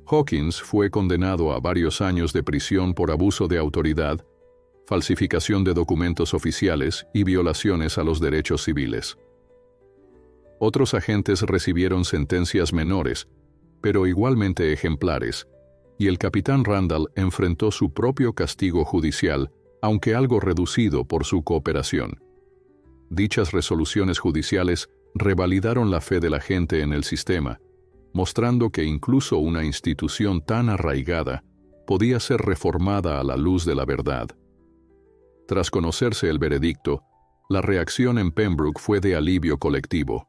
Hawkins fue condenado a varios años de prisión por abuso de autoridad, falsificación de documentos oficiales y violaciones a los derechos civiles. Otros agentes recibieron sentencias menores, pero igualmente ejemplares, y el capitán Randall enfrentó su propio castigo judicial, aunque algo reducido por su cooperación. Dichas resoluciones judiciales revalidaron la fe de la gente en el sistema, mostrando que incluso una institución tan arraigada podía ser reformada a la luz de la verdad. Tras conocerse el veredicto, la reacción en Pembroke fue de alivio colectivo.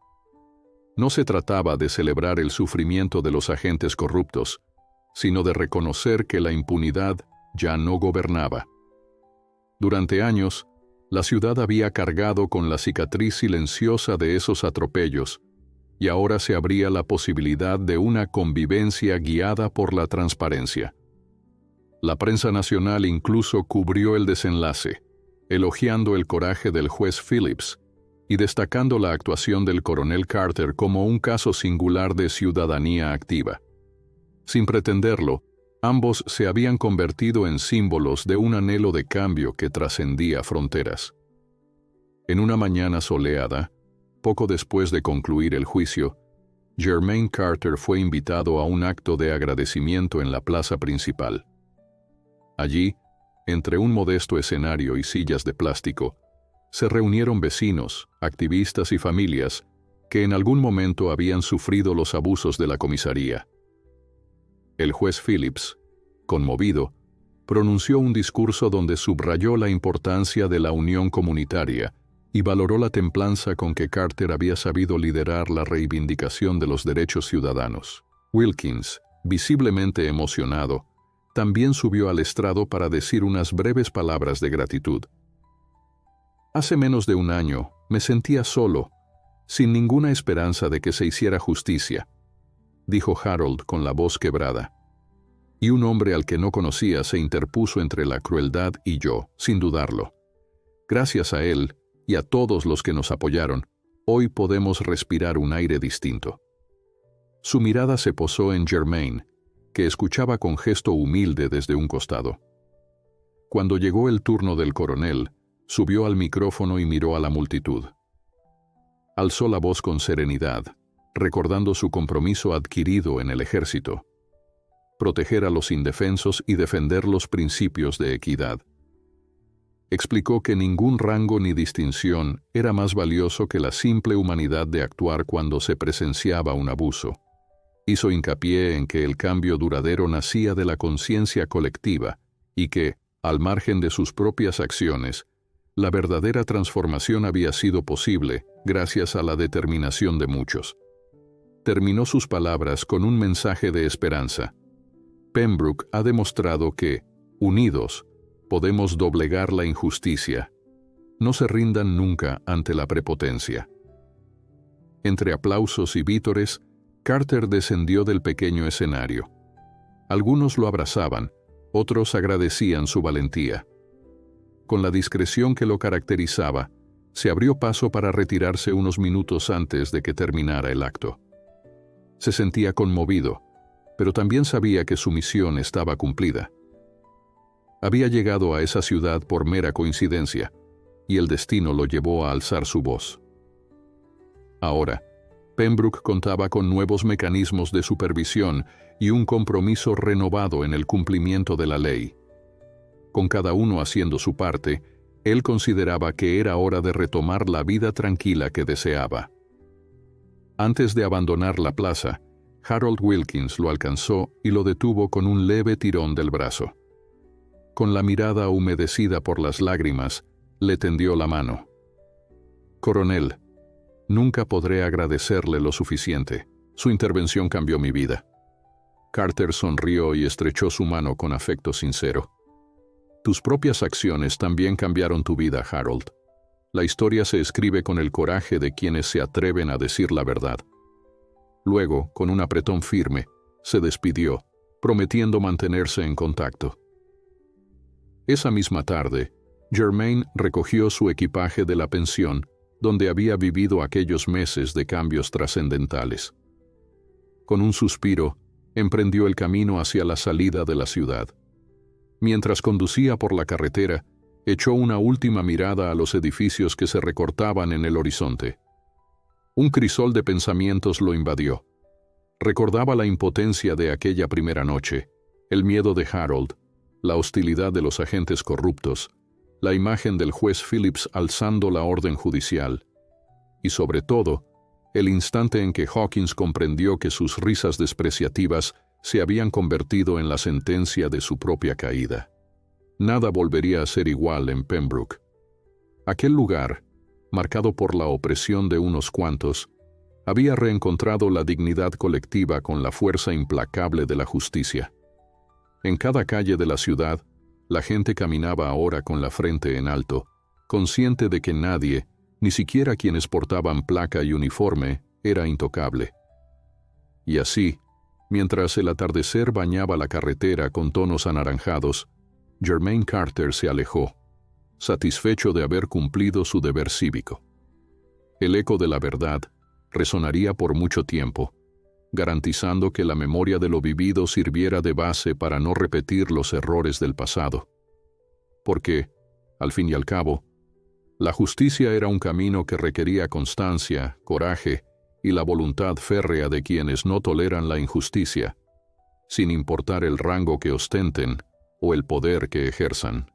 No se trataba de celebrar el sufrimiento de los agentes corruptos, sino de reconocer que la impunidad ya no gobernaba. Durante años, la ciudad había cargado con la cicatriz silenciosa de esos atropellos, y ahora se abría la posibilidad de una convivencia guiada por la transparencia. La prensa nacional incluso cubrió el desenlace, elogiando el coraje del juez Phillips y destacando la actuación del coronel Carter como un caso singular de ciudadanía activa. Sin pretenderlo, ambos se habían convertido en símbolos de un anhelo de cambio que trascendía fronteras. En una mañana soleada, poco después de concluir el juicio, Jermaine Carter fue invitado a un acto de agradecimiento en la plaza principal. Allí, entre un modesto escenario y sillas de plástico, se reunieron vecinos, activistas y familias que en algún momento habían sufrido los abusos de la comisaría. El juez Phillips, conmovido, pronunció un discurso donde subrayó la importancia de la unión comunitaria y valoró la templanza con que Carter había sabido liderar la reivindicación de los derechos ciudadanos. Wilkins, visiblemente emocionado, también subió al estrado para decir unas breves palabras de gratitud. Hace menos de un año me sentía solo, sin ninguna esperanza de que se hiciera justicia, dijo Harold con la voz quebrada. Y un hombre al que no conocía se interpuso entre la crueldad y yo, sin dudarlo. Gracias a él y a todos los que nos apoyaron, hoy podemos respirar un aire distinto. Su mirada se posó en Germain, que escuchaba con gesto humilde desde un costado. Cuando llegó el turno del coronel, subió al micrófono y miró a la multitud. Alzó la voz con serenidad, recordando su compromiso adquirido en el ejército: proteger a los indefensos y defender los principios de equidad. Explicó que ningún rango ni distinción era más valioso que la simple humanidad de actuar cuando se presenciaba un abuso. Hizo hincapié en que el cambio duradero nacía de la conciencia colectiva y que, al margen de sus propias acciones, la verdadera transformación había sido posible gracias a la determinación de muchos. Terminó sus palabras con un mensaje de esperanza. Pembroke ha demostrado que, unidos, podemos doblegar la injusticia. No se rindan nunca ante la prepotencia. Entre aplausos y vítores, Carter descendió del pequeño escenario. Algunos lo abrazaban, otros agradecían su valentía. Con la discreción que lo caracterizaba, se abrió paso para retirarse unos minutos antes de que terminara el acto. Se sentía conmovido, pero también sabía que su misión estaba cumplida. Había llegado a esa ciudad por mera coincidencia, y el destino lo llevó a alzar su voz. Ahora, Pembroke contaba con nuevos mecanismos de supervisión y un compromiso renovado en el cumplimiento de la ley. Con cada uno haciendo su parte, él consideraba que era hora de retomar la vida tranquila que deseaba. Antes de abandonar la plaza, Harold Wilkins lo alcanzó y lo detuvo con un leve tirón del brazo. Con la mirada humedecida por las lágrimas, le tendió la mano. «Coronel, nunca podré agradecerle lo suficiente. Su intervención cambió mi vida». Carter sonrió y estrechó su mano con afecto sincero. «Tus propias acciones también cambiaron tu vida, Harold. La historia se escribe con el coraje de quienes se atreven a decir la verdad». Luego, con un apretón firme, se despidió, prometiendo mantenerse en contacto. Esa misma tarde, Germain recogió su equipaje de la pensión, donde había vivido aquellos meses de cambios trascendentales. Con un suspiro, emprendió el camino hacia la salida de la ciudad. Mientras conducía por la carretera, echó una última mirada a los edificios que se recortaban en el horizonte. Un crisol de pensamientos lo invadió. Recordaba la impotencia de aquella primera noche, el miedo de Harold, la hostilidad de los agentes corruptos, la imagen del juez Phillips alzando la orden judicial, y sobre todo, el instante en que Hawkins comprendió que sus risas despreciativas se habían convertido en la sentencia de su propia caída. Nada volvería a ser igual en Pembroke. Aquel lugar, marcado por la opresión de unos cuantos, había reencontrado la dignidad colectiva con la fuerza implacable de la justicia. En cada calle de la ciudad, la gente caminaba ahora con la frente en alto, consciente de que nadie, ni siquiera quienes portaban placa y uniforme, era intocable. Y así, mientras el atardecer bañaba la carretera con tonos anaranjados, Germain Carter se alejó, satisfecho de haber cumplido su deber cívico. El eco de la verdad resonaría por mucho tiempo, garantizando que la memoria de lo vivido sirviera de base para no repetir los errores del pasado. Porque, al fin y al cabo, la justicia era un camino que requería constancia, coraje y la voluntad férrea de quienes no toleran la injusticia, sin importar el rango que ostenten o el poder que ejerzan.